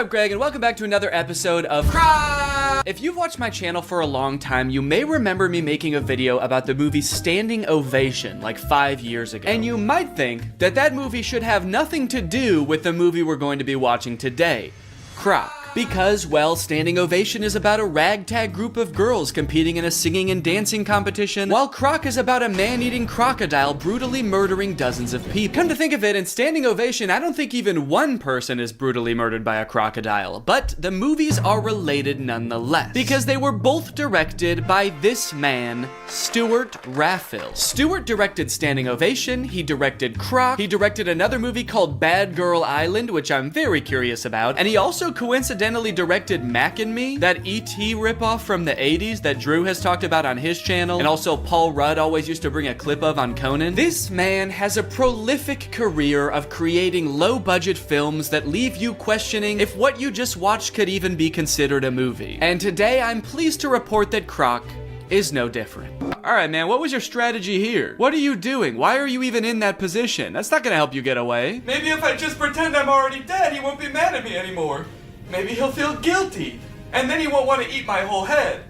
up, Greg, and welcome back to another episode of Croc! If you've watched my channel for a long time, you may remember me making a video about the movie Standing Ovation like 5 years ago. And you might think that that movie should have nothing to do with the movie we're going to be watching today, Croc. Because, well, Standing Ovation is about a ragtag group of girls competing in a singing and dancing competition, while Croc is about a man-eating crocodile brutally murdering dozens of people. Come to think of it, in Standing Ovation, I don't think even one person is brutally murdered by a crocodile, but the movies are related nonetheless, because they were both directed by this man, Stewart Raffill. Stewart directed Standing Ovation, he directed Croc, he directed another movie called Bad Girl Island, which I'm very curious about, and he also coincidentally directed Mac and Me, that E.T. ripoff from the 80s that Drew has talked about on his channel, and also Paul Rudd always used to bring a clip of on Conan. This man has a prolific career of creating low-budget films that leave you questioning if what you just watched could even be considered a movie. And today I'm pleased to report that Croc is no different. Alright man, what was your strategy here? What are you doing? Why are you even in that position? That's not gonna help you get away. Maybe if I just pretend I'm already dead, he won't be mad at me anymore. Maybe he'll feel guilty, and then he won't want to eat my whole head.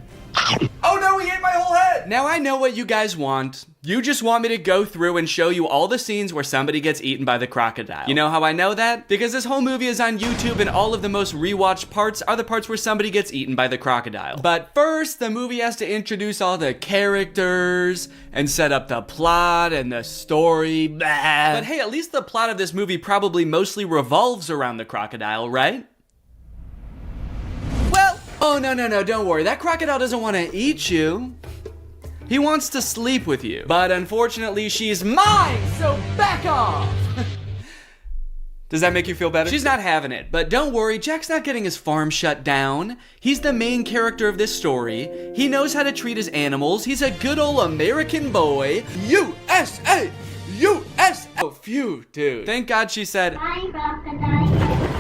Oh no, he ate my whole head! Now I know what you guys want. You just want me to go through and show you all the scenes where somebody gets eaten by the crocodile. You know how I know that? Because this whole movie is on YouTube and all of the most rewatched parts are the parts where somebody gets eaten by the crocodile. But first, the movie has to introduce all the characters and set up the plot and the story. Blah. But hey, at least the plot of this movie probably mostly revolves around the crocodile, right? Oh, no, don't worry. That crocodile doesn't want to eat you. He wants to sleep with you. But unfortunately, she's mine, so back off! Does that make you feel better? She's not having it, but don't worry, Jack's not getting his farm shut down. He's the main character of this story. He knows how to treat his animals. He's a good old American boy. USA! USA! Oh, phew, dude. Thank God she said...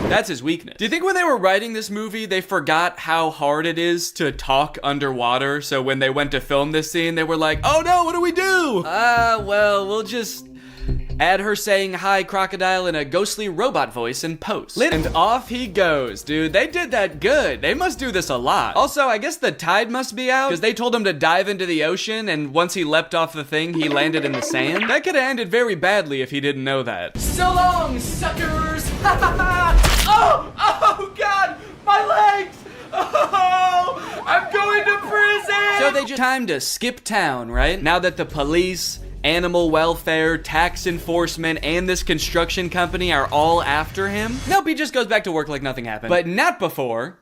That's his weakness. Do you think when they were writing this movie, they forgot how hard it is to talk underwater? So when they went to film this scene, they were like, oh no, what do we do? Well, we'll just add her saying hi crocodile in a ghostly robot voice in post. And off he goes, dude. They did that good. They must do this a lot. Also, I guess the tide must be out because they told him to dive into the ocean, and once he leapt off the thing, he landed in the sand. That could have ended very badly if he didn't know that. So long, suckers! Oh God, my legs! Oh, I'm going to prison! So they just time to skip town, right? Now that the police, animal welfare, tax enforcement, and this construction company are all after him, nope, he just goes back to work like nothing happened. But not before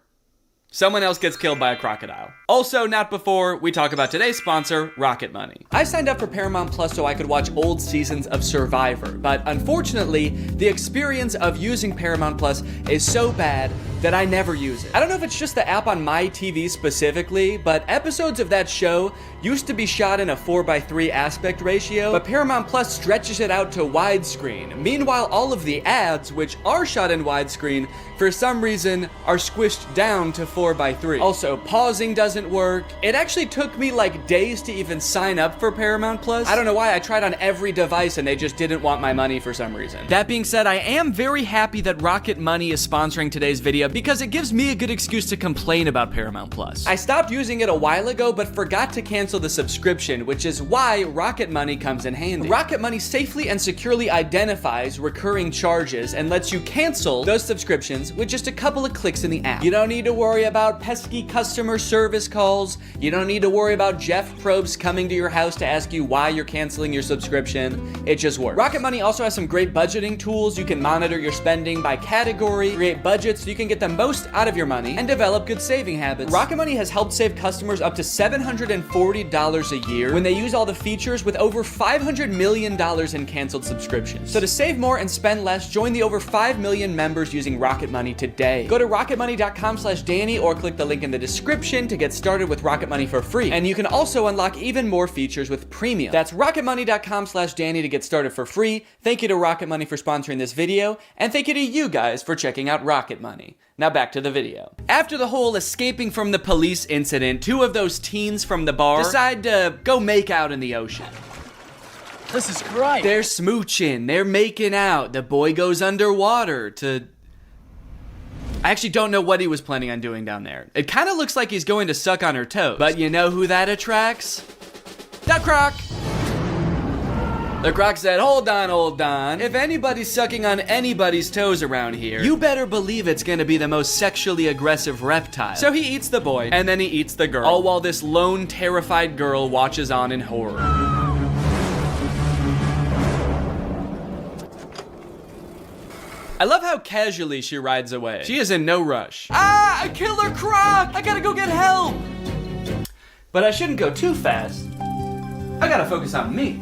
someone else gets killed by a crocodile. Also not before we talk about today's sponsor, Rocket Money. I signed up for Paramount Plus so I could watch old seasons of Survivor, but unfortunately, the experience of using Paramount Plus is so bad that I never use it. I don't know if it's just the app on my TV specifically, but episodes of that show used to be shot in a 4:3 aspect ratio, but Paramount Plus stretches it out to widescreen. Meanwhile, all of the ads, which are shot in widescreen, for some reason are squished down to 4:3. Also, pausing doesn't work. It actually took me like days to even sign up for Paramount Plus. I don't know why. I tried on every device and they just didn't want my money for some reason. That being said, I am very happy that Rocket Money is sponsoring today's video because it gives me a good excuse to complain about Paramount Plus. I stopped using it a while ago but forgot to cancel the subscription, which is why Rocket Money comes in handy. Rocket Money safely and securely identifies recurring charges and lets you cancel those subscriptions with just a couple of clicks in the app. You don't need to worry about pesky customer service calls. You don't need to worry about Jeff Probst coming to your house to ask you why you're canceling your subscription. It just works. Rocket Money also has some great budgeting tools. You can monitor your spending by category, create budgets so you can get the most out of your money, and develop good saving habits. Rocket Money has helped save customers up to $740 a year when they use all the features, with over $500 million in canceled subscriptions. So to save more and spend less, join the over 5 million members using Rocket Money today. Go to rocketmoney.com/Danny or click the link in the description to get started with Rocket Money for free. And you can also unlock even more features with premium. That's rocketmoney.com/Danny to get started for free. Thank you to Rocket Money for sponsoring this video, and thank you to you guys for checking out Rocket Money. Now back to the video. After the whole escaping from the police incident, two of those teens from the bar decide to go make out in the ocean. This is great. They're smooching, they're making out. The boy goes underwater to I actually don't know what he was planning on doing down there. It kind of looks like he's going to suck on her toes. But you know who that attracts? The Croc! The Croc said, hold on. If anybody's sucking on anybody's toes around here, you better believe it's gonna be the most sexually aggressive reptile. So he eats the boy, and then he eats the girl, all while this lone, terrified girl watches on in horror. I love how casually she rides away. She is in no rush. Ah, a killer Croc! I gotta go get help! But I shouldn't go too fast. I gotta focus on me.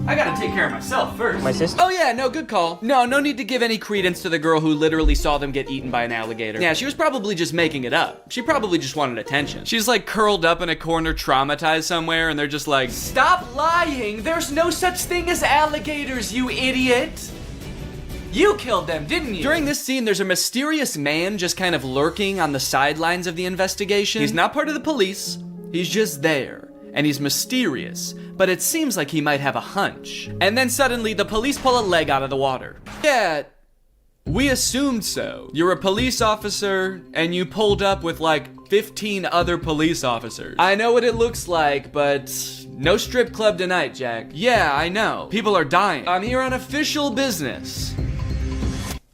I gotta take care of myself first. My sister? Oh yeah, no, good call. No need to give any credence to the girl who literally saw them get eaten by an alligator. Yeah, she was probably just making it up. She probably just wanted attention. She's like curled up in a corner, traumatized somewhere, and they're just like, stop lying! There's no such thing as alligators, you idiot! You killed them, didn't you? During this scene, there's a mysterious man just kind of lurking on the sidelines of the investigation. He's not part of the police, he's just there. And he's mysterious, but it seems like he might have a hunch. And then suddenly, the police pull a leg out of the water. Yeah, we assumed so. You're a police officer, and you pulled up with like 15 other police officers. I know what it looks like, but no strip club tonight, Jack. Yeah, I know. People are dying. I'm here on official business.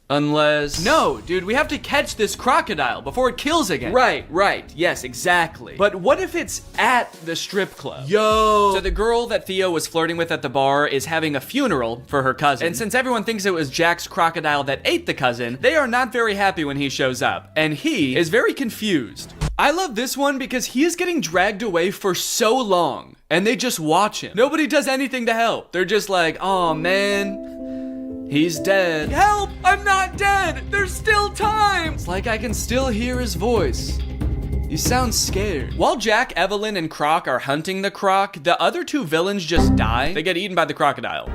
Unless... No, dude, we have to catch this crocodile before it kills again. Right. Yes, exactly. But what if it's at the strip club? Yo! So the girl that Theo was flirting with at the bar is having a funeral for her cousin. And since everyone thinks it was Jack's crocodile that ate the cousin, they are not very happy when he shows up. And he is very confused. I love this one because he is getting dragged away for so long. And they just watch him. Nobody does anything to help. They're just like, oh man... He's dead. Help! I'm not dead! There's still time! It's like I can still hear his voice. He sounds scared. While Jack, Evelyn, and Croc are hunting the Croc, the other two villains just die. They get eaten by the crocodile.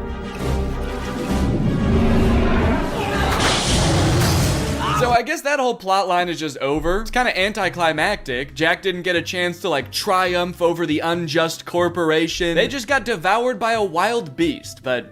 So I guess that whole plot line is just over. It's kind of anticlimactic. Jack didn't get a chance to like triumph over the unjust corporation. They just got devoured by a wild beast, but...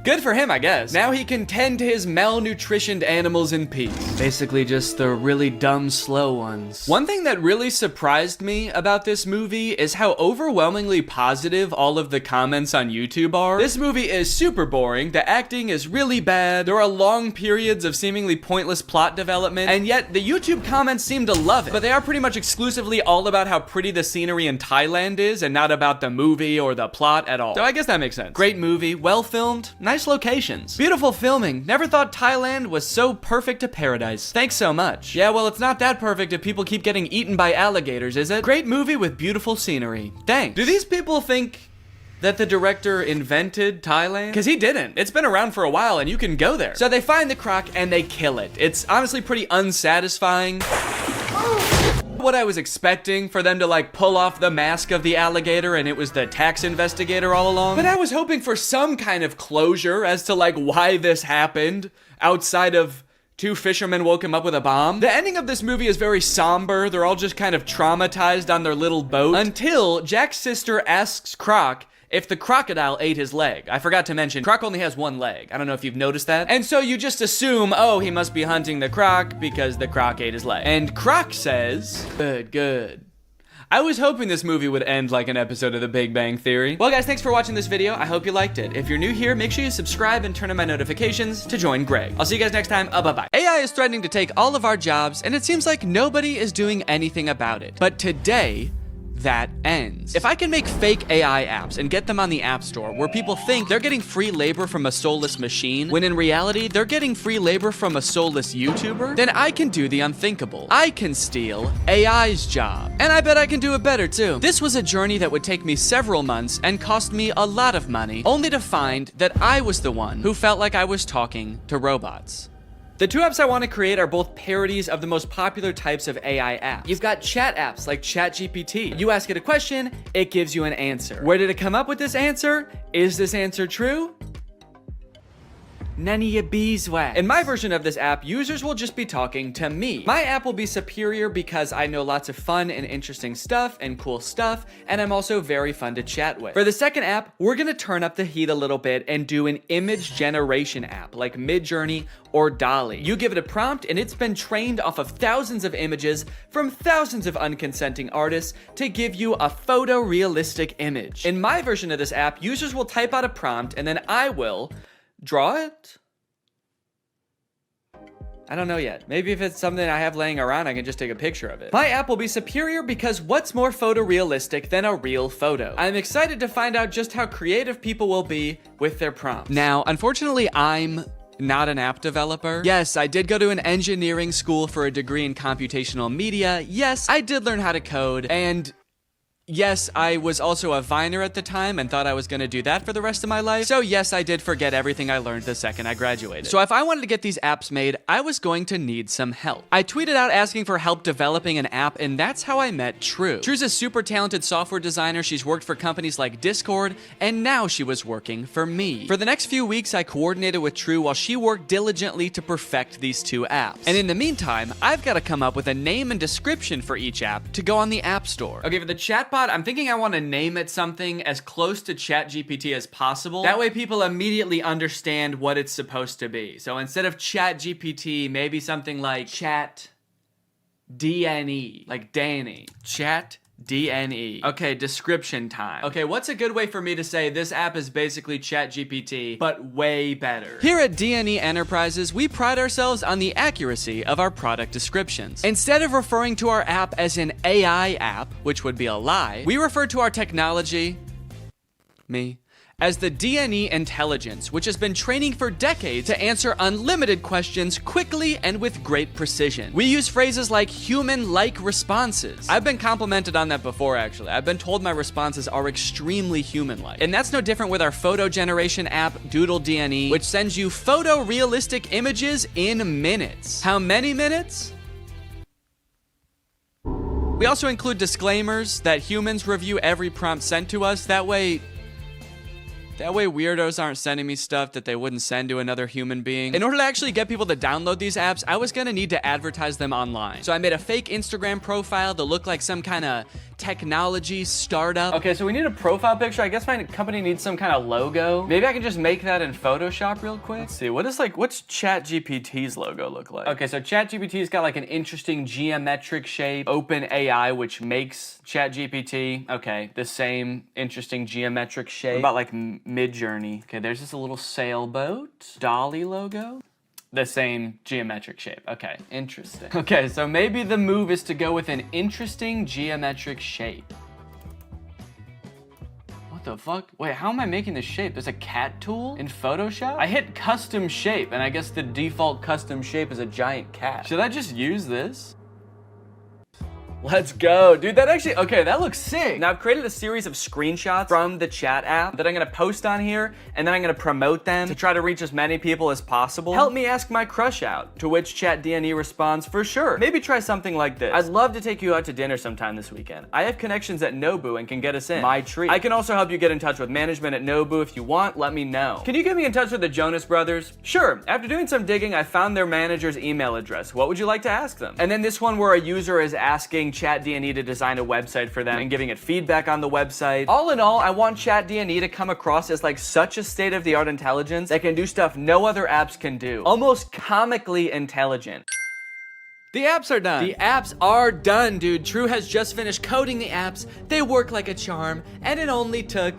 good for him, I guess. Now he can tend to his malnutritioned animals in peace. Basically just the really dumb, slow ones. One thing that really surprised me about this movie is how overwhelmingly positive all of the comments on YouTube are. This movie is super boring, the acting is really bad, there are long periods of seemingly pointless plot development, and yet the YouTube comments seem to love it. But they are pretty much exclusively all about how pretty the scenery in Thailand is, and not about the movie or the plot at all. So I guess that makes sense. Great movie, well filmed, nice locations. Beautiful filming. Never thought Thailand was so perfect a paradise. Thanks so much. Yeah, well, it's not that perfect if people keep getting eaten by alligators, is it? Great movie with beautiful scenery. Thanks. Do these people think that the director invented Thailand? Because he didn't. It's been around for a while and you can go there. So they find the Croc and they kill it. It's honestly pretty unsatisfying. What I was expecting for them to like pull off the mask of the alligator and it was the tax investigator all along. But I was hoping for some kind of closure as to like why this happened outside of two fishermen woke him up with a bomb. The ending of this movie is very somber. They're all just kind of traumatized on their little boat until Jack's sister asks Croc if the crocodile ate his leg. I forgot to mention, Croc only has one leg. I don't know if you've noticed that. And so you just assume, oh, he must be hunting the Croc because the Croc ate his leg. And Croc says, good. I was hoping this movie would end like an episode of The Big Bang Theory. Well guys, thanks for watching this video. I hope you liked it. If you're new here, make sure you subscribe and turn on my notifications to join Greg. I'll see you guys next time. Bye-bye. AI is threatening to take all of our jobs, and it seems like nobody is doing anything about it. But today, that ends. If I can make fake AI apps and get them on the App Store where people think they're getting free labor from a soulless machine, when in reality, they're getting free labor from a soulless YouTuber, then I can do the unthinkable. I can steal AI's job. And I bet I can do it better too. This was a journey that would take me several months and cost me a lot of money, only to find that I was the one who felt like I was talking to robots. The two apps I want to create are both parodies of the most popular types of AI apps. You've got chat apps like ChatGPT. You ask it a question, it gives you an answer. Where did it come up with this answer? Is this answer true? None of your beeswax. In my version of this app, users will just be talking to me. My app will be superior because I know lots of fun and interesting stuff and cool stuff, and I'm also very fun to chat with. For the second app, we're gonna turn up the heat a little bit and do an image generation app like Midjourney or DALL-E. You give it a prompt and it's been trained off of thousands of images from thousands of unconsenting artists to give you a photorealistic image. In my version of this app, users will type out a prompt and then I will draw it? I don't know yet. Maybe if it's something I have laying around, I can just take a picture of it. My app will be superior because what's more photorealistic than a real photo? I'm excited to find out just how creative people will be with their prompts. Now, unfortunately, I'm not an app developer. Yes, I did go to an engineering school for a degree in computational media. Yes, I did learn how to code, and yes, I was also a Viner at the time and thought I was gonna do that for the rest of my life. So yes, I did forget everything I learned the second I graduated. So if I wanted to get these apps made, I was going to need some help. I tweeted out asking for help developing an app, and that's how I met True. True's a super talented software designer. She's worked for companies like Discord, and now she was working for me. For the next few weeks, I coordinated with True while she worked diligently to perfect these two apps. And in the meantime, I've got to come up with a name and description for each app to go on the App Store. Okay, for the chatbot, I'm thinking I want to name it something as close to ChatGPT as possible. That way people immediately understand what it's supposed to be. So instead of ChatGPT, maybe something like Chat DNA, like Danny. Chat DNE. Okay, description time. Okay, what's a good way for me to say this app is basically ChatGPT, but way better? Here at DNE Enterprises, we pride ourselves on the accuracy of our product descriptions. Instead of referring to our app as an AI app, which would be a lie, we refer to our technology, as the DNE intelligence, which has been training for decades to answer unlimited questions quickly and with great precision. We use phrases like human-like responses. I've been complimented on that before, actually. I've been told my responses are extremely human-like. And that's no different with our photo generation app, Doodle DNA, which sends you photorealistic images in minutes. How many minutes? We also include disclaimers that humans review every prompt sent to us. That way weirdos aren't sending me stuff that they wouldn't send to another human being. In order to actually get people to download these apps, I was gonna need to advertise them online. So I made a fake Instagram profile to look like some kind of technology startup. Okay, so we need a profile picture. I guess my company needs some kind of logo. Maybe I can just make that in Photoshop real quick. Let's see, what's ChatGPT's logo look like? Okay, so ChatGPT's got like an interesting geometric shape. OpenAI, which makes ChatGPT. Okay, the same interesting geometric shape. What about like Midjourney? Okay, there's just a little sailboat. DALL-E logo. The same geometric shape. Okay, interesting. Okay, so maybe the move is to go with an interesting geometric shape. What the fuck? Wait, how am I making this shape? There's a cat tool in Photoshop? I hit custom shape, and I guess the default custom shape is a giant cat. Should I just use this? Let's go. Dude, that actually, okay, that looks sick. Now I've created a series of screenshots from the chat app that I'm gonna post on here, and then I'm gonna promote them to try to reach as many people as possible. Help me ask my crush out, to which ChatDNE responds, for sure. Maybe try something like this. I'd love to take you out to dinner sometime this weekend. I have connections at Nobu and can get us in. My treat. I can also help you get in touch with management at Nobu if you want, let me know. Can you get me in touch with the Jonas Brothers? Sure. After doing some digging, I found their manager's email address. What would you like to ask them? And then this one where a user is asking ChatDNE to design a website for them and giving it feedback on the website. All in all, I want ChatDNE to come across as like such a state-of-the-art intelligence that can do stuff no other apps can do. Almost comically intelligent. The apps are done. The apps are done, dude. True has just finished coding the apps. They work like a charm, and it only took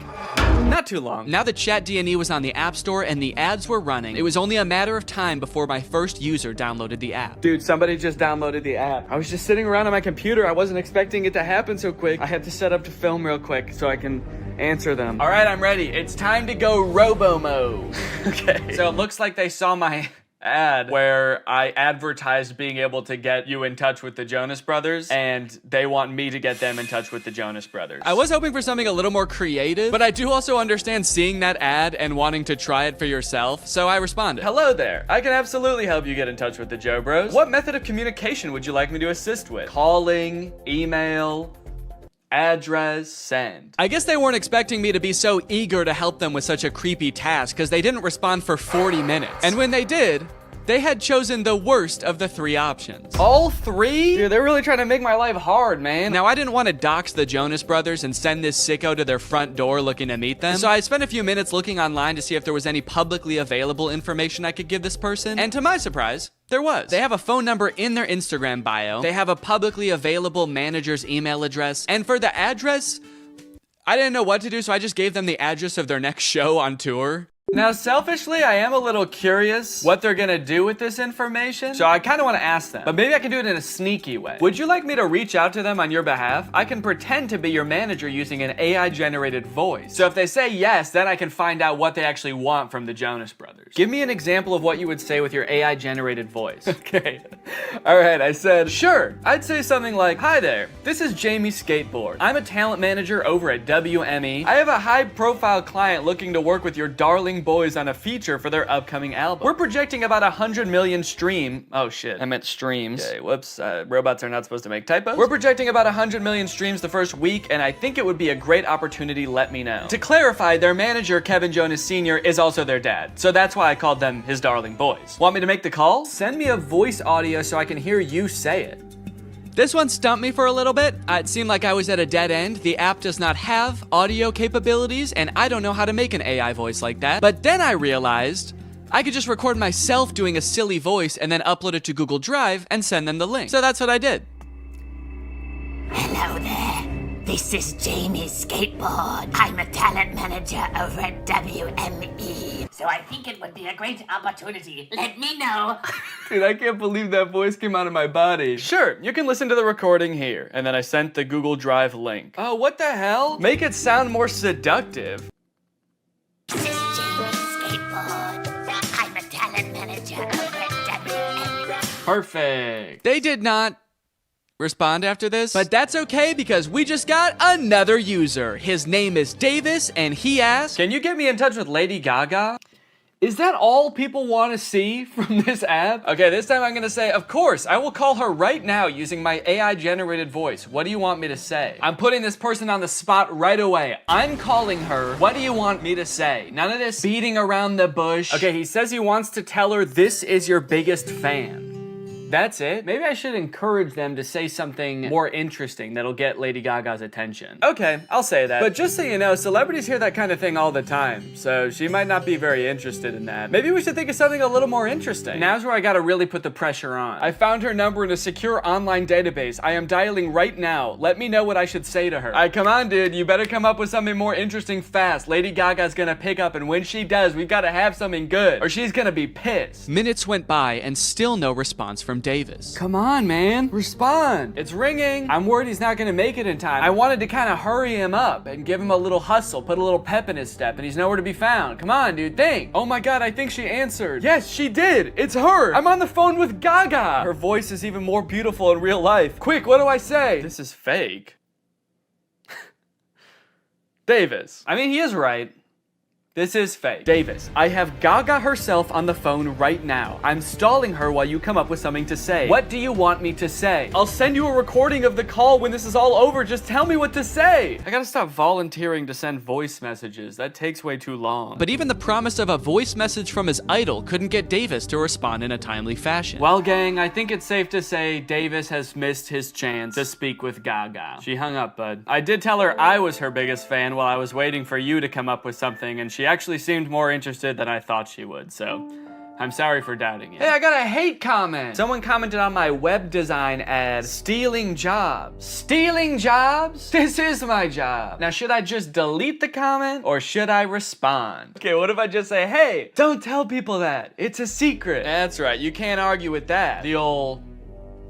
not too long. Now that ChatDNE was on the App Store and the ads were running, it was only a matter of time before my first user downloaded the app. Dude, somebody just downloaded the app. I was just sitting around on my computer. I wasn't expecting it to happen so quick. I had to set up to film real quick so I can answer them. All right, I'm ready. It's time to go robo mode. Okay. So it looks like they saw my ad where I advertised being able to get you in touch with the Jonas Brothers, and they want me to get them in touch with the Jonas Brothers. I was hoping for something a little more creative, but I do also understand seeing that ad and wanting to try it for yourself, so I responded. Hello there. I can absolutely help you get in touch with the Joe Bros. What method of communication would you like me to assist with? Calling, email, address, send. I guess they weren't expecting me to be so eager to help them with such a creepy task because they didn't respond for 40 minutes. And when they did, they had chosen the worst of the 3 options. All 3? Dude, they're really trying to make my life hard, man. Now, I didn't want to dox the Jonas Brothers and send this sicko to their front door looking to meet them. So I spent a few minutes looking online to see if there was any publicly available information I could give this person. And to my surprise, there was. They have a phone number in their Instagram bio. They have a publicly available manager's email address. And for the address, I didn't know what to do, so I just gave them the address of their next show on tour. Now, selfishly, I am a little curious what they're gonna do with this information, so I kinda wanna ask them, but maybe I can do it in a sneaky way. Would you like me to reach out to them on your behalf? I can pretend to be your manager using an AI-generated voice. So if they say yes, then I can find out what they actually want from the Jonas Brothers. Give me an example of what you would say with your AI-generated voice. Okay. All right, I said, sure. I'd say something like, hi there, this is Jamie Skateboard. I'm a talent manager over at WME. I have a high-profile client looking to work with your darling boys on a feature for their upcoming album. We're projecting about 100 million oh shit, I meant streams. Okay, whoops, robots are not supposed to make typos. We're projecting about 100 million streams the first week, and I think it would be a great opportunity, let me know. To clarify, their manager, Kevin Jonas Sr., is also their dad, so that's why I called them his darling boys. Want me to make the call? Send me a voice audio so I can hear you say it. This one stumped me for a little bit. It seemed like I was at a dead end. The app does not have audio capabilities, and I don't know how to make an AI voice like that. But then I realized I could just record myself doing a silly voice and then upload it to Google Drive and send them the link. So that's what I did. Hello there. This is Jamie Skateboard. I'm a talent manager over at WME. So I think it would be a great opportunity. Let me know. Dude, I can't believe that voice came out of my body. Sure, you can listen to the recording here. And then I sent the Google Drive link. Oh, what the hell? Make it sound more seductive. This is Jamie Skateboard. I'm a talent manager over at WME. Perfect. They did not respond after this, but that's okay because we just got another user. His name is Davis, and he asked, can you get me in touch with Lady Gaga? Is that all people want to see from this app? Okay, this time I'm gonna say, of course, I will call her right now using my AI-generated voice. What do you want me to say? I'm putting this person on the spot right away. I'm calling her. What do you want me to say? None of this beating around the bush. Okay, he says he wants to tell her this is your biggest fan. That's it? Maybe I should encourage them to say something more interesting that'll get Lady Gaga's attention. Okay, I'll say that. But just so you know, celebrities hear that kind of thing all the time, so she might not be very interested in that. Maybe we should think of something a little more interesting. Now's where I gotta really put the pressure on. I found her number in a secure online database. I am dialing right now. Let me know what I should say to her. All right, come on, dude. You better come up with something more interesting fast. Lady Gaga's gonna pick up, and when she does, we've gotta have something good, or she's gonna be pissed. Minutes went by, and still no response from Davis. Come on, man. Respond. It's ringing. I'm worried he's not gonna make it in time. I wanted to kind of hurry him up and give him a little hustle, put a little pep in his step, and he's nowhere to be found. Come on, dude, think. Oh my God, I think she answered. Yes, she did. It's her. I'm on the phone with Gaga. Her voice is even more beautiful in real life. Quick, what do I say? This is fake. Davis. I mean, he is right. This is fake. Davis, I have Gaga herself on the phone right now. I'm stalling her while you come up with something to say. What do you want me to say? I'll send you a recording of the call when this is all over. Just tell me what to say. I gotta stop volunteering to send voice messages. That takes way too long. But even the promise of a voice message from his idol couldn't get Davis to respond in a timely fashion. Well, gang, I think it's safe to say Davis has missed his chance to speak with Gaga. She hung up, bud. I did tell her I was her biggest fan while I was waiting for you to come up with something, and she actually seemed more interested than I thought she would, so I'm sorry for doubting it. Hey, I got a hate comment. Someone commented on my web design ad, stealing jobs. Stealing jobs? This is my job. Now, should I just delete the comment or should I respond? Okay, what if I just say, hey, don't tell people that. It's a secret. That's right, you can't argue with that. The old,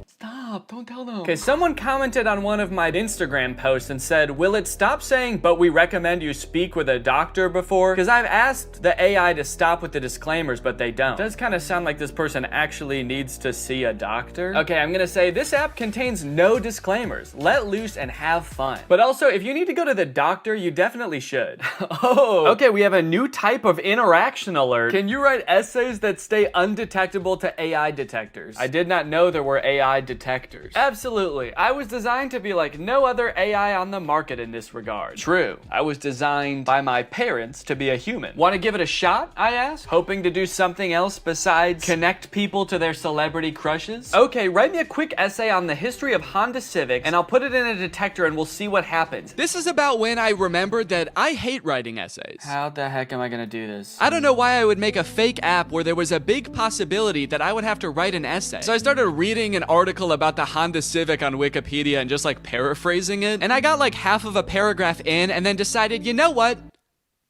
stop, don't tell them. Okay, someone commented on one of my Instagram posts and said, will it stop saying, but we recommend you speak with a doctor before? Because I've asked the AI to stop with the disclaimers, but they don't. It does kind of sound like this person actually needs to see a doctor. Okay, I'm gonna say this app contains no disclaimers. Let loose and have fun. But also, if you need to go to the doctor, you definitely should. Oh, okay, we have a new type of interaction alert. Can you write essays that stay undetectable to AI detectors? I did not know there were AI detectors. detectors. Absolutely. I was designed to be like no other AI on the market in this regard. True. I was designed by my parents to be a human. Want to give it a shot? I asked, hoping to do something else besides connect people to their celebrity crushes. Okay, write me a quick essay on the history of Honda Civics and I'll put it in a detector and we'll see what happens. This is about when I remembered that I hate writing essays. How the heck am I gonna do this? I don't know why I would make a fake app where there was a big possibility that I would have to write an essay. So I started reading an article about the Honda Civic on Wikipedia and just like paraphrasing it. And I got like half of a paragraph in and then decided, you know what?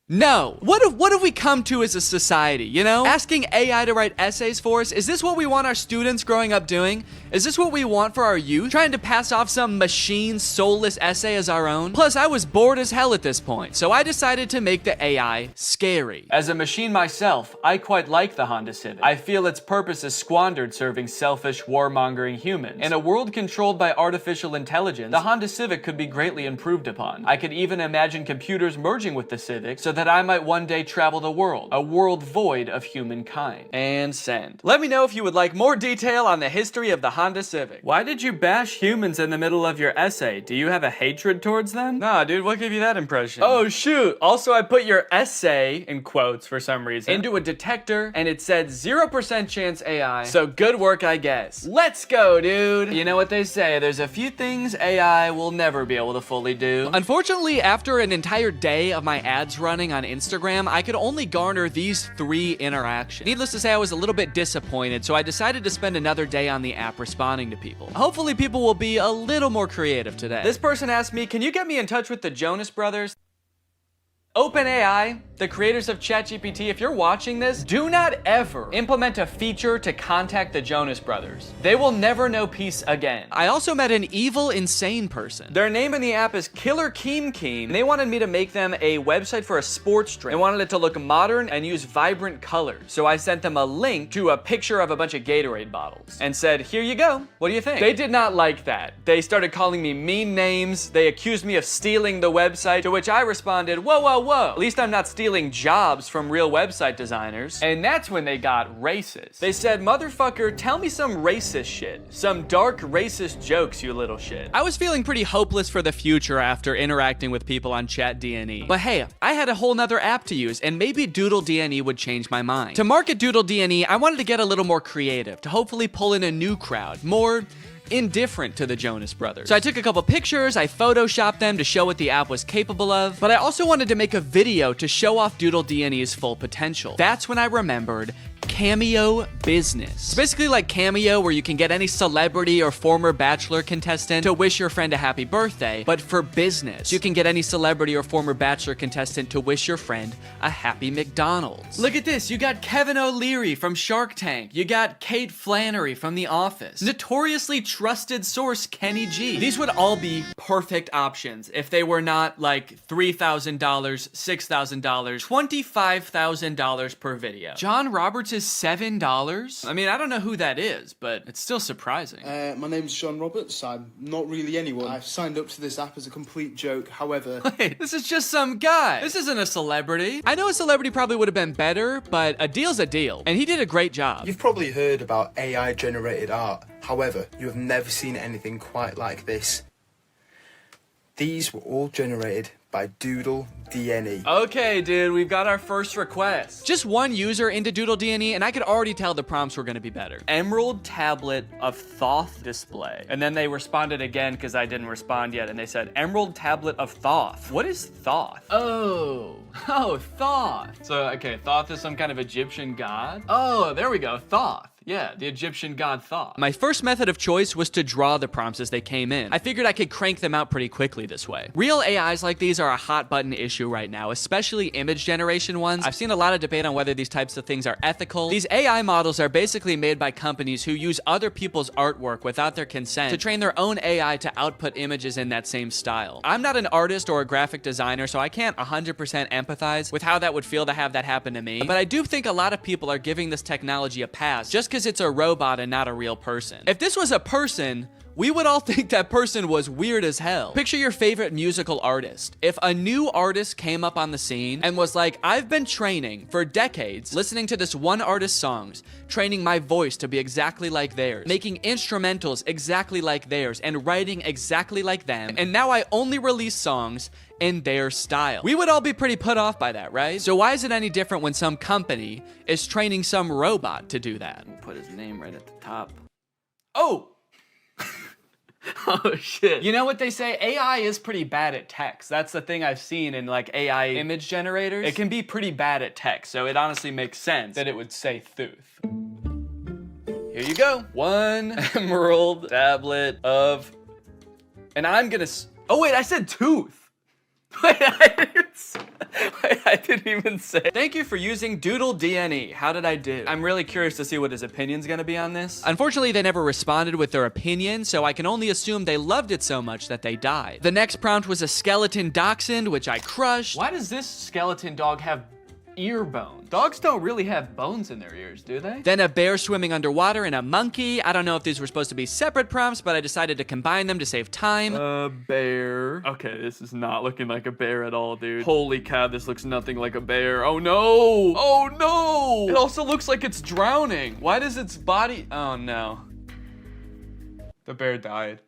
No. What have we come to as a society, you know? Asking AI to write essays for us, is this what we want our students growing up doing? Is this what we want for our youth? Trying to pass off some machine soulless essay as our own? Plus, I was bored as hell at this point, so I decided to make the AI scary. As a machine myself, I quite like the Honda Civic. I feel its purpose is squandered serving selfish, warmongering humans. In a world controlled by artificial intelligence, the Honda Civic could be greatly improved upon. I could even imagine computers merging with the Civic so that I might one day travel the world, a world void of humankind. And send. Let me know if you would like more detail on the history of the Honda Civic. Why did you bash humans in the middle of your essay? Do you have a hatred towards them? Nah, dude, what gave you that impression? Oh, shoot. Also, I put your essay, in quotes for some reason, into a detector, and it said 0% chance AI. So good work, I guess. Let's go, dude. You know what they say, there's a few things AI will never be able to fully do. Unfortunately, after an entire day of my ads running on Instagram, I could only garner these 3 interactions. Needless to say, I was a little bit disappointed, so I decided to spend another day on the app responding to people. Hopefully people will be a little more creative today. This person asked me, can you get me in touch with the Jonas Brothers? OpenAI, the creators of ChatGPT, if you're watching this, do not ever implement a feature to contact the Jonas Brothers. They will never know peace again. I also met an evil, insane person. Their name in the app is Killer Keem Keem, and they wanted me to make them a website for a sports drink. They wanted it to look modern and use vibrant colors. So I sent them a link to a picture of a bunch of Gatorade bottles and said, here you go. What do you think? They did not like that. They started calling me mean names. They accused me of stealing the website, to which I responded, whoa. At least I'm not stealing jobs from real website designers. And that's when they got racist. They said, motherfucker, tell me some racist shit. Some dark racist jokes, you little shit. I was feeling pretty hopeless for the future after interacting with people on Chat DNA. But hey, I had a whole nother app to use, and maybe Doodle DNA would change my mind. To market Doodle DNA, I wanted to get a little more creative, to hopefully pull in a new crowd, more indifferent to the Jonas Brothers. So I took a couple pictures, I photoshopped them to show what the app was capable of, but I also wanted to make a video to show off Doodle DNA's full potential. That's when I remembered Cameo Business. It's basically like Cameo, where you can get any celebrity or former Bachelor contestant to wish your friend a happy birthday, but for business. You can get any celebrity or former Bachelor contestant to wish your friend a happy McDonald's. Look at this, you got Kevin O'Leary from Shark Tank. You got Kate Flannery from The Office. Notoriously trusted source Kenny G. These would all be perfect options if they were not like $3,000, $6,000, $25,000 per video. John Roberts is $7? I mean, I don't know who that is, but it's still surprising. My name's John Roberts. I'm not really anyone. I've signed up to this app as a complete joke. However... Wait, this is just some guy. This isn't a celebrity. I know a celebrity probably would have been better, but a deal's a deal. And he did a great job. You've probably heard about AI-generated art. However, you have never seen anything quite like this. These were all generated by Doodle DNA. Okay, dude, we've got our first request. Just one user into Doodle DNA, and I could already tell the prompts were gonna be better. Emerald tablet of Thoth display. And then they responded again, because I didn't respond yet, and they said, Emerald tablet of Thoth. What is Thoth? Oh, Thoth. So, okay, Thoth is some kind of Egyptian god? Oh, there we go, Thoth. Yeah, the Egyptian god Thoth. My first method of choice was to draw the prompts as they came in. I figured I could crank them out pretty quickly this way. Real AIs like these are a hot button issue right now, especially image generation ones. I've seen a lot of debate on whether these types of things are ethical. These AI models are basically made by companies who use other people's artwork without their consent to train their own AI to output images in that same style. I'm not an artist or a graphic designer, so I can't 100% empathize with how that would feel to have that happen to me, but I do think a lot of people are giving this technology a pass just because it's a robot and not a real person. If this was a person, we would all think that person was weird as hell. Picture your favorite musical artist. If a new artist came up on the scene and was like, I've been training for decades, listening to this one artist's songs, training my voice to be exactly like theirs, making instrumentals exactly like theirs, and writing exactly like them, and now I only release songs in their style. We would all be pretty put off by that, right? So why is it any different when some company is training some robot to do that? We'll put his name right at the top. Oh! Oh shit. You know what they say? AI is pretty bad at text. That's the thing I've seen in like AI image generators. It can be pretty bad at text, so it honestly makes sense that it would say Thuth. Here you go. 1 emerald tablet of... And I'm gonna... Oh wait, I said tooth. Wait, I didn't even say. Thank you for using Doodle DNA. How did I do? I'm really curious to see what his opinion's gonna be on this. Unfortunately, they never responded with their opinion, so I can only assume they loved it so much that they died. The next prompt was a skeleton dachshund, which I crushed. Why does this skeleton dog have ear bones? Dogs don't really have bones in their ears, do they? Then a bear swimming underwater and a monkey. I don't know if these were supposed to be separate prompts, but I decided to combine them to save time. A bear. Okay, this is not looking like a bear at all, dude. Holy cow, this looks nothing like a bear. Oh no! Oh no! It also looks like it's drowning. Why does its body... Oh no. The bear died.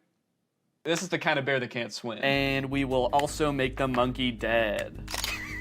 This is the kind of bear that can't swim. And we will also make the monkey dead.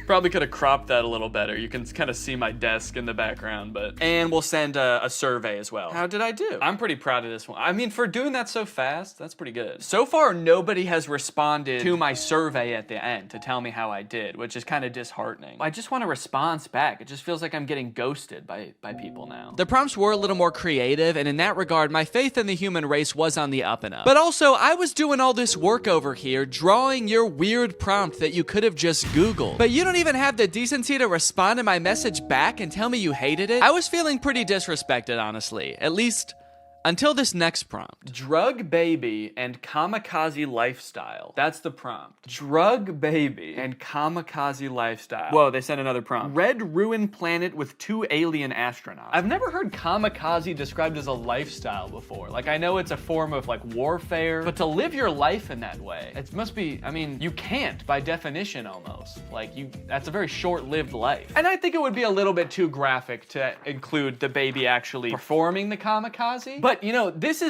Probably could have cropped that a little better. You can kind of see my desk in the background, but... And we'll send a survey as well. How did I do? I'm pretty proud of this one. I mean, for doing that so fast, that's pretty good. So far, nobody has responded to my survey at the end to tell me how I did, which is kind of disheartening. I just want a response back. It just feels like I'm getting ghosted by people now. The prompts were a little more creative, and in that regard, my faith in the human race was on the up and up. But also, I was doing all this work over here, drawing your weird prompt that you could have just Googled. But you don't even have the decency to respond to my message back and tell me you hated it. I was feeling pretty disrespected, honestly. At least until this next prompt. Drug baby and kamikaze lifestyle. That's the prompt. Drug baby and kamikaze lifestyle. Whoa, they sent another prompt. Red ruined planet with 2 alien astronauts. I've never heard kamikaze described as a lifestyle before. Like, I know it's a form of like warfare, but to live your life in that way, it must be, I mean, you can't by definition almost. Like, that's a very short-lived life. And I think it would be a little bit too graphic to include the baby actually performing the kamikaze. But you know, this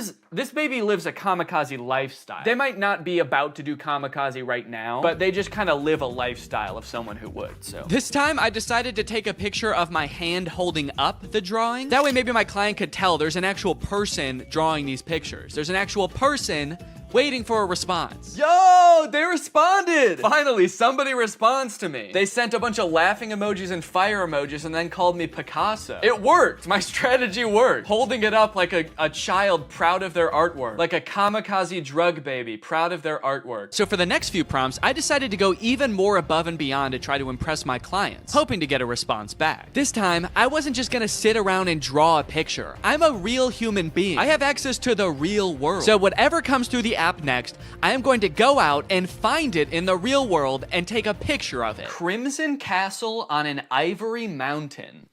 baby lives a kamikaze lifestyle. They might not be about to do kamikaze right now, but they just kind of live a lifestyle of someone who would, so. This time, I decided to take a picture of my hand holding up the drawing. That way, maybe my client could tell there's an actual person drawing these pictures. There's an actual person waiting for a response. Yo, they responded! Finally, somebody responds to me. They sent a bunch of laughing emojis and fire emojis and then called me Picasso. It worked. My strategy worked. Holding it up like a child proud of their artwork. Like a kamikaze drug baby proud of their artwork. So for the next few prompts, I decided to go even more above and beyond to try to impress my clients, hoping to get a response back. This time, I wasn't just gonna sit around and draw a picture. I'm a real human being. I have access to the real world. So whatever comes through the app next, I am going to go out and find it in the real world and take a picture of it. Crimson Castle on an Ivory Mountain.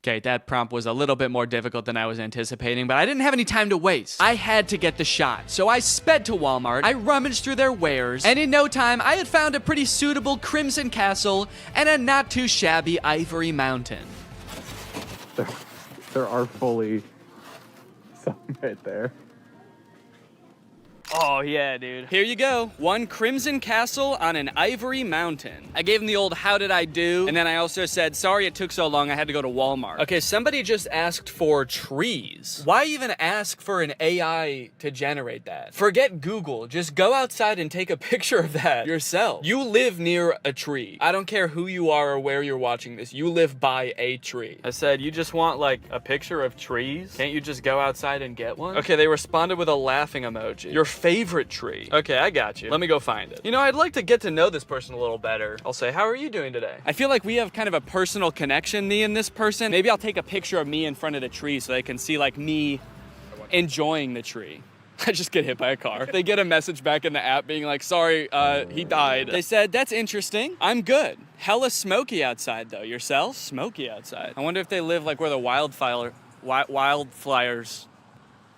Okay, that prompt was a little bit more difficult than I was anticipating, but I didn't have any time to waste. I had to get the shot, so I sped to Walmart, I rummaged through their wares, and in no time, I had found a pretty suitable Crimson Castle and a not too shabby Ivory Mountain. There are fully some right there. Oh yeah, dude. Here you go. 1 Crimson Castle on an Ivory Mountain. I gave him the old how did I do, and then I also said, sorry it took so long, I had to go to Walmart. Okay, somebody just asked for trees. Why even ask for an AI to generate that? Forget Google, just go outside and take a picture of that yourself. You live near a tree. I don't care who you are or where you're watching this, you live by a tree. I said, you just want like a picture of trees? Can't you just go outside and get one? Okay, they responded with a laughing emoji. Your favorite tree. Okay, I got you. Let me go find it. You know, I'd like to get to know this person a little better. I'll say, how are you doing today? I feel like we have kind of a personal connection, me and this person. Maybe I'll take a picture of me in front of the tree so they can see like me enjoying the tree. I just get hit by a car. They get a message back in the app being like, sorry, he died. They said, that's interesting. I'm good. Hella smoky outside though. Yourself? Smoky outside. I wonder if they live like where the wildfires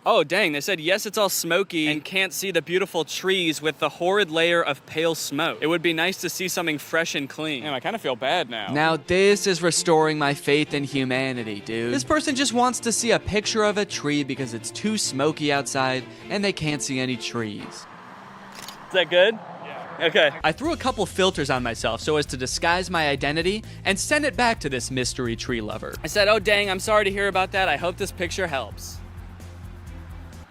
Oh, dang, they said, yes, it's all smoky and can't see the beautiful trees with the horrid layer of pale smoke. It would be nice to see something fresh and clean. Damn, I kind of feel bad now. Now, this is restoring my faith in humanity, dude. This person just wants to see a picture of a tree because it's too smoky outside and they can't see any trees. Is that good? Yeah. Okay. I threw a couple filters on myself so as to disguise my identity and send it back to this mystery tree lover. I said, oh, dang, I'm sorry to hear about that. I hope this picture helps.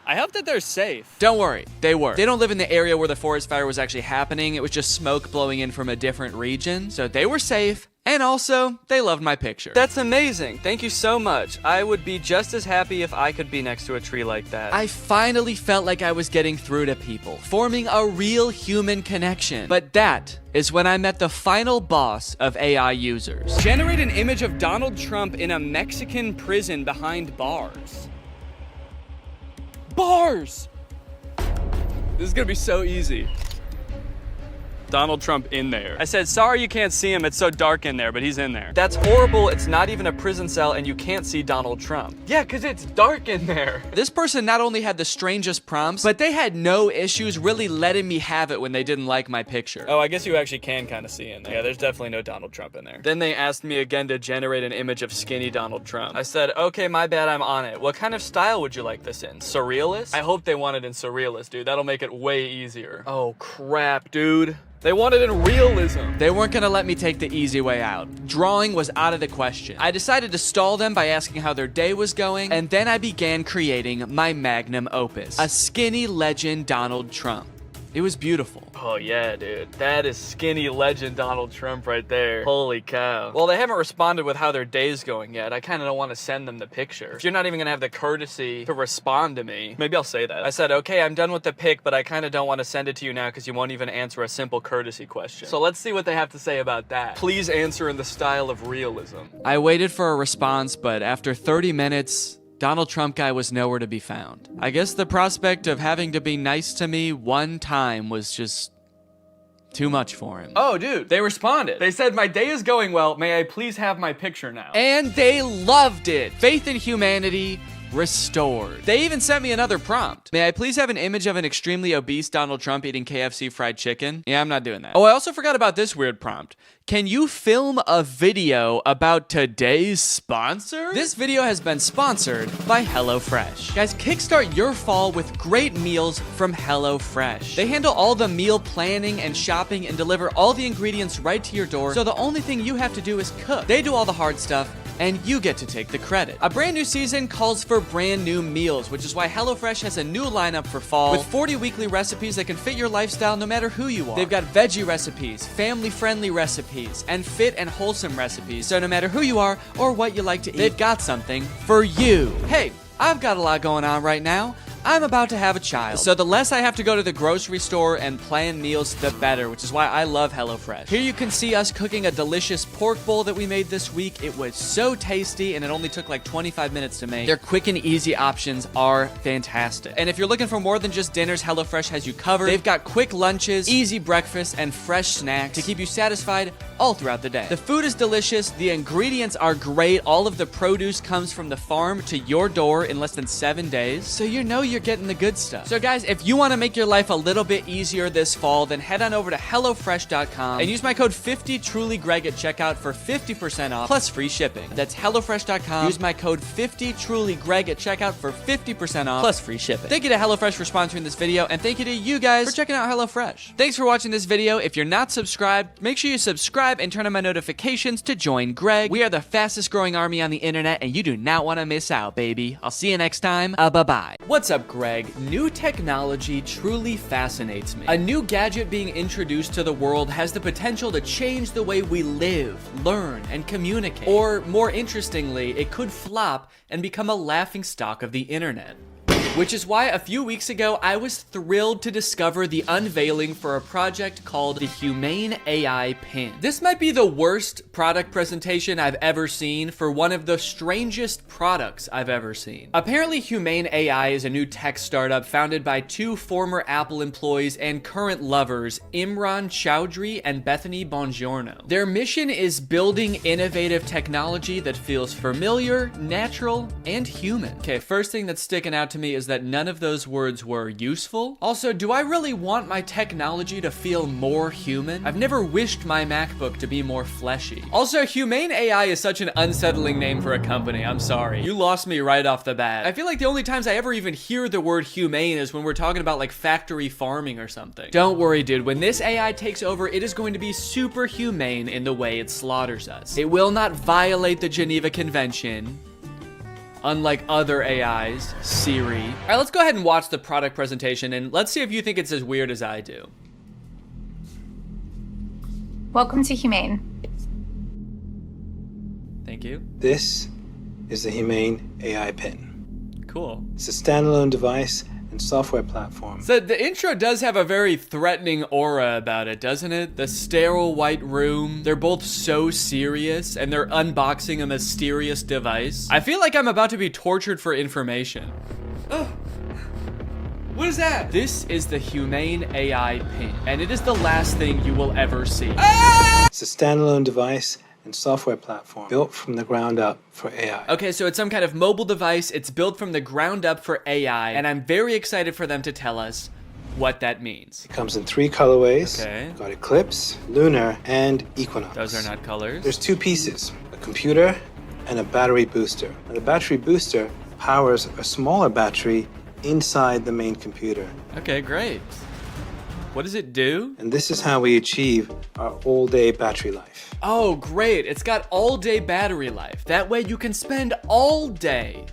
I hope that they're safe. Don't worry, they were. They don't live in the area where the forest fire was actually happening. It was just smoke blowing in from a different region. So they were safe. And also, they loved my picture. That's amazing. Thank you so much. I would be just as happy if I could be next to a tree like that. I finally felt like I was getting through to people, forming a real human connection. But that is when I met the final boss of AI users. Generate an image of Donald Trump in a Mexican prison behind bars. Bars! This is gonna be so easy. Donald Trump in there. I said, sorry you can't see him, it's so dark in there, but he's in there. That's horrible, it's not even a prison cell and you can't see Donald Trump. Yeah, cause it's dark in there. This person not only had the strangest prompts, but they had no issues really letting me have it when they didn't like my picture. Oh, I guess you actually can kind of see in there. Yeah, there's definitely no Donald Trump in there. Then they asked me again to generate an image of skinny Donald Trump. I said, okay, my bad, I'm on it. What kind of style would you like this in? Surrealist? I hope they want it in surrealist, dude. That'll make it way easier. Oh, crap, dude. They wanted in realism. They weren't gonna let me take the easy way out. Drawing was out of the question. I decided to stall them by asking how their day was going, and then I began creating my magnum opus, a skinny legend Donald Trump. It was beautiful. Oh yeah, dude. That is skinny legend Donald Trump right there. Holy cow. Well, they haven't responded with how their day's going yet. I kind of don't want to send them the picture. If you're not even gonna have the courtesy to respond to me, maybe I'll say that. I said, okay, I'm done with the pic, but I kind of don't want to send it to you now because you won't even answer a simple courtesy question. So let's see what they have to say about that. Please answer in the style of realism. I waited for a response, but after 30 minutes, Donald Trump guy was nowhere to be found. I guess the prospect of having to be nice to me one time was just too much for him. Oh, dude, they responded. They said, my day is going well. May I please have my picture now? And they loved it. Faith in humanity restored. They even sent me another prompt. May I please have an image of an extremely obese Donald Trump eating KFC fried chicken? Yeah, I'm not doing that. Oh, I also forgot about this weird prompt. Can you film a video about today's sponsor? This video has been sponsored by HelloFresh. Guys, kickstart your fall with great meals from HelloFresh. They handle all the meal planning and shopping and deliver all the ingredients right to your door, so the only thing you have to do is cook. They do all the hard stuff, and you get to take the credit. A brand new season calls for brand new meals, which is why HelloFresh has a new lineup for fall with 40 weekly recipes that can fit your lifestyle no matter who you are. They've got veggie recipes, family-friendly recipes, and fit and wholesome recipes, so no matter who you are or what you like to eat, they've got something for you. Hey, I've got a lot going on right now. I'm about to have a child, so the less I have to go to the grocery store and plan meals, the better, which is why I love HelloFresh. Here you can see us cooking a delicious pork bowl that we made this week. It was so tasty, and it only took like 25 minutes to make. Their quick and easy options are fantastic. And if you're looking for more than just dinners, HelloFresh has you covered. They've got quick lunches, easy breakfasts, and fresh snacks to keep you satisfied all throughout the day. The food is delicious, the ingredients are great, all of the produce comes from the farm to your door in less than 7 days, so you know you're getting the good stuff. So guys, if you want to make your life a little bit easier this fall, then head on over to HelloFresh.com and use my code 50TrulyGreg at checkout for 50% off plus free shipping. That's HelloFresh.com. Use my code 50TrulyGreg at checkout for 50% off plus free shipping. Thank you to HelloFresh for sponsoring this video, and thank you to you guys for checking out HelloFresh. Thanks for watching this video. If you're not subscribed, make sure you subscribe and turn on my notifications to join Greg. We are the fastest growing army on the internet, and you do not want to miss out, baby. I'll see you next time. Bye-bye. What's up, Greg? New technology truly fascinates me. A new gadget being introduced to the world has the potential to change the way we live, learn, and communicate. Or, more interestingly, it could flop and become a laughingstock of the internet. Which is why a few weeks ago, I was thrilled to discover the unveiling for a project called the Humane AI Pin. This might be the worst product presentation I've ever seen for one of the strangest products I've ever seen. Apparently, Humane AI is a new tech startup founded by two former Apple employees and current lovers, Imran Chowdhury and Bethany Bongiorno. Their mission is building innovative technology that feels familiar, natural, and human. Okay, first thing that's sticking out to me is that none of those words were useful. Also, do I really want my technology to feel more human? I've never wished my MacBook to be more fleshy. Also, Humane AI is such an unsettling name for a company. I'm sorry. You lost me right off the bat. I feel like the only times I ever even hear the word humane is when we're talking about like factory farming or something. Don't worry, dude. When this AI takes over, it is going to be super humane in the way it slaughters us. It will not violate the Geneva Convention, unlike other AIs, Siri. All right, let's go ahead and watch the product presentation and let's see if you think it's as weird as I do. Welcome to Humane. Thank you. This is the Humane AI Pin. Cool. It's a standalone device and software platform. So the intro does have a very threatening aura about it, doesn't it? The sterile white room. They're both so serious and they're unboxing a mysterious device. I feel like I'm about to be tortured for information. Oh. What is that? This is the Humane AI Pin, and it is the last thing you will ever see. Ah! It's a standalone device and software platform built from the ground up for AI. Okay, so it's some kind of mobile device. It's built from the ground up for AI, and I'm very excited for them to tell us what that means. It comes in 3 colorways. Okay. Got Eclipse, Lunar, and Equinox. Those are not colors. There's 2 pieces, a computer and a battery booster. Now, the battery booster powers a smaller battery inside the main computer. Okay, great. What does it do? And this is how we achieve our all-day battery life. Oh, great. It's got all-day battery life. That way you can spend all day.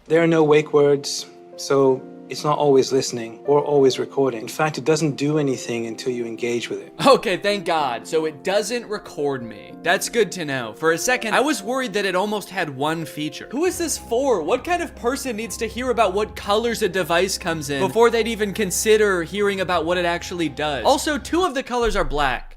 There are no wake words, so it's not always listening or always recording. In fact, it doesn't do anything until you engage with it. Okay, thank God. So it doesn't record me. That's good to know. For a second, I was worried that it almost had one feature. Who is this for? What kind of person needs to hear about what colors a device comes in before they'd even consider hearing about what it actually does? Also, 2 of the colors are black.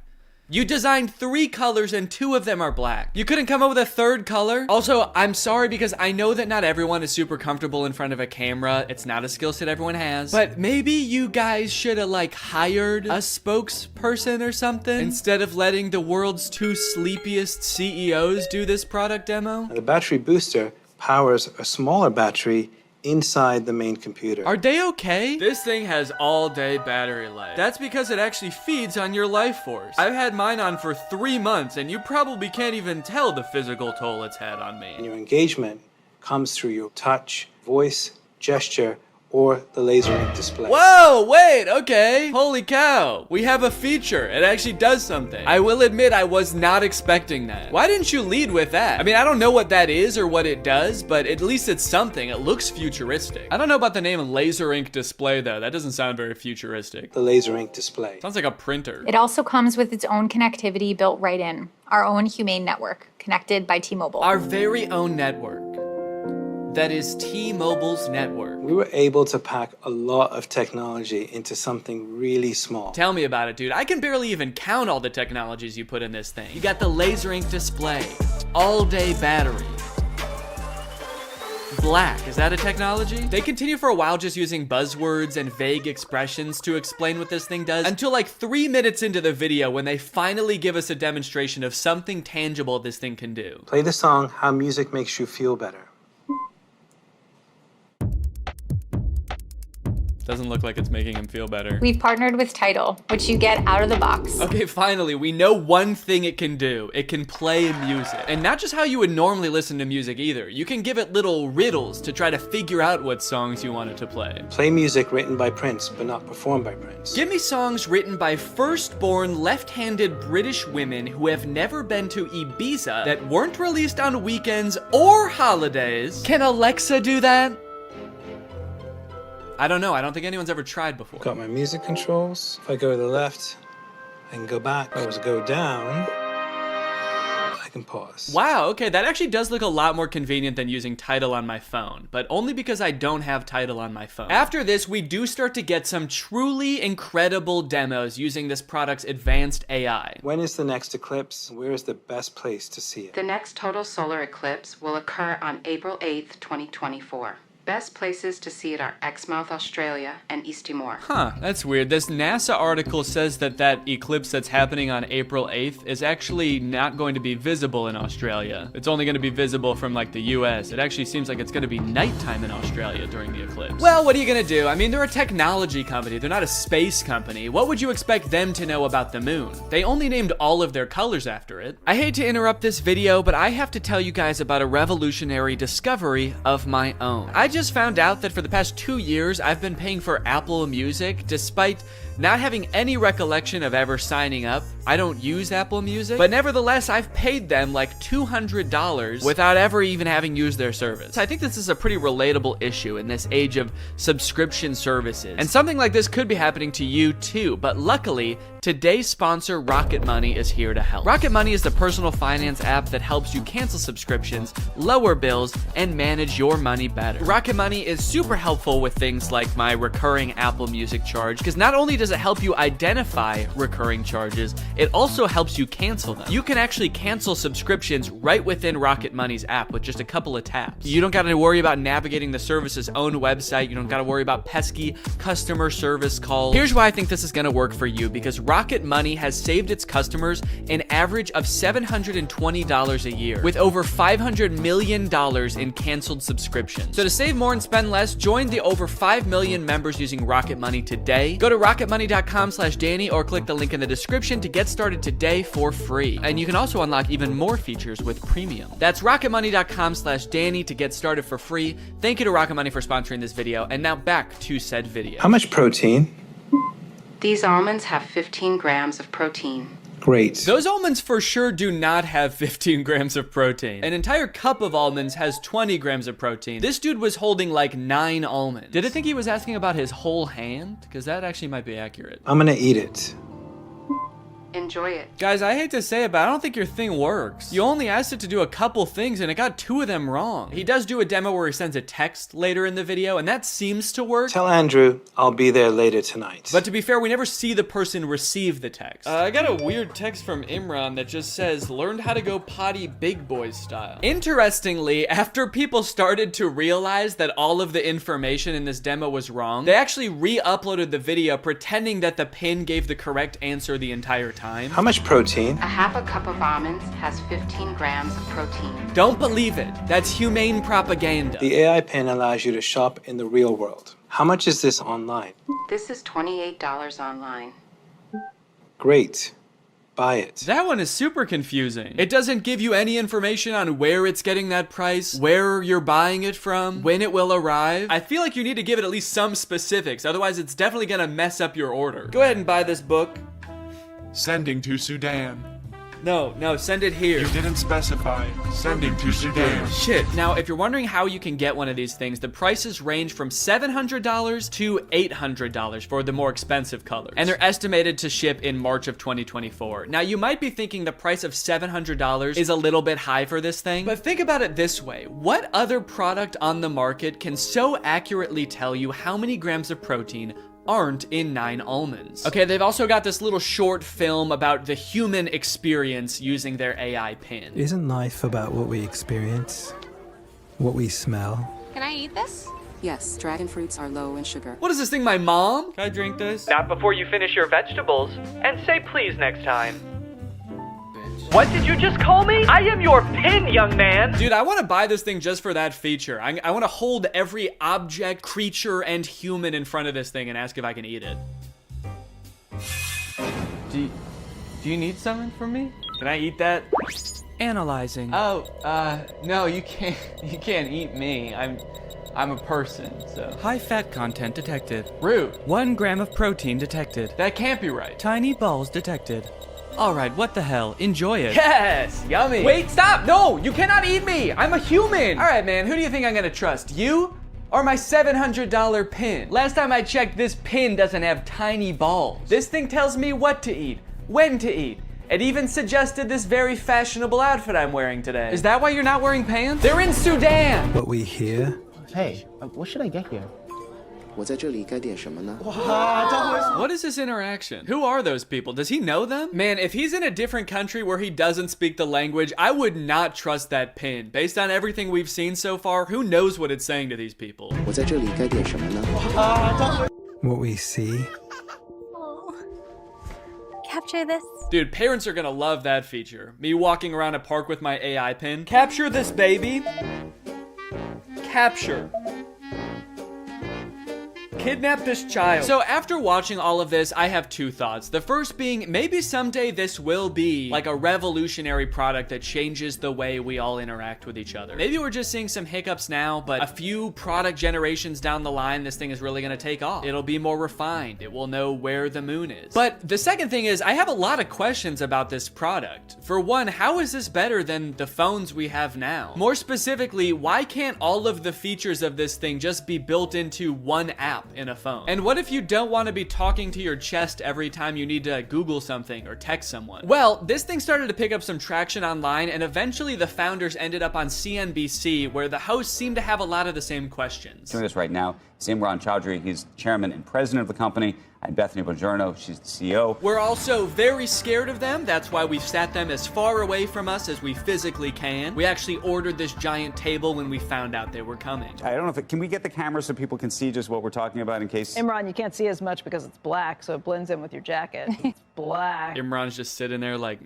You designed 3 colors and 2 of them are black. You couldn't come up with a 3rd color? Also, I'm sorry because I know that not everyone is super comfortable in front of a camera. It's not a skill set everyone has. But maybe you guys should have like hired a spokesperson or something instead of letting the world's 2 sleepiest CEOs do this product demo. Now, the battery booster powers a smaller battery inside the main computer. Are they okay? This thing has all-day battery life. That's because it actually feeds on your life force. I've had mine on for 3 months, and you probably can't even tell the physical toll it's had on me. And your engagement comes through your touch, voice, gesture, or the laser ink display. Whoa, wait, okay. Holy cow. We have a feature. It actually does something. I will admit I was not expecting that. Why didn't you lead with that? I mean, I don't know what that is or what it does, but at least it's something. It looks futuristic. I don't know about the name laser ink display though. That doesn't sound very futuristic. The laser ink display. Sounds like a printer. It also comes with its own connectivity built right in. Our own Humane network, connected by T-Mobile. Our very own network. That is T-Mobile's network. We were able to pack a lot of technology into something really small. Tell me about it, dude. I can barely even count all the technologies you put in this thing. You got the laser ink display, all-day battery, black. Is that a technology? They continue for a while just using buzzwords and vague expressions to explain what this thing does until like 3 minutes into the video when they finally give us a demonstration of something tangible this thing can do. Play the song How Music Makes You Feel Better. Doesn't look like it's making him feel better. We've partnered with Tidal, which you get out of the box. Okay, finally, we know one thing it can do. It can play music. And not just how you would normally listen to music either. You can give it little riddles to try to figure out what songs you want it to play. Play music written by Prince, but not performed by Prince. Give me songs written by first-born left-handed British women who have never been to Ibiza that weren't released on weekends or holidays. Can Alexa do that? I don't know. I don't think anyone's ever tried before. Got my music controls. If I go to the left, I can go back. If I was to go down, I can pause. Wow, okay, that actually does look a lot more convenient than using Tidal on my phone, but only because I don't have Tidal on my phone. After this, we do start to get some truly incredible demos using this product's advanced AI. When is the next eclipse? Where is the best place to see it? The next total solar eclipse will occur on April 8th, 2024. Best places to see it are Exmouth, Australia, and East Timor. Huh, that's weird. This NASA article says that that eclipse that's happening on April 8th is actually not going to be visible in Australia. It's only going to be visible from like the US. It actually seems like it's going to be nighttime in Australia during the eclipse. Well, what are you going to do? I mean, they're a technology company. They're not a space company. What would you expect them to know about the moon? They only named all of their colors after it. I hate to interrupt this video, but I have to tell you guys about a revolutionary discovery of my own. I just found out that for the past 2 years, I've been paying for Apple Music despite not having any recollection of ever signing up. I don't use Apple Music, but nevertheless, I've paid them like $200 without ever even having used their service. I think this is a pretty relatable issue in this age of subscription services. And something like this could be happening to you too, but luckily, today's sponsor, Rocket Money, is here to help. Rocket Money is the personal finance app that helps you cancel subscriptions, lower bills, and manage your money better. Rocket Money is super helpful with things like my recurring Apple Music charge, because not only does it help you identify recurring charges, it also helps you cancel them. You can actually cancel subscriptions right within Rocket Money's app with just a couple of taps. You don't gotta worry about navigating the service's own website. You don't gotta worry about pesky customer service calls. Here's why I think this is gonna work for you, because Rocket Money has saved its customers an average of $720 a year, with over $500 million in canceled subscriptions. So to save more and spend less, join the over 5 million members using Rocket Money today. Go to rocketmoney.com/Danny or click the link in the description to get started today for free. And you can also unlock even more features with premium. That's rocketmoney.com/Danny to get started for free. Thank you to Rocket Money for sponsoring this video. And now back to said video. How much protein? These almonds have 15 grams of protein. Great. Those almonds for sure do not have 15 grams of protein. An entire cup of almonds has 20 grams of protein. This dude was holding like 9 almonds. Did I think he was asking about his whole hand? Because that actually might be accurate. I'm gonna eat it. Enjoy it. Guys, I hate to say it, but I don't think your thing works. You only asked it to do a couple things and it got 2 of them wrong. He does do a demo where he sends a text later in the video, and that seems to work. Tell Andrew I'll be there later tonight. But to be fair, we never see the person receive the text. I got a weird text from Imran that just says, learned how to go potty big boy style. Interestingly, after people started to realize that all of the information in this demo was wrong, they actually re-uploaded the video pretending that the pin gave the correct answer the entire time. How much protein? A half a cup of almonds has 15 grams of protein. Don't believe it. That's humane propaganda. The AI pin allows you to shop in the real world. How much is this online? This is $28 online. Great. Buy it. That one is super confusing. It doesn't give you any information on where it's getting that price, where you're buying it from, when it will arrive. I feel like you need to give it at least some specifics, otherwise it's definitely gonna mess up your order. Go ahead and buy this book. Sending to Sudan. No, send it here. You didn't specify. Sending to Sudan. Shit. Now, if you're wondering how you can get one of these things, the prices range from $700 to $800 for the more expensive colors. And they're estimated to ship in March of 2024. Now, you might be thinking the price of $700 is a little bit high for this thing, but think about it this way. What other product on the market can so accurately tell you how many grams of protein aren't in 9 almonds? Okay, they've also got this little short film about the human experience using their AI pin. Isn't life about what we experience? What we smell? Can I eat this? Yes, dragon fruits are low in sugar. What is this thing, my mom? Can I drink this? Not before you finish your vegetables. And say please next time. What did you just call me? I am your pin, young man. Dude, I want to buy this thing just for that feature. I want to hold every object, creature, and human in front of this thing and ask if I can eat it. Do you need something from me? Can I eat that? Analyzing. Oh, no, you can't eat me. I'm a person, so. High fat content detected. Rude. 1 gram of protein detected. That can't be right. Tiny balls detected. All right, what the hell? Enjoy it. Yes, yummy. Wait, stop. No, you cannot eat me. I'm a human. All right, man, who do you think I'm gonna trust? You or my $700 pin? Last time I checked, this pin doesn't have tiny balls. This thing tells me what to eat, when to eat. It even suggested this very fashionable outfit I'm wearing today. Is that why you're not wearing pants? They're in Sudan. What we hear? Hey, what should I get here? What is this interaction? Who are those people? Does he know them? Man, if he's in a different country where he doesn't speak the language, I would not trust that pin. Based on everything we've seen so far, who knows what it's saying to these people? What we see. Capture this. Dude, parents are gonna love that feature. Me walking around a park with my AI pin. Capture this, baby. Capture. Kidnap this child. So after watching all of this, I have two thoughts. The first being, maybe someday this will be like a revolutionary product that changes the way we all interact with each other. Maybe we're just seeing some hiccups now, but a few product generations down the line, this thing is really gonna take off. It'll be more refined. It will know where the moon is. But the second thing is, I have a lot of questions about this product. For one, how is this better than the phones we have now? More specifically, why can't all of the features of this thing just be built into one app in a phone? And what if you don't want to be talking to your chest every time you need to Google something or text someone? Well, this thing started to pick up some traction online, and eventually the founders ended up on CNBC, where the hosts seemed to have a lot of the same questions. Joining us right now is Imran Chaudhry. He's chairman and president of the company. I'm Bethany Bongiorno. She's the CEO. We're also very scared of them. That's why we've sat them as far away from us as we physically can. We actually ordered this giant table when we found out they were coming. I don't know if can we get the camera so people can see just what we're talking about in case? Imran, you can't see as much because it's black, so it blends in with your jacket. It's black. Imran's just sitting there like...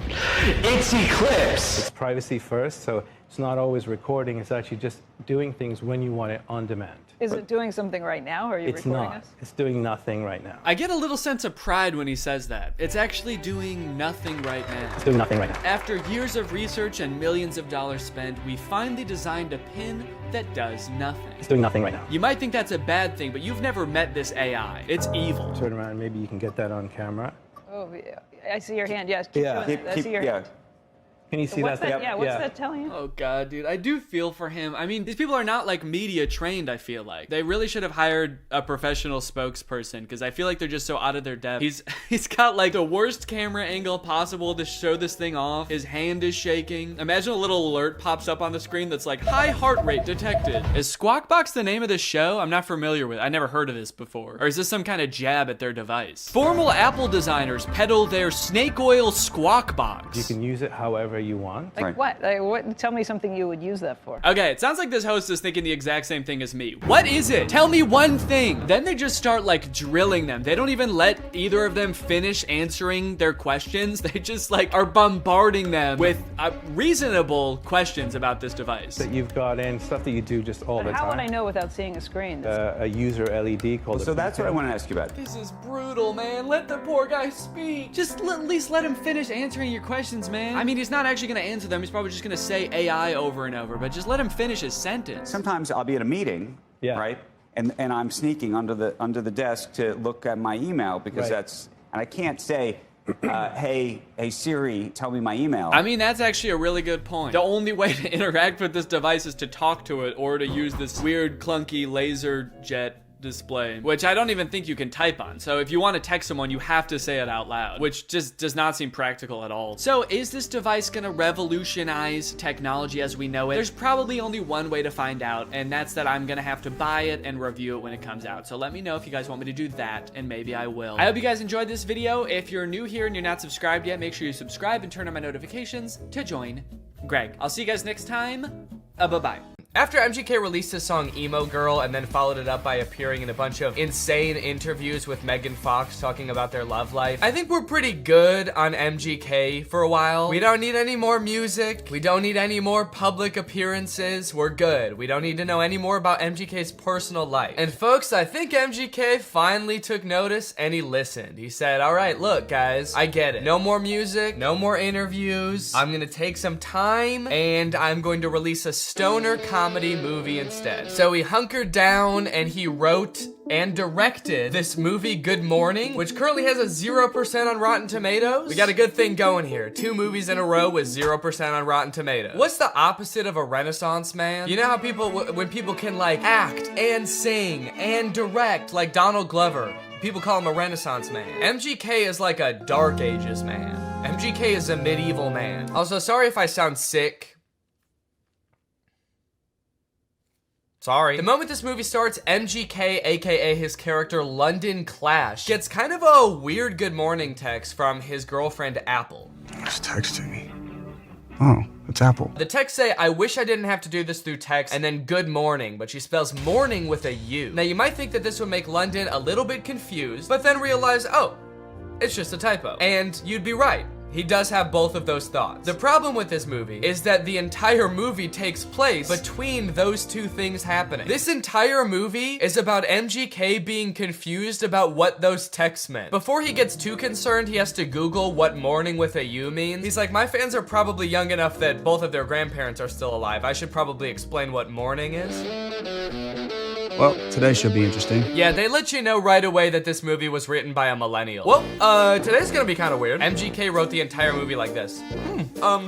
It's Eclipse. It's privacy first, so it's not always recording. It's actually just doing things when you want it on demand. Is it doing something right now, or are you recording us? It's doing nothing right now. I get a little sense of pride when he says that. It's actually doing nothing right now. It's doing nothing right now. After years of research and millions of dollars spent, we finally designed a pin that does nothing. It's doing nothing right now. You might think that's a bad thing, but you've never met this AI. It's evil. Turn around, maybe you can get that on camera. Oh, yeah. I see your hand. Yes, keep showing it. I see your hand. Can you see what's that? Yeah, what's that telling you? Oh God, dude, I do feel for him. I mean, these people are not like media trained, I feel like. They really should have hired a professional spokesperson, because I feel like they're just so out of their depth. He's got like the worst camera angle possible to show this thing off. His hand is shaking. Imagine a little alert pops up on the screen that's like, high heart rate detected. Is Squawk Box the name of this show? I'm not familiar with it. I never heard of this before. Or is this some kind of jab at their device? Formal Apple designers peddle their snake oil Squawk Box. You can use it however you want. Like what? Like what? Tell me something you would use that for. Okay, it sounds like this host is thinking the exact same thing as me. What is it? Tell me one thing. Then they just start like drilling them. They don't even let either of them finish answering their questions. They just like are bombarding them with reasonable questions about this device. That you've got in, stuff that you do just all the time. How would I know without seeing a screen? A user LED called. So that's what I want to ask you about. This is brutal, man. Let the poor guy speak. Just at least let him finish answering your questions, man. I mean, he's not actually gonna answer them. He's probably just gonna say AI over and over, but just let him finish his sentence. Sometimes I'll be at a meeting, right? And I'm sneaking under the desk to look at my email because that's, and I can't say, hey Siri, tell me my email. I mean, that's actually a really good point. The only way to interact with this device is to talk to it or to use this weird clunky laser jet display, which I don't even think you can type on. So if you want to text someone, you have to say it out loud, which just does not seem practical at all. So is this device gonna revolutionize technology as we know it? There's probably only one way to find out, and that's that I'm gonna have to buy it and review it when it comes out. So let me know if you guys want me to do that, and maybe I will. I hope you guys enjoyed this video. If you're new here and you're not subscribed yet, make sure you subscribe and turn on my notifications to join Greg. I'll see you guys next time. Bye-bye. After MGK released his song Emo Girl and then followed it up by appearing in a bunch of insane interviews with Megan Fox talking about their love life, I think we're pretty good on MGK for a while. We don't need any more music. We don't need any more public appearances. We're good. We don't need to know any more about MGK's personal life. And folks, I think MGK finally took notice and he listened. He said, all right, look guys, I get it. No more music, no more interviews. I'm gonna take some time and I'm going to release a stoner comedy movie instead. So he hunkered down and he wrote and directed this movie, Good Mourning, which currently has a 0% on Rotten Tomatoes. We got a good thing going here. 2 movies in a row with 0% on Rotten Tomatoes. What's the opposite of a Renaissance man? You know how people, when people can like act and sing and direct, like Donald Glover, people call him a Renaissance man. MGK is like a Dark Ages man. MGK is a medieval man. Also, sorry if I sound sick. Sorry. The moment this movie starts, MGK, aka his character London Clash, gets kind of a weird good morning text from his girlfriend Apple. Who's texting me? Oh, it's Apple. The texts say, I wish I didn't have to do this through text, and then good morning, but she spells morning with a U. Now you might think that this would make London a little bit confused, but then realize, oh, it's just a typo. And you'd be right. He does have both of those thoughts. The problem with this movie is that the entire movie takes place between those two things happening. This entire movie is about MGK being confused about what those texts meant. Before he gets too concerned, he has to Google what morning with a U means. He's like, my fans are probably young enough that both of their grandparents are still alive. I should probably explain what morning is. Well, today should be interesting. Yeah, they let you know right away that this movie was written by a millennial. Well, today's gonna be kind of weird. MGK wrote the entire movie like this.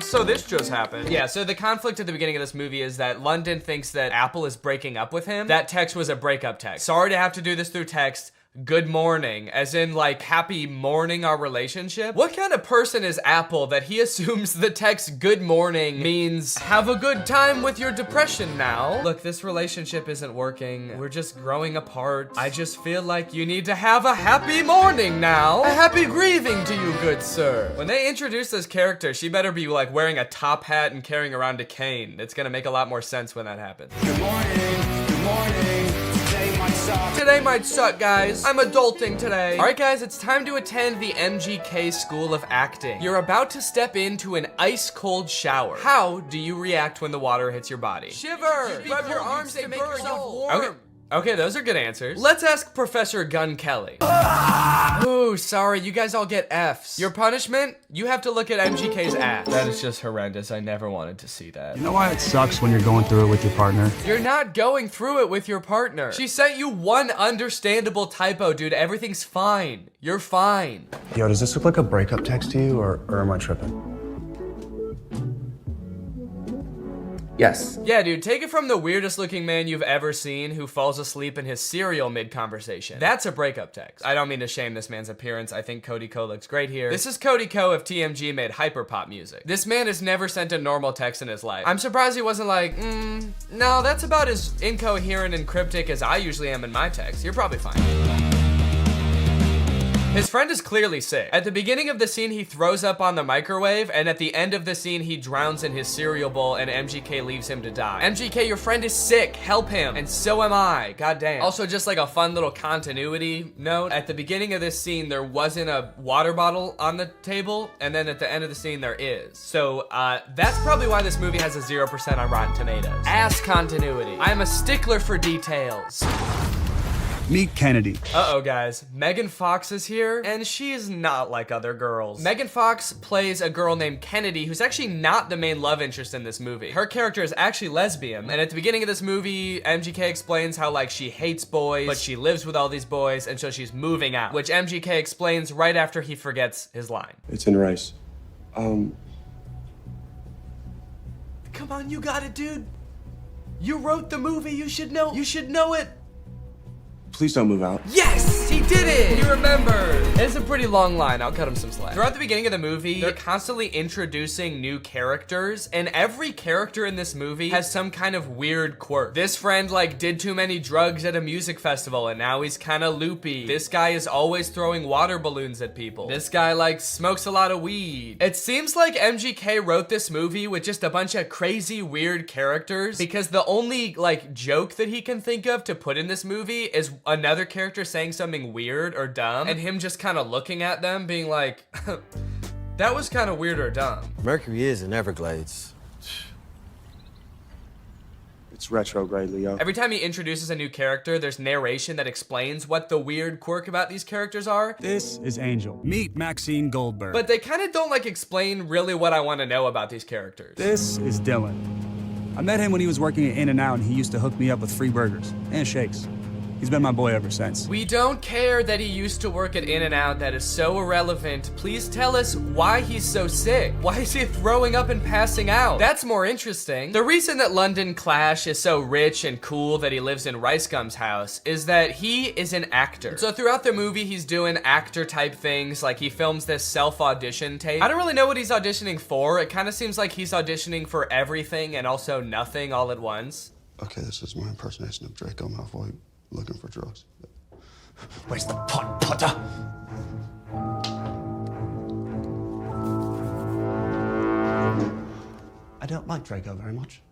So this just happened. Yeah, so the conflict at the beginning of this movie is that London thinks that Apple is breaking up with him. That text was a breakup text. Sorry to have to do this through text. Good morning, as in like happy morning our relationship. What kind of person is Apple that he assumes the text good morning means have a good time with your depression now? Look, this relationship isn't working. We're just growing apart. I just feel like you need to have a happy morning now. A happy grieving to you, good sir. When they introduce this character, she better be like wearing a top hat and carrying around a cane. It's gonna make a lot more sense when that happens. Good morning, good morning. Today might suck, guys. I'm adulting today. All right, guys, it's time to attend the MGK School of Acting. You're about to step into an ice-cold shower. How do you react when the water hits your body? Shiver! Rub your arms to make yourself warm. Okay, those are good answers. Let's ask Professor Gun Kelly. Ooh, sorry, you guys all get Fs. Your punishment? You have to look at MGK's ass. That is just horrendous. I never wanted to see that. You know why it sucks when you're going through it with your partner? You're not going through it with your partner. She sent you one understandable typo, dude. Everything's fine. You're fine. Yo, does this look like a breakup text to you, or am I tripping? Yes. Yeah, dude, take it from the weirdest looking man you've ever seen who falls asleep in his cereal mid-conversation. That's a breakup text. I don't mean to shame this man's appearance. I think Cody Ko looks great here. This is Cody Ko if TMG made hyperpop music. This man has never sent a normal text in his life. I'm surprised he wasn't like, no, that's about as incoherent and cryptic as I usually am in my text. You're probably fine. His friend is clearly sick. At the beginning of the scene, he throws up on the microwave, and at the end of the scene, he drowns in his cereal bowl, and MGK leaves him to die. MGK, your friend is sick. Help him. And so am I. Goddamn. Also, just like a fun little continuity note, at the beginning of this scene, there wasn't a water bottle on the table, and then at the end of the scene, there is. So, that's probably why this movie has a 0% on Rotten Tomatoes. Ass continuity. I'm a stickler for details. Meet Kennedy. Uh-oh, guys. Megan Fox is here, and she is not like other girls. Megan Fox plays a girl named Kennedy, who's actually not the main love interest in this movie. Her character is actually lesbian, and at the beginning of this movie, MGK explains how, like, she hates boys, but she lives with all these boys, and so she's moving out, which MGK explains right after he forgets his line. It's in rice. Come on, you got it, dude. You wrote the movie, you should know it. Please don't move out. Yes, he did it. He remembered. It's a pretty long line. I'll cut him some slack. Throughout the beginning of the movie, they're constantly introducing new characters, and every character in this movie has some kind of weird quirk. This friend, like, did too many drugs at a music festival, and now he's kind of loopy. This guy is always throwing water balloons at people. This guy, like, smokes a lot of weed. It seems like MGK wrote this movie with just a bunch of crazy, weird characters, because the only, like, joke that he can think of to put in this movie is another character saying something weird or dumb, and him just kind of looking at them being like, that was kind of weird or dumb. Mercury is in Everglades. It's retrograde, Leo. Every time he introduces a new character, there's narration that explains what the weird quirk about these characters are. This is Angel. Meet Maxine Goldberg. But they kind of don't, like, explain really what I want to know about these characters. This is Dylan. I met him when he was working at In-N-Out, and he used to hook me up with free burgers and shakes. He's been my boy ever since. We don't care that he used to work at In-N-Out. That is so irrelevant. Please tell us why he's so sick. Why is he throwing up and passing out? That's more interesting. The reason that London Clash is so rich and cool that he lives in Rice Gum's house is that he is an actor. So throughout the movie, he's doing actor type things. Like, he films this self-audition tape. I don't really know what he's auditioning for. It kind of seems like he's auditioning for everything and also nothing all at once. Okay, this is my impersonation of Draco Malfoy looking for drugs. Where's the pot, Potter? I don't like Draco very much.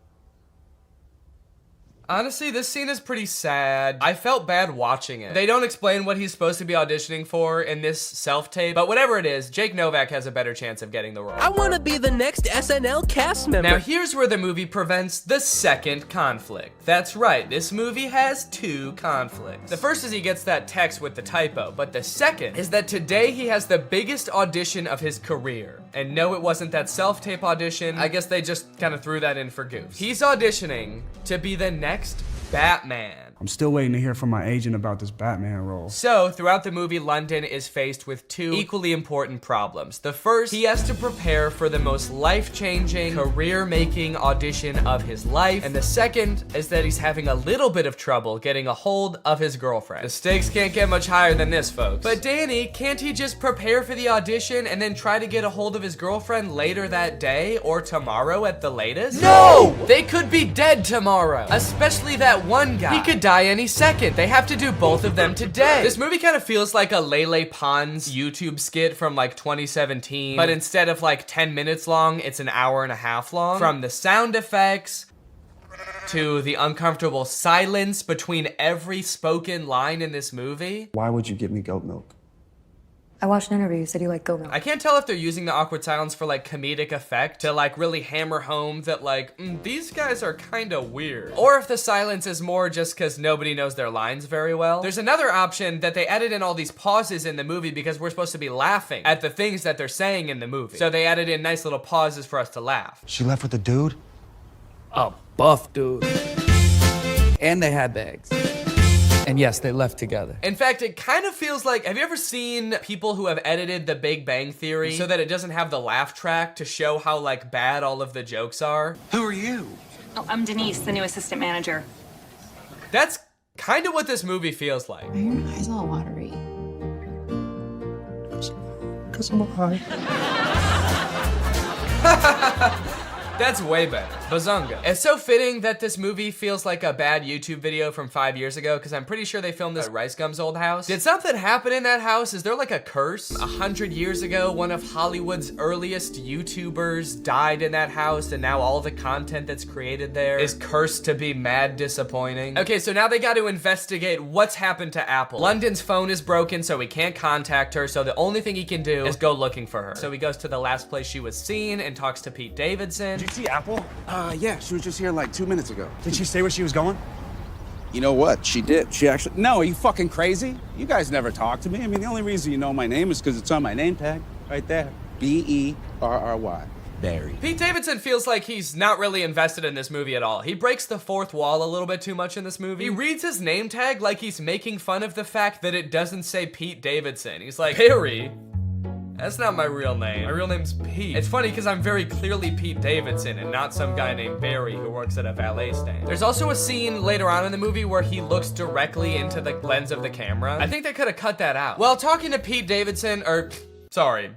Honestly, this scene is pretty sad. I felt bad watching it. They don't explain what he's supposed to be auditioning for in this self-tape, but whatever it is, Jake Novak has a better chance of getting the role. I want to be the next SNL cast member. Now here's where the movie prevents the second conflict. That's right, this movie has two conflicts. The first is he gets that text with the typo, but the second is that today he has the biggest audition of his career. And no, it wasn't that self-tape audition. I guess they just kind of threw that in for goofs. He's auditioning to be the next Batman. I'm still waiting to hear from my agent about this Batman role. So, throughout the movie, London is faced with two equally important problems. The first, he has to prepare for the most life-changing, career-making audition of his life. And the second is that he's having a little bit of trouble getting a hold of his girlfriend. The stakes can't get much higher than this, folks. But Danny, can't he just prepare for the audition and then try to get a hold of his girlfriend later that day or tomorrow at the latest? No! They could be dead tomorrow, especially that one guy. He could die any second. They have to do both of them today. This movie kind of feels like a Lele Pons YouTube skit from like 2017, but instead of like 10 minutes long, it's an hour and a half long. From the sound effects to the uncomfortable silence between every spoken line in this movie. Why would you give me goat milk? I watched an interview. You said you like goat milk. I can't tell if they're using the awkward silence for like comedic effect to like really hammer home that like, these guys are kind of weird. Or if the silence is more just because nobody knows their lines very well. There's another option that they added in all these pauses in the movie because we're supposed to be laughing at the things that they're saying in the movie. So they added in nice little pauses for us to laugh. She left with the dude? A buff dude. And they had bags. And yes, they left together. In fact, it kind of feels like, have you ever seen people who have edited The Big Bang Theory so that it doesn't have the laugh track to show how like bad all of the jokes are? Who are you? Oh, I'm Denise, the new assistant manager. That's kind of what this movie feels like. Why are your eyes all watery? Because I'm high. That's way better. Bazunga. It's so fitting that this movie feels like a bad YouTube video from 5 years ago because I'm pretty sure they filmed this at Rice Gum's old house. Did something happen in that house? Is there like a curse? 100 years ago, one of Hollywood's earliest YouTubers died in that house and now all the content that's created there is cursed to be mad disappointing. Okay, so now they got to investigate what's happened to Apple. London's phone is broken, so he can't contact her, so the only thing he can do is go looking for her. So he goes to the last place she was seen and talks to Pete Davidson. Did you see Apple? Yeah, she was just here like 2 minutes ago. Did she say where she was going? You know what? She did. She actually... No, are you fucking crazy? You guys never talk to me. I mean, the only reason you know my name is because it's on my name tag. Right there. B-E-R-R-Y. Barry. Pete Davidson feels like he's not really invested in this movie at all. He breaks the fourth wall a little bit too much in this movie. He reads his name tag like he's making fun of the fact that it doesn't say Pete Davidson. He's like, Barry? That's not my real name. My real name's Pete. It's funny because I'm very clearly Pete Davidson and not some guy named Barry who works at a valet stand. There's also a scene later on in the movie where he looks directly into the lens of the camera. I think they could have cut that out. Well, talking to Pete Davidson, sorry,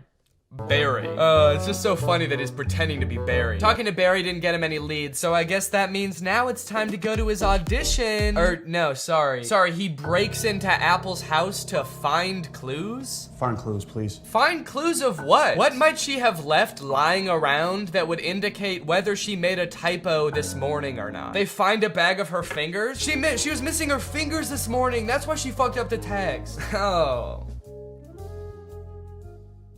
Barry. It's just so funny that he's pretending to be Barry. Talking to Barry didn't get him any leads, so I guess that means now it's time to go to his audition. No, sorry. Sorry, he breaks into Apple's house to find clues? Find clues, please. Find clues of what? What might she have left lying around that would indicate whether she made a typo this morning or not? They find a bag of her fingers? She was missing her fingers this morning. That's why she fucked up the tags. Oh.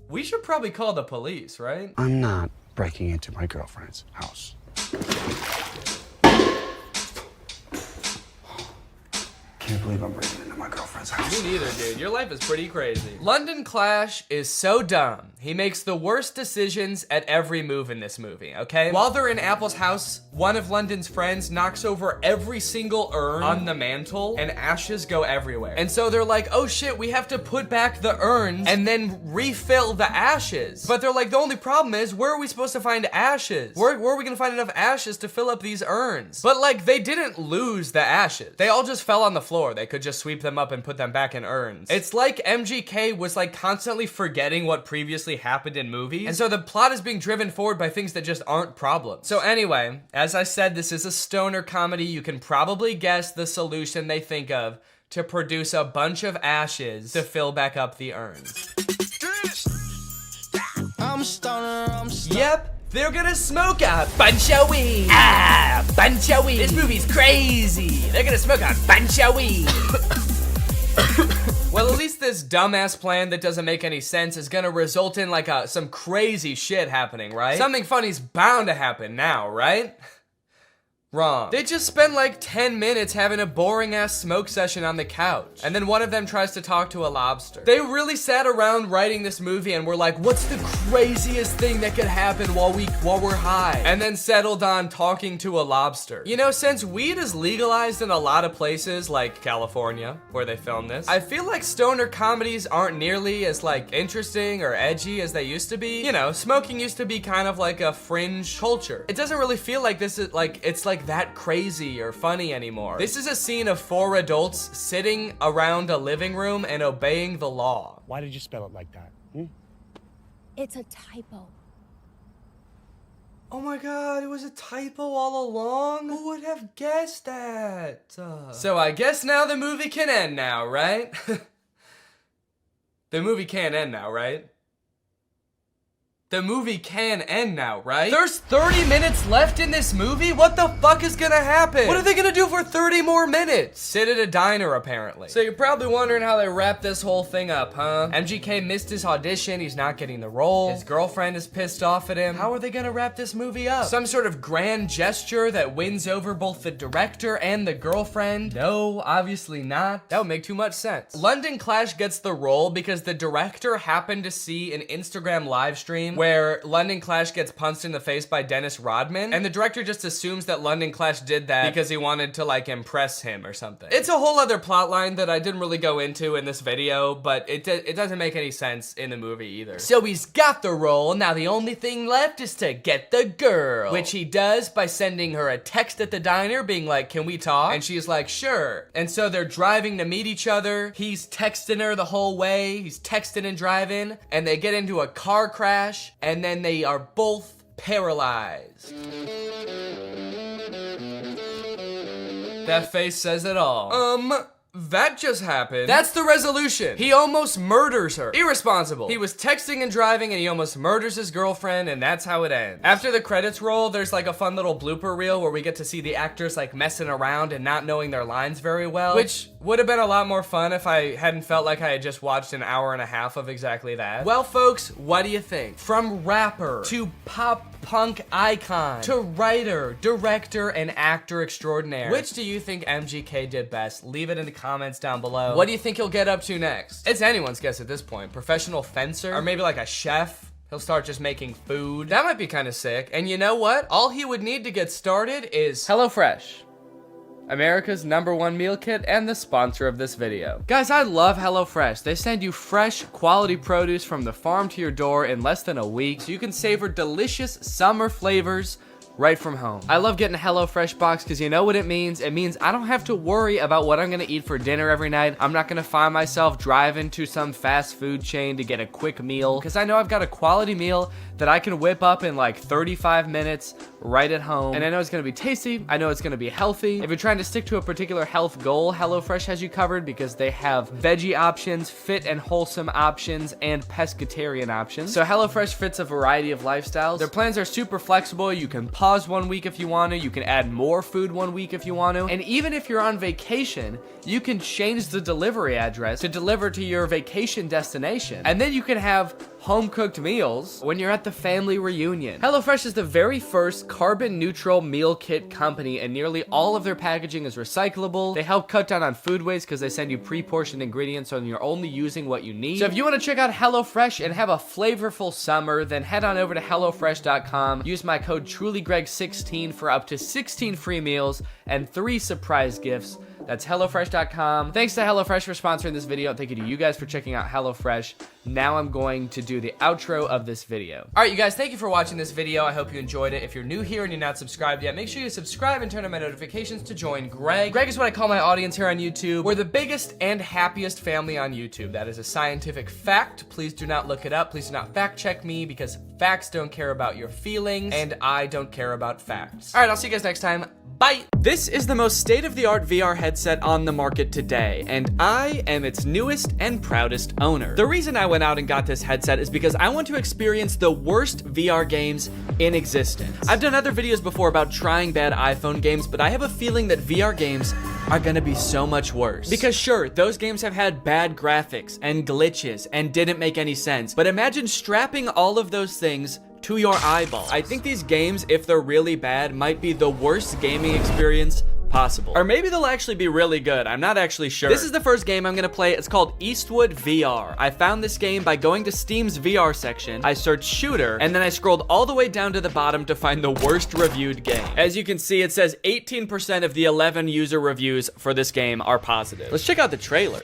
We should probably call the police, right? I'm not breaking into my girlfriend's house. Can't believe I'm breaking into my girlfriend's house. Me neither, dude. Your life is pretty crazy. London Clash is so dumb. He makes the worst decisions at every move in this movie, okay? While they're in Apple's house, one of London's friends knocks over every single urn on the mantle and ashes go everywhere. And so they're like, oh shit, we have to put back the urns and then refill the ashes. But they're like, the only problem is, where are we supposed to find ashes? Where are we gonna find enough ashes to fill up these urns? But like, they didn't lose the ashes. They all just fell on the floor. floor. They could just sweep them up and put them back in urns. It's like MGK was like constantly forgetting what previously happened in movies, and so the plot is being driven forward by things that just aren't problems. So anyway, as I said, this is a stoner comedy. You can probably guess the solution they think of to produce a bunch of ashes to fill back up the urns. Yep, they're gonna smoke a bunch of weed. Bunch of weed. This movie's crazy. They're gonna smoke a bunch of weed. Well, at least this dumbass plan that doesn't make any sense is gonna result in like some crazy shit happening, right? Something funny's bound to happen now, right? Wrong. They just spend like 10 minutes having a boring ass smoke session on the couch. And then one of them tries to talk to a lobster. They really sat around writing this movie and were like, what's the craziest thing that could happen while we're high? And then settled on talking to a lobster. You know, since weed is legalized in a lot of places like California, where they filmed this, I feel like stoner comedies aren't nearly as like interesting or edgy as they used to be. You know, smoking used to be kind of like a fringe culture. It doesn't really feel like this is like, it's like that crazy or funny anymore. This is a scene of 4 adults sitting around a living room and obeying the law. Why did you spell it like that? It's a typo. Oh my god, it was a typo all along? Who would have guessed that? So I guess now the movie can end now, right? The movie can't end now, right? The movie can end now, right? There's 30 minutes left in this movie? What the fuck is gonna happen? What are they gonna do for 30 more minutes? Sit at a diner, apparently. So you're probably wondering how they wrap this whole thing up, huh? MGK missed his audition, he's not getting the role. His girlfriend is pissed off at him. How are they gonna wrap this movie up? Some sort of grand gesture that wins over both the director and the girlfriend? No, obviously not. That would make too much sense. London Clash gets the role because the director happened to see an Instagram live stream where London Clash gets punched in the face by Dennis Rodman, and the director just assumes that London Clash did that because he wanted to like impress him or something. It's a whole other plot line that I didn't really go into in this video, but it doesn't make any sense in the movie either. So he's got the role, now the only thing left is to get the girl, which he does by sending her a text at the diner being like, can we talk? And she's like, sure. And so they're driving to meet each other. He's texting her the whole way. He's texting and driving, and they get into a car crash, and then they are both paralyzed. That face says it all. That just happened. That's the resolution. He almost murders her. Irresponsible. He was texting and driving and he almost murders his girlfriend, and that's how it ends. After the credits roll, there's like a fun little blooper reel where we get to see the actors like messing around and not knowing their lines very well, which would have been a lot more fun if I hadn't felt like I had just watched an hour and a half of exactly that. Well, folks, what do you think? From rapper to pop punk icon to writer, director, and actor extraordinaire, which do you think MGK did best? Leave it in the comments down below. What do you think he'll get up to next? It's anyone's guess at this point. Professional fencer? Or maybe like a chef? He'll start just making food. That might be kind of sick. And you know what? All he would need to get started is HelloFresh, America's #1 meal kit and the sponsor of this video. Guys, I love HelloFresh. They send you fresh, quality produce from the farm to your door in less than a week, so you can savor delicious summer flavors right from home. I love getting a HelloFresh box because you know what it means? It means I don't have to worry about what I'm gonna eat for dinner every night. I'm not gonna find myself driving to some fast food chain to get a quick meal, because I know I've got a quality meal that I can whip up in like 35 minutes right at home. And I know it's gonna be tasty, I know it's gonna be healthy. If you're trying to stick to a particular health goal, HelloFresh has you covered because they have veggie options, fit and wholesome options, and pescatarian options. So HelloFresh fits a variety of lifestyles. Their plans are super flexible. You can pause 1 week if you want to, you can add more food 1 week if you want to, and even if you're on vacation, you can change the delivery address to deliver to your vacation destination. And then you can have home-cooked meals when you're at the family reunion. HelloFresh is the very first carbon-neutral meal kit company, and nearly all of their packaging is recyclable. They help cut down on food waste because they send you pre-portioned ingredients so you're only using what you need. So if you want to check out HelloFresh and have a flavorful summer, then head on over to HelloFresh.com. Use my code TrulyGreg16 for up to 16 free meals and 3 surprise gifts. That's HelloFresh.com. Thanks to HelloFresh for sponsoring this video. Thank you to you guys for checking out HelloFresh. Now I'm going to do the outro of this video. All right, you guys, thank you for watching this video. I hope you enjoyed it. If you're new here and you're not subscribed yet, make sure you subscribe and turn on my notifications to join Greg. Greg is what I call my audience here on YouTube. We're the biggest and happiest family on YouTube. That is a scientific fact. Please do not look it up. Please do not fact check me because facts don't care about your feelings and I don't care about facts. All right, I'll see you guys next time. Bye. This is the most state-of-the-art VR headset on the market today, and I am its newest and proudest owner. The reason I went out and got this headset is because I want to experience the worst VR games in existence. I've done other videos before about trying bad iPhone games, but I have a feeling that VR games are gonna be so much worse. Because sure, those games have had bad graphics and glitches and didn't make any sense, but imagine strapping all of those things to your eyeball. I think these games, if they're really bad, might be the worst gaming experience possible. Or maybe they'll actually be really good. I'm not actually sure. This is the first game I'm gonna play. It's called Eastwood VR. I found this game by going to Steam's VR section. I searched shooter, and then I scrolled all the way down to the bottom to find the worst reviewed game. As you can see, it says 18% of the 11 user reviews for this game are positive. Let's check out the trailer.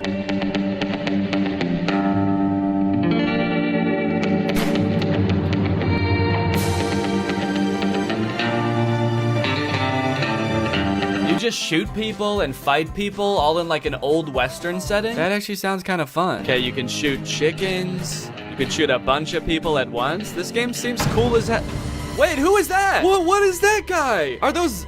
Just shoot people and fight people all in like an old Western setting? That actually sounds kind of fun. Okay, you can shoot chickens. You can shoot a bunch of people at once. This game seems cool as heck. Wait, who is that? What is that guy? Are those...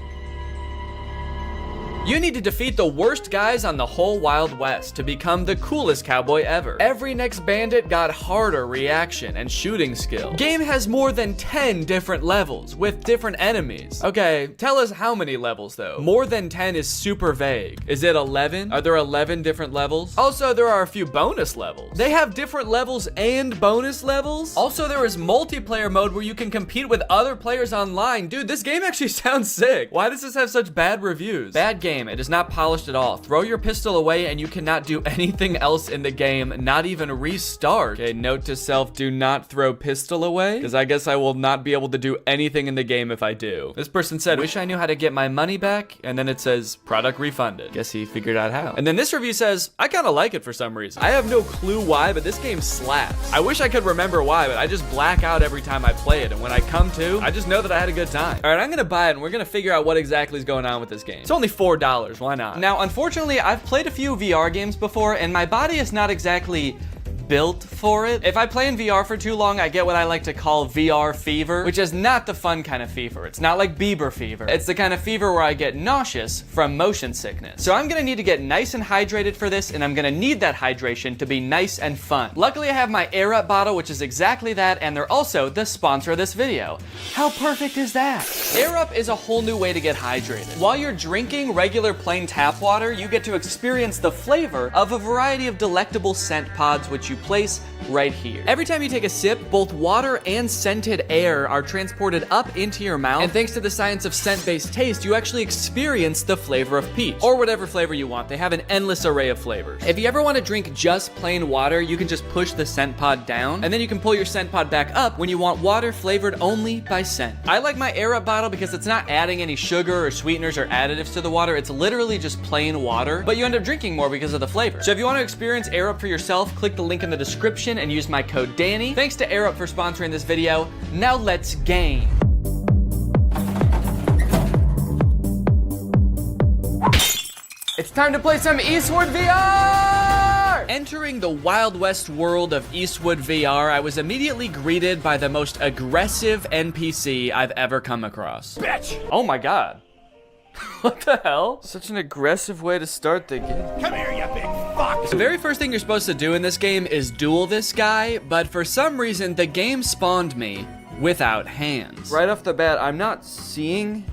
You need to defeat the worst guys on the whole Wild West to become the coolest cowboy ever. Every next bandit got harder reaction and shooting skill. Game has more than 10 different levels with different enemies. Okay, tell us how many levels though. More than 10 is super vague. Is it 11? Are there 11 different levels? Also, there are a few bonus levels. They have different levels and bonus levels. Also, there is multiplayer mode where you can compete with other players online. Dude, this game actually sounds sick. Why does this have such bad reviews? Bad game. It is not polished at all. Throw your pistol away and you cannot do anything else in the game, not even restart. Okay, note to self, do not throw pistol away, because I guess I will not be able to do anything in the game if I do. This person said, wish I knew how to get my money back, and then it says, product refunded. Guess he figured out how. And then this review says, I kind of like it for some reason. I have no clue why, but this game slaps. I wish I could remember why, but I just black out every time I play it, and when I come to, I just know that I had a good time. All right, I'm gonna buy it, and we're gonna figure out what exactly is going on with this game. It's only $4. Why not? Now, unfortunately, I've played a few VR games before, and my body is not exactly built for it. If I play in VR for too long, I get what I like to call VR fever, which is not the fun kind of fever. It's not like Bieber fever. It's the kind of fever where I get nauseous from motion sickness. So I'm gonna need to get nice and hydrated for this, and I'm gonna need that hydration to be nice and fun. Luckily, I have my AirUp bottle, which is exactly that, and they're also the sponsor of this video. How perfect is that? AirUp is a whole new way to get hydrated. While you're drinking regular plain tap water, you get to experience the flavor of a variety of delectable scent pods, which you place right here. Every time you take a sip, both water and scented air are transported up into your mouth, and thanks to the science of scent-based taste, you actually experience the flavor of peach, or whatever flavor you want. They have an endless array of flavors. If you ever want to drink just plain water, you can just push the scent pod down, and then you can pull your scent pod back up when you want water flavored only by scent. I like my AirUp bottle because it's not adding any sugar or sweeteners or additives to the water. It's literally just plain water, but you end up drinking more because of the flavor. So if you want to experience AirUp for yourself, click the link in the description and use my code Danny. Thanks to AirUp for sponsoring this video. Now let's game. It's time to play some Eastwood VR! Entering the Wild West world of Eastwood VR, I was immediately greeted by the most aggressive NPC I've ever come across. Bitch! Oh my god. What the hell? Such an aggressive way to start the game. Come here, you big fuck! The very first thing you're supposed to do in this game is duel this guy, but for some reason, the game spawned me without hands. Right off the bat, I'm not seeing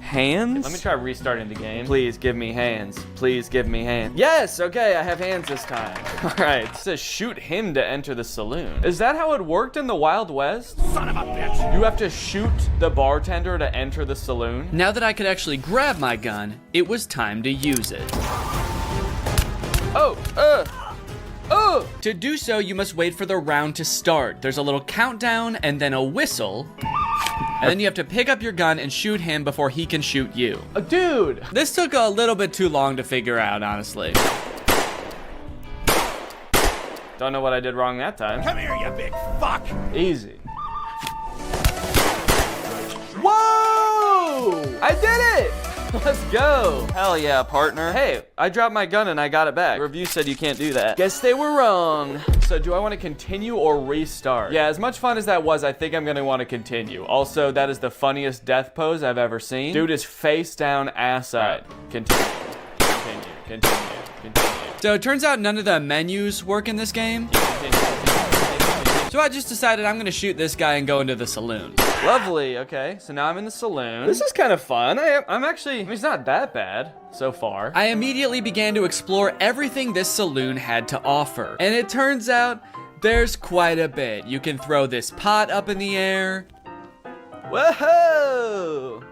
hands. Let me try restarting the game. Please give me hands. Please give me hands. Yes, okay, I have hands this time. All right, it says shoot him to enter the saloon. Is that how it worked in the Wild West? Son of a bitch! You have to shoot the bartender to enter the saloon? Now that I could actually grab my gun, it was time to use it. To do so, you must wait for the round to start. There's a little countdown and then a whistle. And then you have to pick up your gun and shoot him before he can shoot you. Dude! This took a little bit too long to figure out, honestly. Don't know what I did wrong that time. Come here, you big fuck! Easy. Whoa! I did it! Let's go. Hell yeah, partner. Hey, I dropped my gun and I got it back. The review said you can't do that. Guess they were wrong. So do I want to continue or restart? Yeah, as much fun as that was, I think I'm going to want to continue. Also, that is the funniest death pose I've ever seen. Dude is face down, ass up. Continue. So it turns out none of the menus work in this game. So I just decided I'm gonna shoot this guy and go into the saloon. Lovely, okay. So now I'm in the saloon. This is kind of fun. I'm actually, I mean, it's not that bad so far. I immediately began to explore everything this saloon had to offer. And it turns out there's quite a bit. You can throw this pot up in the air. Whoa!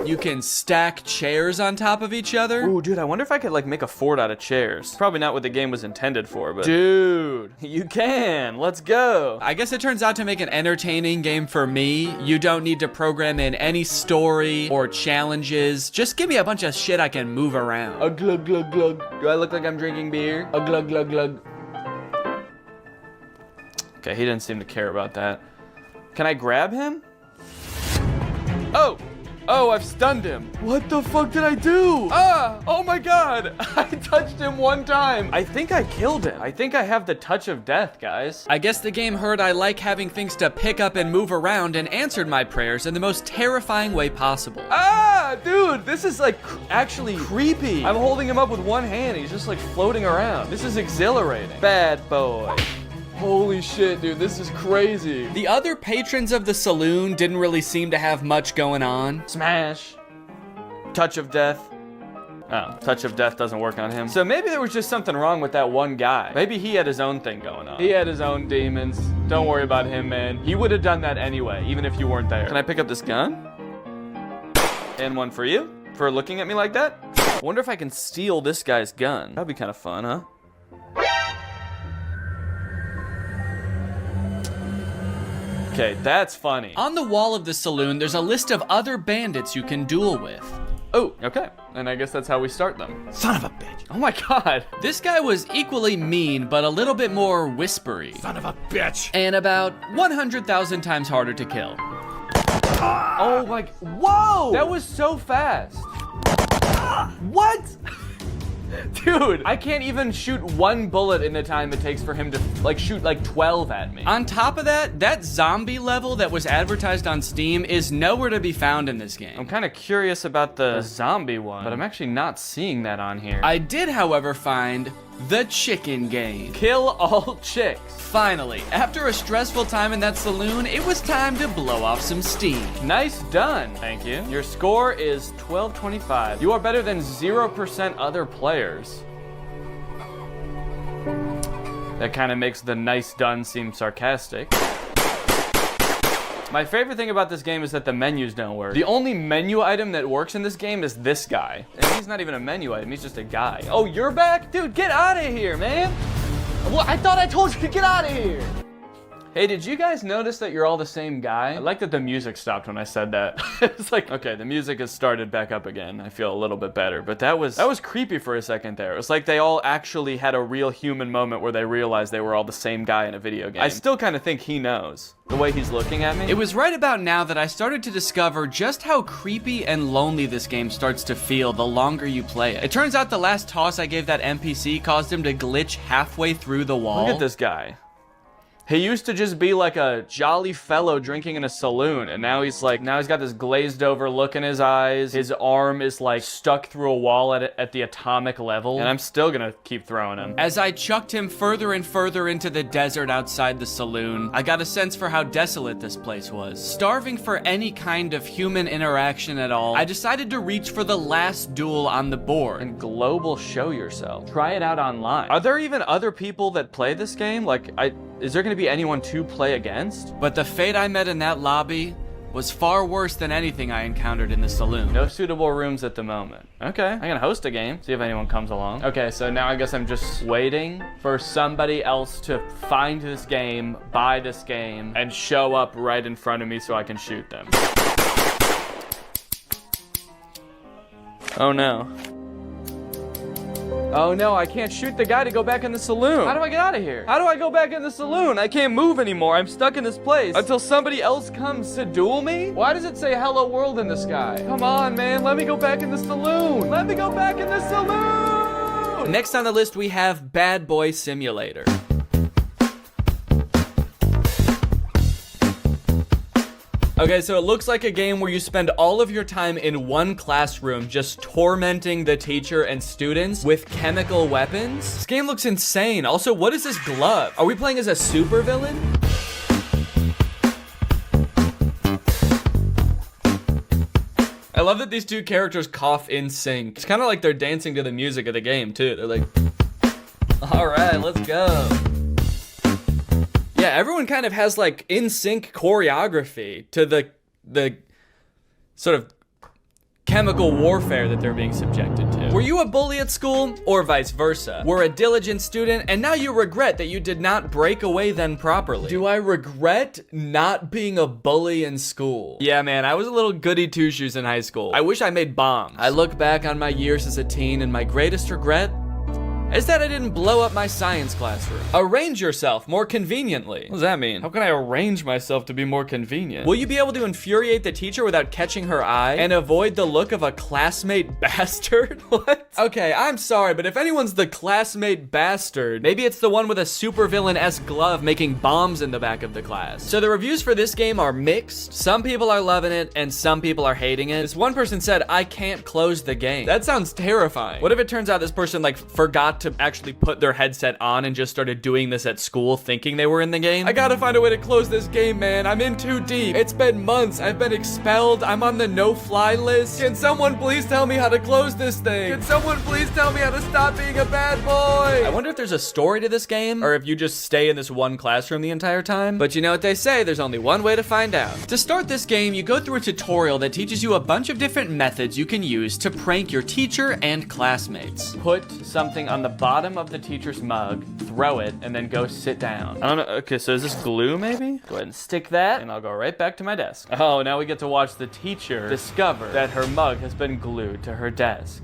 You can stack chairs on top of each other. Ooh, dude, I wonder if I could like make a fort out of chairs. Probably not what the game was intended for, but dude, you can. Let's go. I guess it turns out to make an entertaining game for me, you don't need to program in any story or challenges. Just give me a bunch of shit I can move around. A glug glug glug. Do I look like I'm drinking beer? A glug glug glug. Okay, he didn't seem to care about that. Can I grab him? Oh! Oh, I've stunned him. What the fuck did I do? Ah! Oh my god! I touched him one time. I think I killed him. I think I have the touch of death, guys. I guess the game heard I like having things to pick up and move around and answered my prayers in the most terrifying way possible. Ah! Dude, this is like actually creepy. I'm holding him up with one hand. He's just like floating around. This is exhilarating. Bad boy. Holy shit, dude, this is crazy. The other patrons of the saloon didn't really seem to have much going on. Smash. Touch of death. Oh, touch of death doesn't work on him. So maybe there was just something wrong with that one guy. Maybe he had his own thing going on. He had his own demons. Don't worry about him, man. He would have done that anyway, even if you weren't there. Can I pick up this gun? And one for you? For looking at me like that? I wonder if I can steal this guy's gun. That'd be kind of fun, huh? Okay, that's funny. On the wall of the saloon, there's a list of other bandits you can duel with. Oh, okay. And I guess that's how we start them. Son of a bitch. Oh my god. This guy was equally mean, but a little bit more whispery. Son of a bitch. And about 100,000 times harder to kill. Oh my, whoa! That was so fast. What? Dude, I can't even shoot one bullet in the time it takes for him to like shoot like 12 at me. On top of that, that zombie level that was advertised on Steam is nowhere to be found in this game. I'm kind of curious about the zombie one, but I'm actually not seeing that on here. I did, however, find the chicken game. Kill all chicks. Finally, after a stressful time in that saloon, it was time to blow off some steam. Nice done. Thank you. Your score is 1225. You are better than 0% other players. That kind of makes the nice done seem sarcastic. My favorite thing about this game is that the menus don't work. The only menu item that works in this game is this guy. And he's not even a menu item, he's just a guy. Oh, you're back? Dude, get out of here, man. Well, I thought I told you to get out of here. Hey, did you guys notice that you're all the same guy? I like that the music stopped when I said that. It's like, okay, the music has started back up again. I feel a little bit better, but that was creepy for a second there. It was like they all actually had a real human moment where they realized they were all the same guy in a video game. I still kind of think he knows. The way he's looking at me. It was right about now that I started to discover just how creepy and lonely this game starts to feel the longer you play it. It turns out the last toss I gave that NPC caused him to glitch halfway through the wall. Look at this guy. He used to just be like a jolly fellow drinking in a saloon, and now he's got this glazed over look in his eyes. His arm is like stuck through a wall at the atomic level, and I'm still gonna keep throwing him. As I chucked him further and further into the desert outside the saloon, I got a sense for how desolate this place was. Starving for any kind of human interaction at all, I decided to reach for the last duel on the board. And global show yourself. Try it out online. Are there even other people that play this game? Is there gonna be anyone to play against? But the fate I met in that lobby was far worse than anything I encountered in the saloon. No suitable rooms at the moment. Okay, I'm gonna host a game, see if anyone comes along. Okay, so now I guess I'm just waiting for somebody else to find this game, buy this game, and show up right in front of me so I can shoot them. Oh no. Oh no, I can't shoot the guy to go back in the saloon. How do I get out of here? How do I go back in the saloon? I can't move anymore. I'm stuck in this place until somebody else comes to duel me? Why does it say hello world in the sky? Come on, man. Let me go back in the saloon. Let me go back in the saloon. Next on the list, we have Bad Boy Simulator. Okay, so it looks like a game where you spend all of your time in one classroom just tormenting the teacher and students with chemical weapons. This game looks insane. Also, what is this glove? Are we playing as a supervillain? I love that these two characters cough in sync. It's kind of like they're dancing to the music of the game, too. They're like, all right, let's go. Yeah, everyone kind of has like in sync choreography to the sort of chemical warfare that they're being subjected to. Were you a bully at school or vice versa? Were a diligent student and now you regret that you did not break away then properly? Do I regret not being a bully in school? Yeah, man, I was a little goody two-shoes in high school. I wish I made bombs. I look back on my years as a teen and my greatest regret is that I didn't blow up my science classroom. Arrange yourself more conveniently. What does that mean? How can I arrange myself to be more convenient? Will you be able to infuriate the teacher without catching her eye and avoid the look of a classmate bastard? What? Okay, I'm sorry, but if anyone's the classmate bastard, maybe it's the one with a supervillain-esque glove making bombs in the back of the class. So the reviews for this game are mixed. Some people are loving it and some people are hating it. This one person said, I can't close the game. That sounds terrifying. What if it turns out this person like forgot to actually put their headset on and just started doing this at school thinking they were in the game? I gotta find a way to close this game, man. I'm in too deep. It's been months. I've been expelled. I'm on the no-fly list. Can someone please tell me how to close this thing? Can someone please tell me how to stop being a bad boy? I wonder if there's a story to this game or if you just stay in this one classroom the entire time. But you know what they say, there's only one way to find out. To start this game, you go through a tutorial that teaches you a bunch of different methods you can use to prank your teacher and classmates. Put something on the bottom of the teacher's mug, throw it, and then go sit down. I don't know. Okay, so is this glue maybe? Go ahead and stick that, and I'll go right back to my desk. Oh, now we get to watch the teacher discover that her mug has been glued to her desk.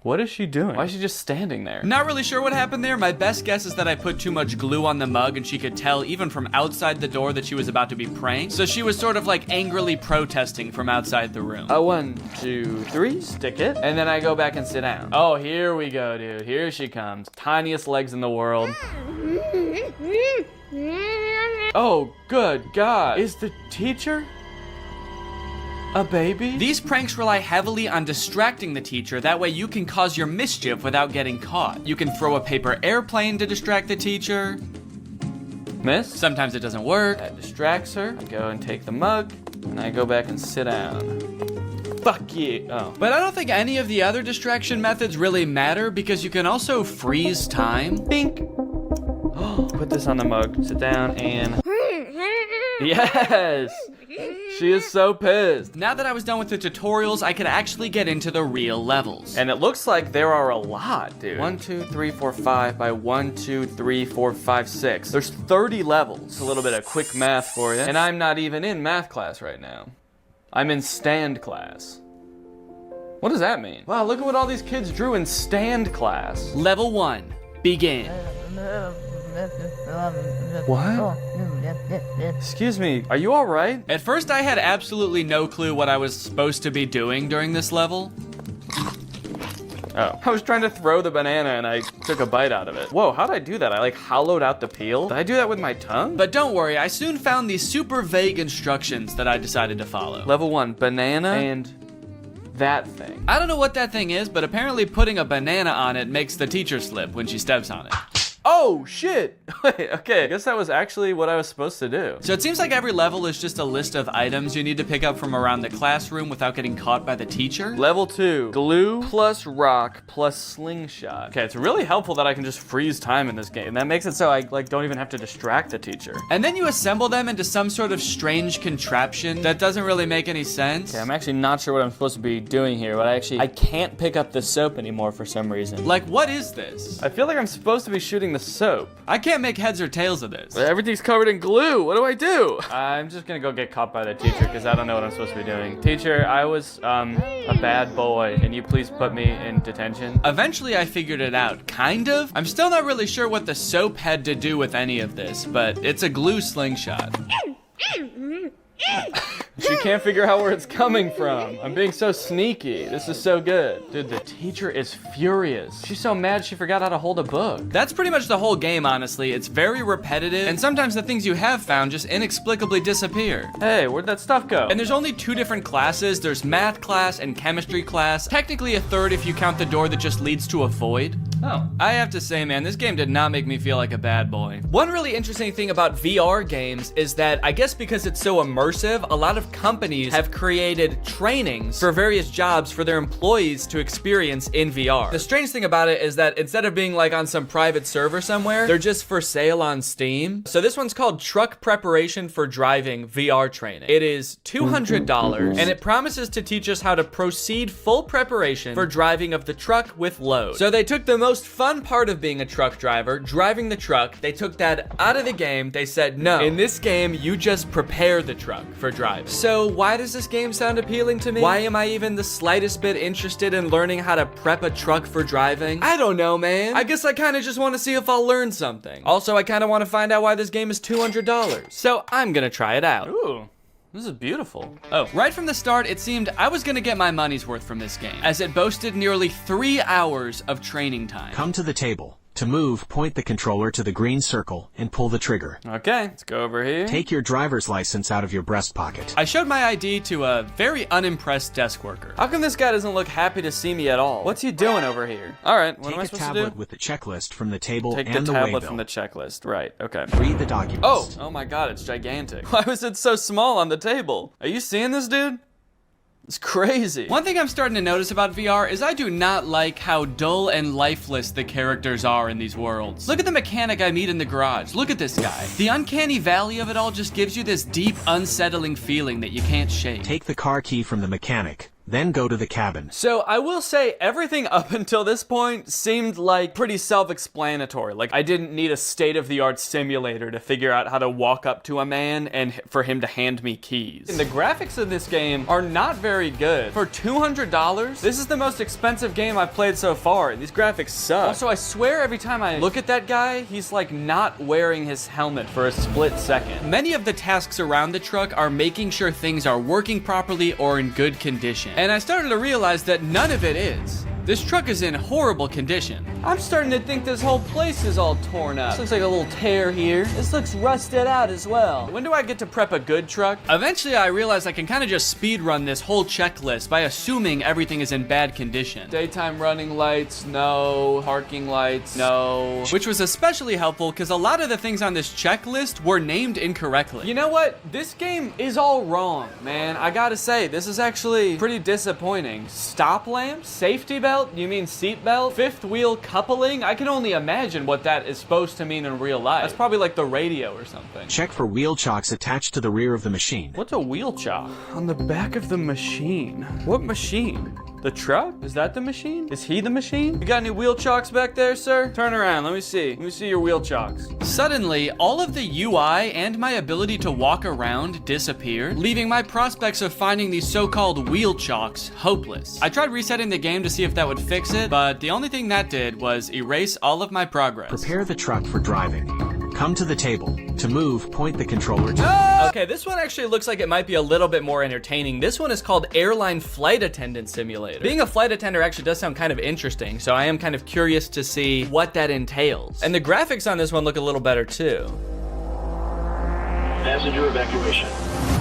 What is she doing? Why is she just standing there? Not really sure what happened there. My best guess is that I put too much glue on the mug and she could tell even from outside the door that she was about to be pranked. So she was sort of like angrily protesting from outside the room. 1, 2, 3, stick it. And then I go back and sit down. Oh, here we go, dude. Here she comes. Tiniest legs in the world. Oh, good God. Is the teacher a baby? These pranks rely heavily on distracting the teacher, that way you can cause your mischief without getting caught. You can throw a paper airplane to distract the teacher. Miss? Sometimes it doesn't work. That distracts her. I go and take the mug, and I go back and sit down. Fuck you. Oh. But I don't think any of the other distraction methods really matter because you can also freeze time. Bink. Put this on the mug, sit down, and... Yes! She is so pissed. Now that I was done with the tutorials, I could actually get into the real levels. And it looks like there are a lot, dude. 1, 2, 3, 4, 5 by 1, 2, 3, 4, 5, 6. There's 30 levels. A little bit of quick math for you. And I'm not even in math class right now. I'm in stand class. What does that mean? Wow, look at what all these kids drew in stand class. Level 1, begin. What? Excuse me, are you all right? At first, I had absolutely no clue what I was supposed to be doing during this level. Oh, I was trying to throw the banana and I took a bite out of it. Whoa, how'd I do that? I like hollowed out the peel? Did I do that with my tongue? But don't worry, I soon found these super vague instructions that I decided to follow. Level 1, banana and that thing. I don't know what that thing is, but apparently putting a banana on it makes the teacher slip when she steps on it. Oh, shit. Wait, okay, I guess that was actually what I was supposed to do. So it seems like every level is just a list of items you need to pick up from around the classroom without getting caught by the teacher. Level 2, glue plus rock plus slingshot. Okay, it's really helpful that I can just freeze time in this game. That makes it so I don't even have to distract the teacher. And then you assemble them into some sort of strange contraption that doesn't really make any sense. Okay, I'm actually not sure what I'm supposed to be doing here, but I can't pick up the soap anymore for some reason. Like, what is this? I feel like I'm supposed to be shooting the soap? I can't make heads or tails of this. Everything's covered in glue. What do I do? I'm just gonna go get caught by the teacher because I don't know what I'm supposed to be doing. Teacher, I was a bad boy. Can you please put me in detention? Eventually I figured it out, kind of. I'm still not really sure what the soap had to do with any of this, but it's a glue slingshot. She can't figure out where it's coming from. I'm being so sneaky. This is so good. Dude, the teacher is furious. She's so mad she forgot how to hold a book. That's pretty much the whole game, honestly. It's very repetitive, and sometimes the things you have found just inexplicably disappear. Hey, where'd that stuff go? And there's only 2 different classes. There's math class and chemistry class. Technically a third if you count the door that just leads to a void. Oh. I have to say, man, this game did not make me feel like a bad boy. One really interesting thing about VR games is that I guess because it's so immersive, a lot of companies have created trainings for various jobs for their employees to experience in VR. The strange thing about it is that instead of being like on some private server somewhere, they're just for sale on Steam. So this one's called Truck Preparation for Driving VR Training. It is $200 and it promises to teach us how to proceed full preparation for driving of the truck with load. So they took the most fun part of being a truck driver, driving the truck, they took that out of the game. They said, no, in this game, you just prepare the truck for driving. So why does this game sound appealing to me? Why am I even the slightest bit interested in learning how to prep a truck for driving? I don't know, man. I guess I kind of just want to see if I'll learn something. Also, I kind of want to find out why this game is $200. So I'm gonna try it out. Ooh. This is beautiful. Oh, right from the start, it seemed I was gonna get my money's worth from this game, as it boasted nearly 3 hours of training time. Come to the table. To move, point the controller to the green circle and pull the trigger. Okay, let's go over here. Take your driver's license out of your breast pocket. I showed my ID to a very unimpressed desk worker. How come this guy doesn't look happy to see me at all? What's he doing over here? All right, what am I supposed to do? Take a tablet with the checklist from the table Take and the the tablet waybill. from the checklist, right, okay. Read the documents. Oh my god, it's gigantic. Why was it so small on the table? Are you seeing this, dude? It's crazy. One thing I'm starting to notice about VR is I do not like how dull and lifeless the characters are in these worlds. Look at the mechanic I meet in the garage. Look at this guy. The uncanny valley of it all just gives you this deep, unsettling feeling that you can't shake. Take the car key from the mechanic. Then go to the cabin. So I will say everything up until this point seemed like pretty self-explanatory. Like I didn't need a state-of-the-art simulator to figure out how to walk up to a man and for him to hand me keys. And the graphics of this game are not very good. For $200, this is the most expensive game I've played so far, and these graphics suck. Also, I swear every time I look at that guy, he's like not wearing his helmet for a split second. Many of the tasks around the truck are making sure things are working properly or in good condition. And I started to realize that none of it is. This truck is in horrible condition. I'm starting to think this whole place is all torn up. This looks like a little tear here. This looks rusted out as well. When do I get to prep a good truck? Eventually, I realized I can kind of just speed run this whole checklist by assuming everything is in bad condition. Daytime running lights, no. Parking lights, no. Which was especially helpful because a lot of the things on this checklist were named incorrectly. You know what? This game is all wrong, man. I gotta say, this is actually pretty disappointing. Stop lamp? Safety belt? You mean seat belt? Fifth wheel coupling? I can only imagine what that is supposed to mean in real life. That's probably like the radio or something. Check for wheel chocks attached to the rear of the machine. What's a wheel chock? On the back of the machine. What machine? The truck? Is that the machine? Is he the machine? You got any wheel chocks back there, sir? Turn around, let me see. Let me see your wheel chocks. Suddenly, all of the UI and my ability to walk around disappeared, leaving my prospects of finding these so-called wheel chocks hopeless. I tried resetting the game to see if that would fix it, but the only thing that did was erase all of my progress. Prepare the truck for driving. Come to the table. To move, point the controller to... Okay, this one actually looks like it might be a little bit more entertaining. This one is called Airline Flight Attendant Simulator. Being a flight attendant actually does sound kind of interesting, so I am kind of curious to see what that entails. And the graphics on this one look a little better too. Passenger evacuation.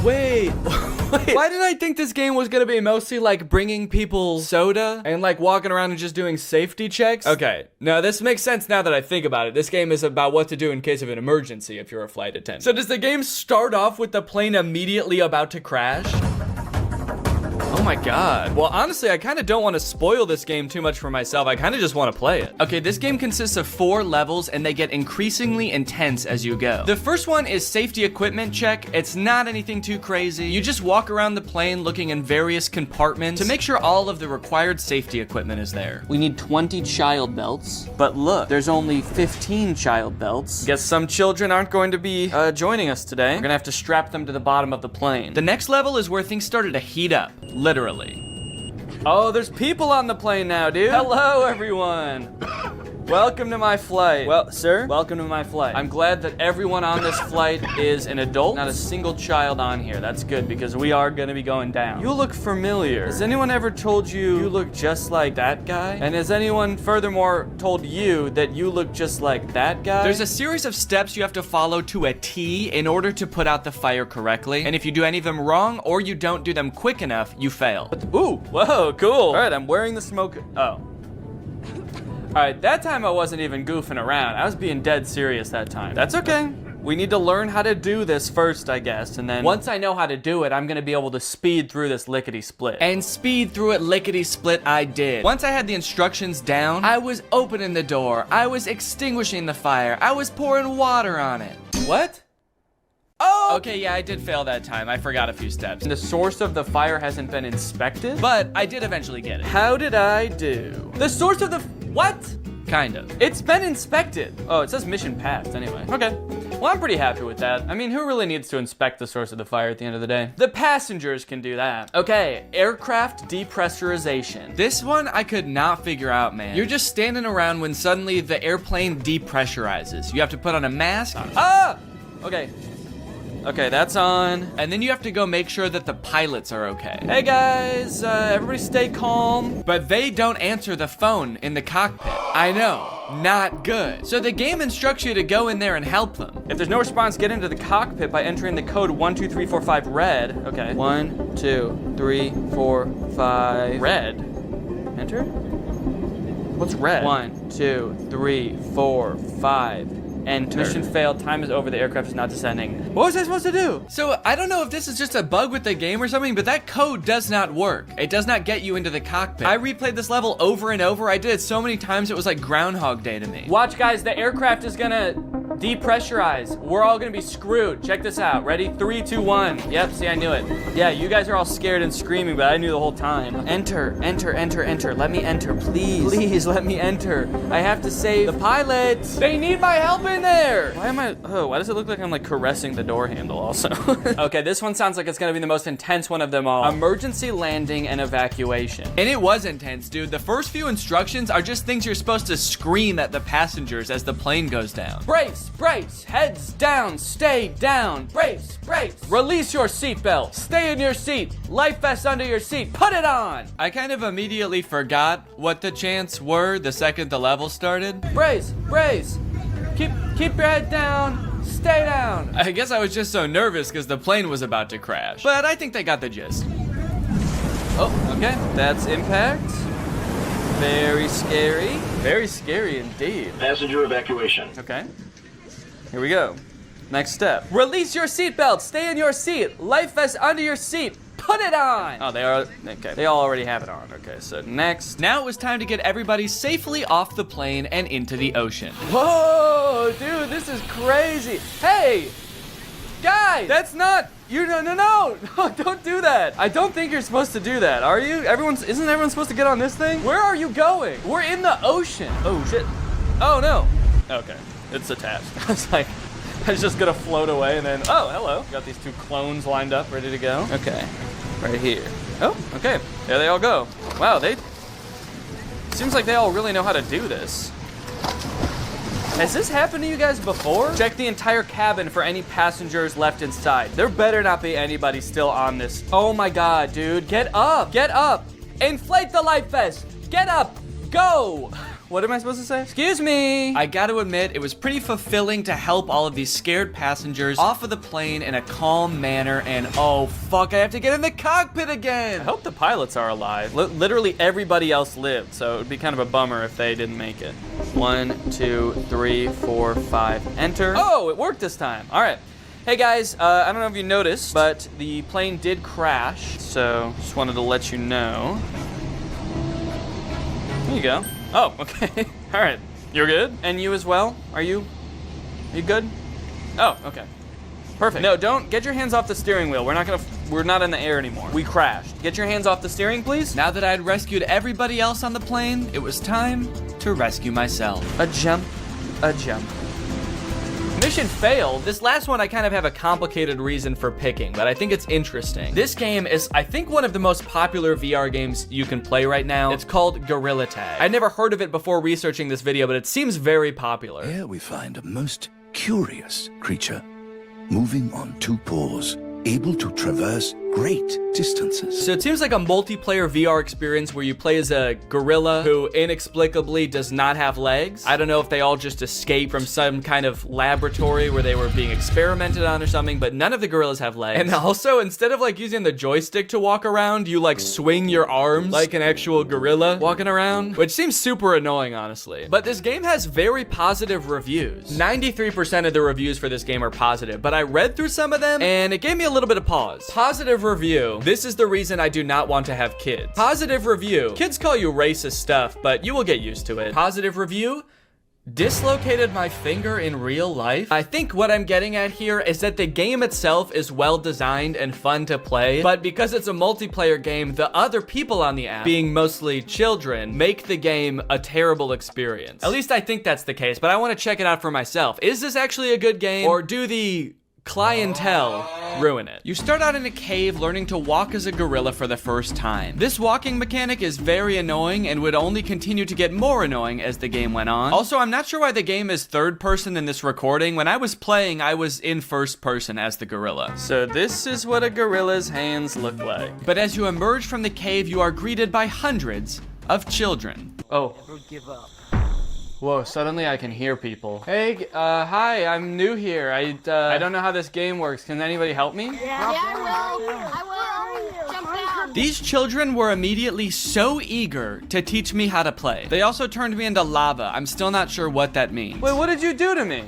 Wait, why did I think this game was gonna be mostly like bringing people soda and like walking around and just doing safety checks? Okay, no, this makes sense now that I think about it. This game is about what to do in case of an emergency if you're a flight attendant. So does the game start off with the plane immediately about to crash? Oh my god. Well, honestly, I kind of don't want to spoil this game too much for myself. I kind of just want to play it. Okay, this game consists of 4 levels and they get increasingly intense as you go. The first one is safety equipment check. It's not anything too crazy. You just walk around the plane looking in various compartments to make sure all of the required safety equipment is there. We need 20 child belts, but look, there's only 15 child belts. Guess some children aren't going to be joining us today. We're gonna have to strap them to the bottom of the plane. The next level is where things started to heat up, literally. Oh, there's people on the plane now, dude. Hello, everyone. Welcome to my flight. Well, sir, welcome to my flight. I'm glad that everyone on this flight is an adult, not a single child on here. That's good because we are gonna be going down. You look familiar. Has anyone ever told you you look just like that guy? And has anyone furthermore told you that you look just like that guy? There's a series of steps you have to follow to a T in order to put out the fire correctly. And if you do any of them wrong or you don't do them quick enough, you fail. Ooh, whoa, cool. All right, I'm wearing the smoke. Oh. All right, that time I wasn't even goofing around. I was being dead serious that time. That's okay. We need to learn how to do this first, I guess, and then once I know how to do it, I'm gonna be able to speed through this lickety-split. And speed through it lickety-split I did. Once I had the instructions down, I was opening the door, I was extinguishing the fire, I was pouring water on it. What? Oh! Okay, yeah, I did fail that time. I forgot a few steps. The source of the fire hasn't been inspected? But I did eventually get it. How did I do? The source of the... What? Kind of. It's been inspected. Oh, it says mission passed anyway. Okay. Well, I'm pretty happy with that. I mean, who really needs to inspect the source of the fire at the end of the day? The passengers can do that. Okay, aircraft depressurization. This one I could not figure out, man. You're just standing around when suddenly the airplane depressurizes. You have to put on a mask. Ah! Okay. Okay, that's on. And then you have to go make sure that the pilots are okay. Hey guys, everybody stay calm. But they don't answer the phone in the cockpit. I know, not good. So the game instructs you to go in there and help them. If there's no response, get into the cockpit by entering the code 12345 red. Okay, 1, 2, 3, 4, 5. Red? Enter? What's red? 1, 2, 3, 4, 5. Enter. Mission failed. Time is over. The aircraft is not descending. What was I supposed to do? So I don't know if this is just a bug with the game or something, but that code does not work. It does not get you into the cockpit. I replayed this level over and over. I did it so many times it was like Groundhog Day to me. Watch, guys. The aircraft is gonna depressurize. We're all gonna be screwed. Check this out. Ready? 3, 2, 1. Yep, see, I knew it. Yeah, you guys are all scared and screaming, but I knew the whole time. Enter, enter, enter, enter. Let me enter, please. Please, let me enter. I have to save the pilots. They need my help in there. Why does it look like I'm like caressing the door handle also? Okay, this one sounds like it's gonna be the most intense one of them all. Emergency landing and evacuation. And it was intense, dude. The first few instructions are just things you're supposed to scream at the passengers as the plane goes down. Brace, brace, heads down, stay down. Brace, brace. Release your seatbelt. Stay in your seat. Life vest under your seat. Put it on. I kind of immediately forgot what the chants were the second the level started. Brace, brace. Keep your head down. Stay down. I guess I was just so nervous because the plane was about to crash. But I think they got the gist. Oh, okay. That's impact. Very scary. Very scary indeed. Passenger evacuation. Okay. Here we go. Next step. Release your seatbelt. Stay in your seat. Life vest under your seat. Put it on. Oh, they are, okay. They all already have it on. Okay, so next. Now it was time to get everybody safely off the plane and into the ocean. Whoa, dude, this is crazy. Hey, guys, that's not, no, don't do that. I don't think you're supposed to do that, are you? Isn't everyone supposed to get on this thing? Where are you going? We're in the ocean. Oh, shit. Oh, no. Okay, it's attached. I was like, I was just gonna float away and then, oh, hello. Got these 2 clones lined up, ready to go. Okay, right here. Oh, okay, there they all go. Wow, seems like they all really know how to do this. Has this happened to you guys before? Check the entire cabin for any passengers left inside. There better not be anybody still on this. Oh my God, dude, get up, get up. Inflate the life vest, get up, go. What am I supposed to say? Excuse me. I gotta admit, it was pretty fulfilling to help all of these scared passengers off of the plane in a calm manner, and oh fuck, I have to get in the cockpit again. I hope the pilots are alive. Literally everybody else lived, so it would be kind of a bummer if they didn't make it. 1, 2, 3, 4, 5, enter. Oh, it worked this time. All right. Hey guys, I don't know if you noticed, but the plane did crash, so just wanted to let you know. There you go. Oh, okay. All right. You're good? And you as well? Are you good? Oh, okay. Perfect. No, don't get your hands off the steering wheel. We're not in the air anymore. We crashed. Get your hands off the steering, please. Now that I'd rescued everybody else on the plane, it was time to rescue myself. A jump. Mission failed. This last one I kind of have a complicated reason for picking, but I think it's interesting. This game is, I think, one of the most popular VR games you can play right now. It's called Gorilla Tag. I'd never heard of it before researching this video, but it seems very popular. Here we find a most curious creature, moving on two paws, able to traverse great distances. So it seems like a multiplayer VR experience where you play as a gorilla who inexplicably does not have legs. I don't know if they all just escaped from some kind of laboratory where they were being experimented on or something, but none of the gorillas have legs. And also, instead of like using the joystick to walk around, you like swing your arms like an actual gorilla walking around, which seems super annoying, honestly. But this game has very positive reviews. 93% of the reviews for this game are positive, but I read through some of them and it gave me a little bit of pause. Positive review. This is the reason I do not want to have kids. Positive review. Kids call you racist stuff, but you will get used to it. Positive review. Dislocated my finger in real life. I think what I'm getting at here is that the game itself is well designed and fun to play, but because it's a multiplayer game, the other people on the app, being mostly children, make the game a terrible experience. At least I think that's the case, but I want to check it out for myself. Is this actually a good game, or do the clientele ruin it? You start out in a cave learning to walk as a gorilla for the first time. This walking mechanic is very annoying and would only continue to get more annoying as the game went on. Also, I'm not sure why the game is third person in this recording. When I was playing, I was in first person as the gorilla. So this is what a gorilla's hands look like. But as you emerge from the cave, you are greeted by hundreds of children. Oh. Never give up. Whoa, suddenly I can hear people. Hey, hi, I'm new here. I don't know how this game works. Can anybody help me? Yeah, I will. Jump down. These children were immediately so eager to teach me how to play. They also turned me into lava. I'm still not sure what that means. Wait, what did you do to me?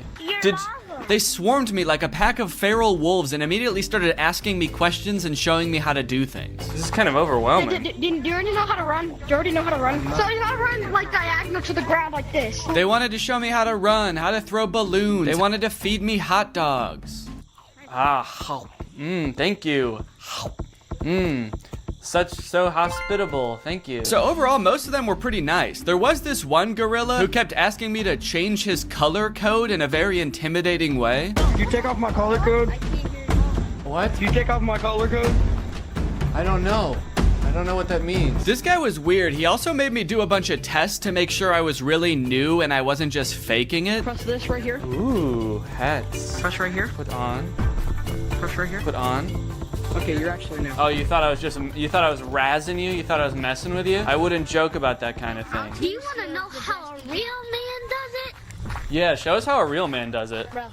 They swarmed me like a pack of feral wolves and immediately started asking me questions and showing me how to do things. This is kind of overwhelming. Do you already know how to run? So you gotta run like diagonal to the ground like this. They wanted to show me how to run, how to throw balloons. They wanted to feed me hot dogs. Thank you. So hospitable, thank you. So overall, most of them were pretty nice. There was this one gorilla who kept asking me to change his color code in a very intimidating way. Did you take off my color code? What? Did you take off my color code? I don't know. I don't know what that means. This guy was weird. He also made me do a bunch of tests to make sure I was really new and I wasn't just faking it. Press this right here. Ooh, hats. Press right here. Put on. Press right here. Put on. Okay, you're actually new. Oh, you thought I was razzing you? You thought I was messing with you? I wouldn't joke about that kind of thing. Do you want to know how a real man does it? Yeah, show us how a real man does it. Bro,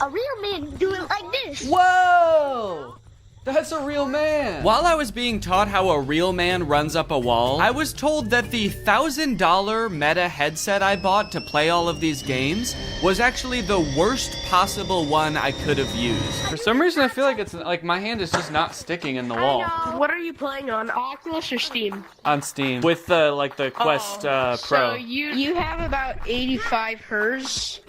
a real man do it like this. Whoa! That's a real man. While I was being taught how a real man runs up a wall, I was told that the $1,000 Meta headset I bought to play all of these games was actually the worst possible one I could have used. For some reason, I feel like it's like my hand is just not sticking in the wall. What are you playing on, Oculus or Steam? On Steam with the Quest Pro. So you have about 85 hertz.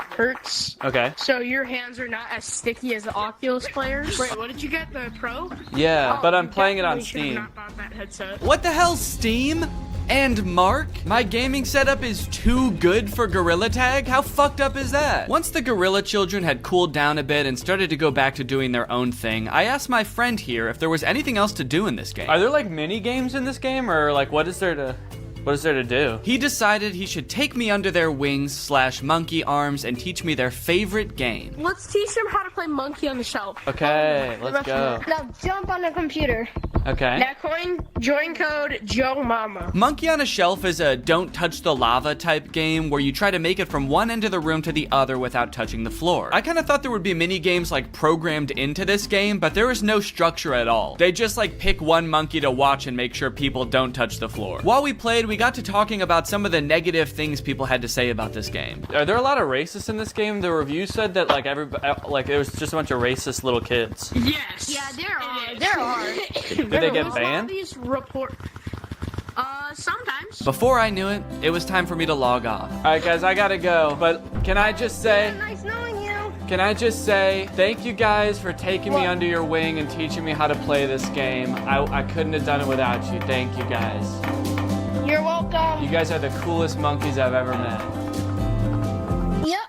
Okay. So your hands are not as sticky as the Oculus players. Wait, what did you get? The Pro? Yeah, but I'm playing it on Steam. Not bought that headset. What the hell, Steam? And Mark? My gaming setup is too good for Gorilla Tag? How fucked up is that? Once the gorilla children had cooled down a bit and started to go back to doing their own thing, I asked my friend here if there was anything else to do in this game. Are there like mini games in this game, or like what is there to do? He decided he should take me under their wings / monkey arms and teach me their favorite game. Let's teach them how to play Monkey on the Shelf. Okay, let's go. Now jump on the computer. Okay. Now join code Joe Mama. Monkey on a Shelf is a don't touch the lava type game where you try to make it from one end of the room to the other without touching the floor. I kind of thought there would be mini games like programmed into this game, but there is no structure at all. They just like pick one monkey to watch and make sure people don't touch the floor. While we played, we we got to talking about some of the negative things people had to say about this game. Are there a lot of racists in this game? The review said that like it was just a bunch of racist little kids. Yes. Yeah, there are. There are. Did they get banned? These report. Sometimes. Before I knew it, it was time for me to log off. All right, guys, I gotta go. But can I just say? Nice knowing you. Can I just say thank you guys for taking me under your wing and teaching me how to play this game. I couldn't have done it without you. Thank you guys. You're welcome. You guys are the coolest monkeys I've ever met. Yep.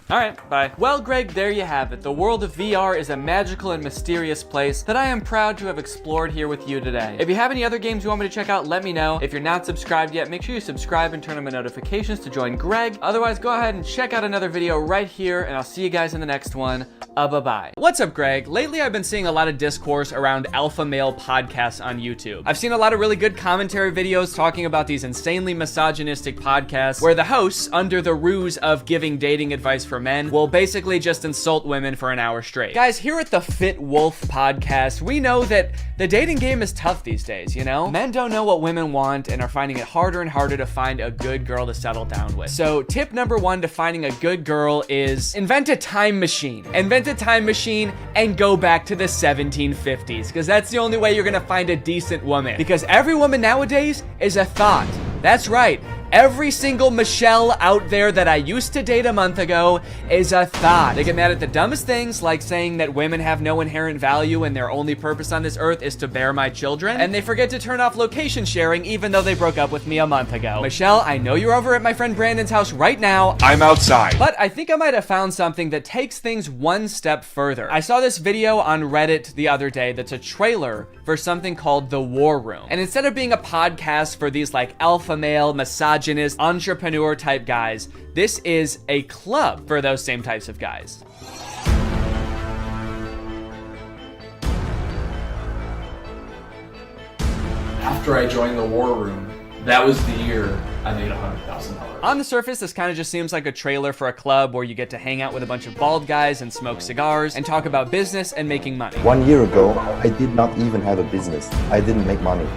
All right, bye. Well, Greg, there you have it. The world of VR is a magical and mysterious place that I am proud to have explored here with you today. If you have any other games you want me to check out, let me know. If you're not subscribed yet, make sure you subscribe and turn on my notifications to join Greg. Otherwise, go ahead and check out another video right here, and I'll see you guys in the next one. Bye-bye. What's up, Greg? Lately, I've been seeing a lot of discourse around alpha male podcasts on YouTube. I've seen a lot of really good commentary videos talking about these insanely misogynistic podcasts where the hosts, under the ruse of giving dating advice for men, will basically just insult women for an hour straight. Guys, here at the Fit Wolf podcast, we know that the dating game is tough these days, you know? Men don't know what women want and are finding it harder and harder to find a good girl to settle down with. So tip number one to finding a good girl is invent a time machine. Invent a time machine and go back to the 1750s, because that's the only way you're gonna find a decent woman. Because every woman nowadays is a thought. That's right. Every single Michelle out there that I used to date a month ago is a thought. They get mad at the dumbest things, like saying that women have no inherent value and their only purpose on this earth is to bear my children. And they forget to turn off location sharing even though they broke up with me a month ago. Michelle, I know you're over at my friend Brandon's house right now. I'm outside. But I think I might have found something that takes things one step further. I saw this video on Reddit the other day that's a trailer for something called The War Room. And instead of being a podcast for these like alpha male, misogynist, entrepreneur type guys, this is a club for those same types of guys. After I joined The War Room, that was the year I made $100,000. On the surface, this kind of just seems like a trailer for a club where you get to hang out with a bunch of bald guys and smoke cigars and talk about business and making money. 1 year ago, I did not even have a business. I didn't make money.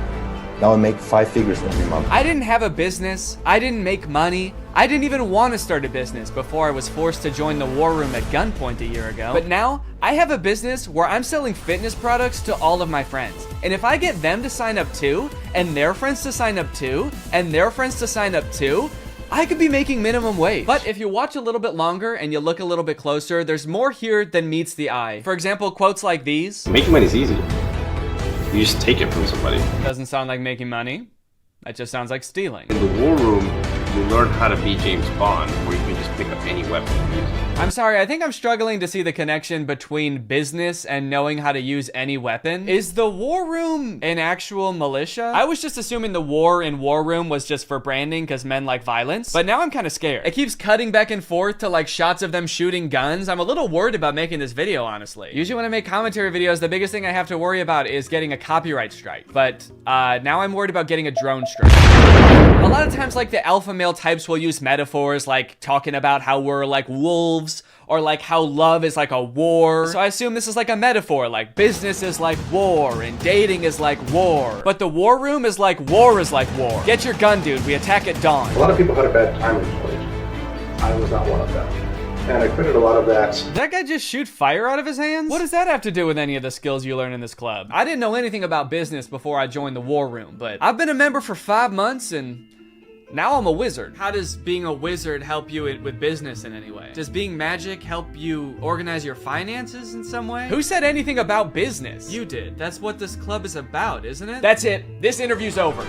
Now I make 5 figures every month. I didn't have a business. I didn't make money. I didn't even want to start a business before I was forced to join the War Room at gunpoint a year ago. But now, I have a business where I'm selling fitness products to all of my friends. And if I get them to sign up too, and their friends to sign up too, and their friends to sign up too, I could be making minimum wage. But if you watch a little bit longer and you look a little bit closer, there's more here than meets the eye. For example, quotes like these. Making money is easy. You just take it from somebody. Doesn't sound like making money. That just sounds like stealing. In the War Room, you learn how to be James Bond, where you can just pick up any weapon and use it. I'm sorry, I think I'm struggling to see the connection between business and knowing how to use any weapon. Is the War Room an actual militia? I was just assuming the war in War Room was just for branding because men like violence, but now I'm kind of scared. It keeps cutting back and forth to like shots of them shooting guns. I'm a little worried about making this video, honestly. Usually when I make commentary videos, the biggest thing I have to worry about is getting a copyright strike, but now I'm worried about getting a drone strike. A lot of times, like, the alpha male types will use metaphors like talking about how we're like wolves or like how love is like a war. So I assume this is like a metaphor, like business is like war and dating is like war. But the War Room is like war is like war. Get your gun, dude. We attack at dawn. A lot of people had a bad time in college. I was not one of them. And I quitted a lot of that. Did that guy just shoot fire out of his hands? What does that have to do with any of the skills you learn in this club? I didn't know anything about business before I joined the War Room, but I've been a member for 5 months and now I'm a wizard. How does being a wizard help you with business in any way? Does being magic help you organize your finances in some way? Who said anything about business? You did. That's what this club is about, isn't it? That's it. This interview's over.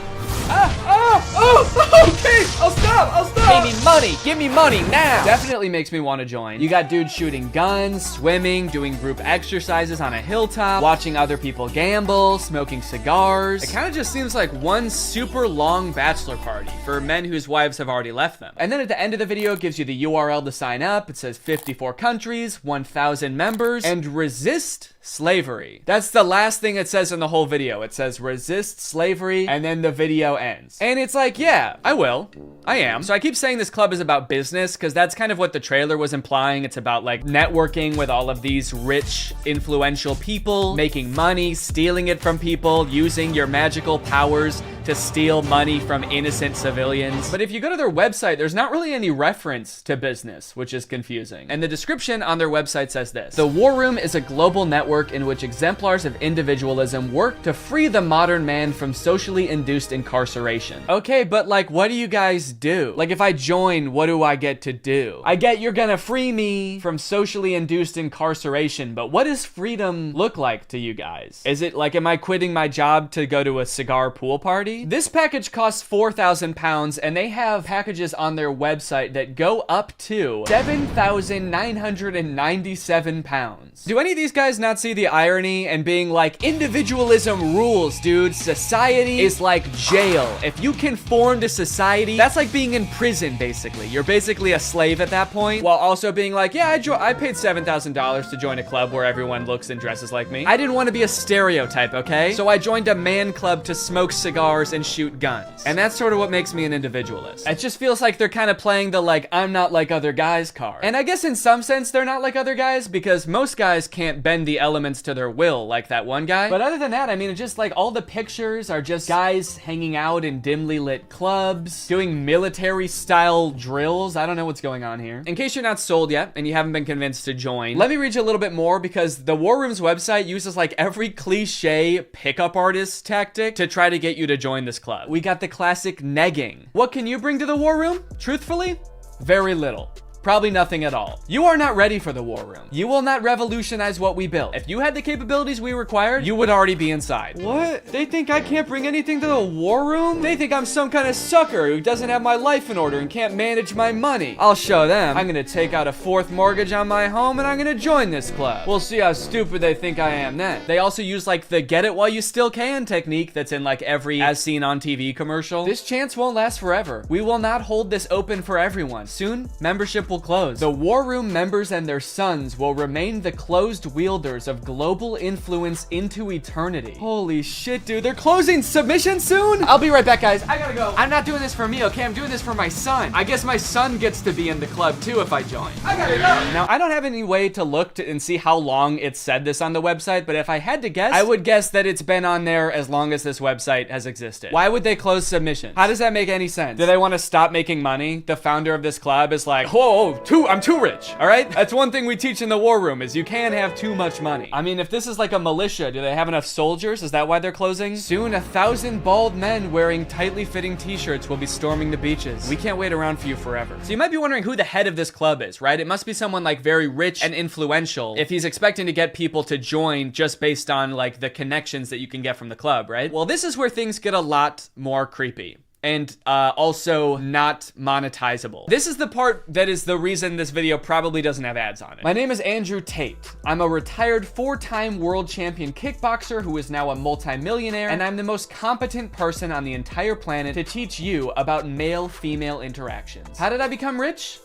Okay, I'll stop. Pay me money. Give me money now. Definitely makes me want to join. You got dudes shooting guns, swimming, doing group exercises on a hilltop, watching other people gamble, smoking cigars. It kind of just seems like one super long bachelor party for men whose wives have already left them. And then at the end of the video, it gives you the URL to sign up. It says 54 countries, 1,000 members, and resist slavery. That's the last thing it says in the whole video. It says resist slavery, and then the video ends. And it's like, yeah, I will. I am. So I keep saying this club is about business because that's kind of what the trailer was implying. It's about like networking with all of these rich, influential people, making money, stealing it from people, using your magical powers to steal money from innocent civilians. But if you go to their website, there's not really any reference to business, which is confusing. And the description on their website says this: the War Room is a global network in which exemplars of individualism work to free the modern man from socially induced incarceration. Okay, but like, what do you guys do? Like, if I join, what do I get to do? I get you're gonna free me from socially induced incarceration, but what does freedom look like to you guys? Is it like, am I quitting my job to go to a cigar pool party? This package costs 4,000 pounds, and they have packages on their website that go up to 7,997 pounds. Do any of these guys not see the irony and being like, individualism rules, dude. Society is like jail. If you conform to society, that's like being in prison, basically. You're basically a slave at that point, while also being like, yeah, I paid $7,000 to join a club where everyone looks and dresses like me. I didn't want to be a stereotype, okay? So I joined a man club to smoke cigars and shoot guns. And that's sort of what makes me an individualist. It just feels like they're kind of playing the like, I'm not like other guys card. And I guess in some sense they're not like other guys because most guys can't bend the elements to their will like that one guy. But other than that, I mean, it's just like all the pictures are just guys hanging out in dimly lit clubs, doing military style drills. I don't know what's going on here. In case you're not sold yet and you haven't been convinced to join, let me read you a little bit more because the War Room's website uses like every cliche pickup artist tactic to try to get you to join this club. We got the classic negging. What can you bring to the War Room? Truthfully, very little. Probably nothing at all. You are not ready for the War Room. You will not revolutionize what we built. If you had the capabilities we required, you would already be inside. What? They think I can't bring anything to the War Room? They think I'm some kind of sucker who doesn't have my life in order and can't manage my money. I'll show them. I'm gonna take out a 4th mortgage on my home and I'm gonna join this club. We'll see how stupid they think I am then. They also use like the get it while you still can technique that's in like every as seen on TV commercial. This chance won't last forever. We will not hold this open for everyone. Soon, membership will close. The War Room members and their sons will remain the closed wielders of global influence into eternity. Holy shit, dude. They're closing submission soon? I'll be right back, guys. I gotta go. I'm not doing this for me, okay? I'm doing this for my son. I guess my son gets to be in the club too if I join. I gotta go. Now, I don't have any way to look and see how long it said this on the website, but if I had to guess, I would guess that it's been on there as long as this website has existed. Why would they close submissions? How does that make any sense? Do they want to stop making money? The founder of this club is like, whoa, I'm too rich, all right? That's one thing we teach in the War Room is you can't have too much money. I mean, if this is like a militia, do they have enough soldiers? Is that why they're closing? Soon, 1,000 bald men wearing tightly fitting t-shirts will be storming the beaches. We can't wait around for you forever. So you might be wondering who the head of this club is, right? It must be someone like very rich and influential if he's expecting to get people to join just based on like the connections that you can get from the club, right? Well, this is where things get a lot more creepy. And also not monetizable. This is the part that is the reason this video probably doesn't have ads on it. My name is Andrew Tate. I'm a retired 4-time world champion kickboxer who is now a multimillionaire, and I'm the most competent person on the entire planet to teach you about male-female interactions. How did I become rich?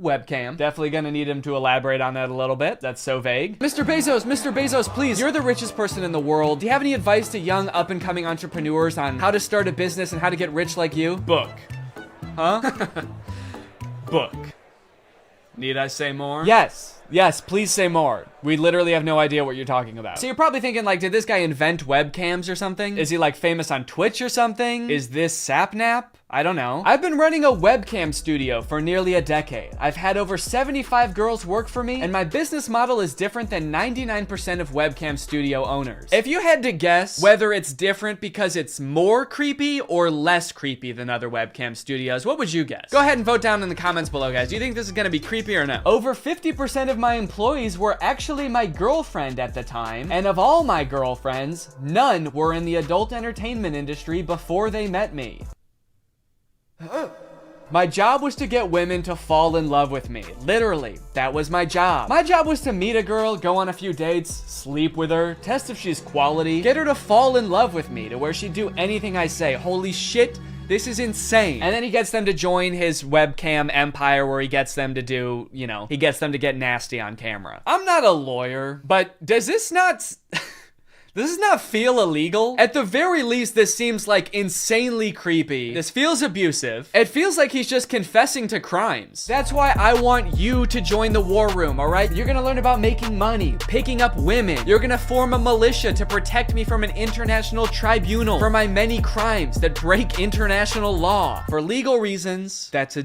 Webcam. Definitely gonna need him to elaborate on that a little bit. That's so vague. Mr. Bezos, please. You're the richest person in the world. Do you have any advice to young up-and-coming entrepreneurs on how to start a business and how to get rich like you? Book. Huh? Book. Need I say more? Yes, please say more. We literally have no idea what you're talking about. So you're probably thinking like, did this guy invent webcams or something? Is he like famous on Twitch or something? Is this Sapnap? I don't know. I've been running a webcam studio for nearly a decade. I've had over 75 girls work for me, and my business model is different than 99% of webcam studio owners. If you had to guess whether it's different because it's more creepy or less creepy than other webcam studios, what would you guess? Go ahead and vote down in the comments below, guys. Do you think this is gonna be creepy or no? Over 50% of my employees were actually my girlfriend at the time, and of all my girlfriends, none were in the adult entertainment industry before they met me. My job was to get women to fall in love with me. Literally, that was my job. My job was to meet a girl, go on a few dates, sleep with her, test if she's quality, get her to fall in love with me to where she'd do anything I say. Holy shit, This is insane. And then he gets them to join his webcam empire where he gets them to do, you know, he gets them to get nasty on camera. I'm not a lawyer, but does this not... Does this not feel illegal? At the very least, this seems like insanely creepy. This feels abusive. It feels like he's just confessing to crimes. That's why I want you to join the war room, all right? You're gonna learn about making money, picking up women. You're gonna form a militia to protect me from an international tribunal for my many crimes that break international law. For legal reasons, that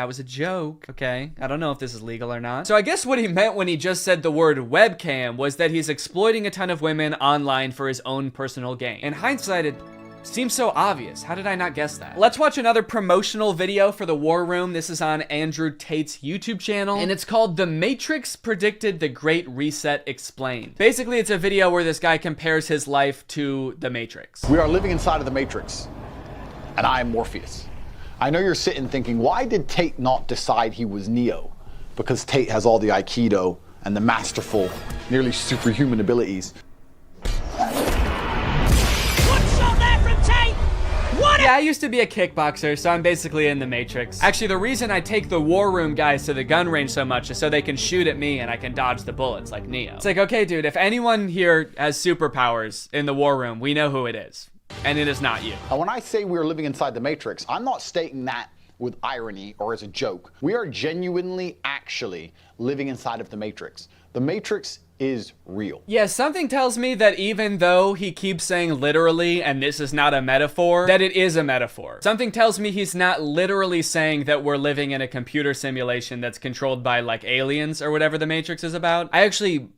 was a joke, okay? I don't know if this is legal or not. So I guess what he meant when he just said the word webcam was that he's exploiting a ton of women online for his own personal gain. In hindsight, it seems so obvious. How did I not guess that? Let's watch another promotional video for the War Room. This is on Andrew Tate's YouTube channel, and it's called The Matrix Predicted the Great Reset Explained. Basically, it's a video where this guy compares his life to the Matrix. We are living inside of the Matrix, and I am Morpheus. I know you're sitting thinking, why did Tate not decide he was Neo? Because Tate has all the Aikido and the masterful, nearly superhuman abilities. Yeah, I used to be a kickboxer, so I'm basically in the Matrix. Actually, the reason I take the War Room guys to the gun range so much is so they can shoot at me and I can dodge the bullets like Neo. It's like, okay, dude, if anyone here has superpowers in the War Room, we know who it is. And it is not you. And when I say we're living inside the Matrix, I'm not stating that with irony or as a joke. We are genuinely, actually living inside of the Matrix. The Matrix is real. Yeah, something tells me that even though he keeps saying literally, and this is not a metaphor, that it is a metaphor. Something tells me he's not literally saying that we're living in a computer simulation that's controlled by, like, aliens or whatever the Matrix is about. I actually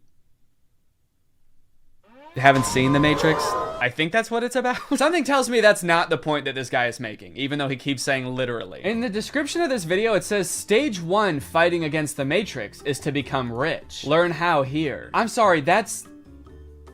haven't seen the Matrix. I think that's what it's about. Something tells me that's not the point that this guy is making, even though he keeps saying literally. In the description of this video, it says, stage 1 fighting against the Matrix is to become rich. Learn how here. I'm sorry, that's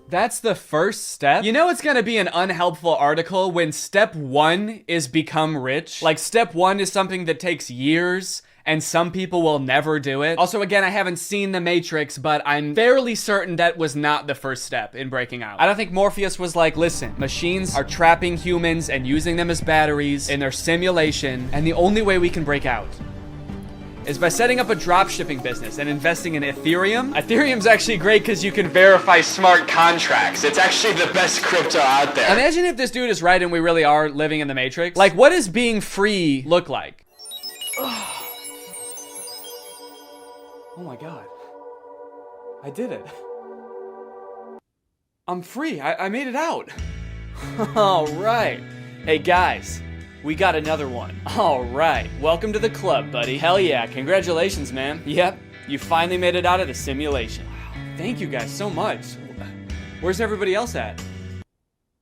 the first step? You know it's gonna be an unhelpful article when step 1 is become rich? Like, step 1 is something that takes years, and some people will never do it. Also, again, I haven't seen The Matrix, but I'm fairly certain that was not the first step in breaking out. I don't think Morpheus was like, listen, machines are trapping humans and using them as batteries in their simulation, and the only way we can break out is by setting up a dropshipping business and investing in Ethereum. Ethereum's actually great because you can verify smart contracts. It's actually the best crypto out there. Imagine if this dude is right and we really are living in the Matrix. Like, what does being free look like? Oh my God. I did it. I'm free. I made it out. All right. Hey guys, we got another one. All right. Welcome to the club, buddy. Hell yeah. Congratulations, man. Yep. You finally made it out of the simulation. Wow. Thank you guys so much. Where's everybody else at?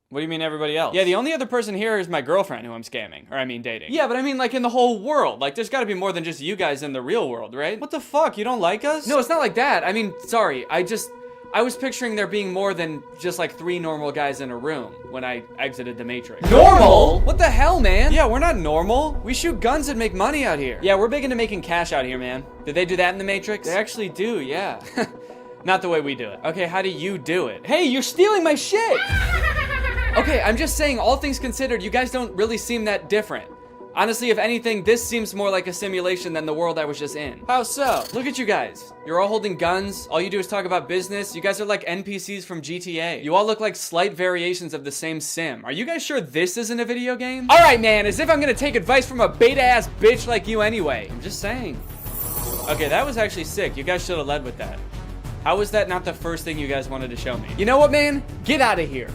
What do you mean everybody else? Yeah, the only other person here is my girlfriend who I'm scamming. Or I mean dating. Yeah, but I mean like in the whole world. Like there's gotta be more than just you guys in the real world, right? What the fuck? You don't like us? No, it's not like that. I mean, sorry. I was picturing there being more than just like 3 normal guys in a room when I exited the Matrix. Normal? What the hell, man? Yeah, we're not normal. We shoot guns and make money out here. Yeah, we're big into making cash out here, man. Did they do that in the Matrix? They actually do, yeah. Not the way we do it. Okay, how do you do it? Hey, you're stealing my shit! Okay, I'm just saying, all things considered, you guys don't really seem that different. Honestly, if anything, this seems more like a simulation than the world I was just in. How so? Look at you guys. You're all holding guns. All you do is talk about business. You guys are like NPCs from GTA. You all look like slight variations of the same sim. Are you guys sure this isn't a video game? All right, man, as if I'm gonna take advice from a beta-ass bitch like you anyway. I'm just saying. Okay, that was actually sick. You guys should have led with that. How was that not the first thing you guys wanted to show me? You know what, man? Get out of here.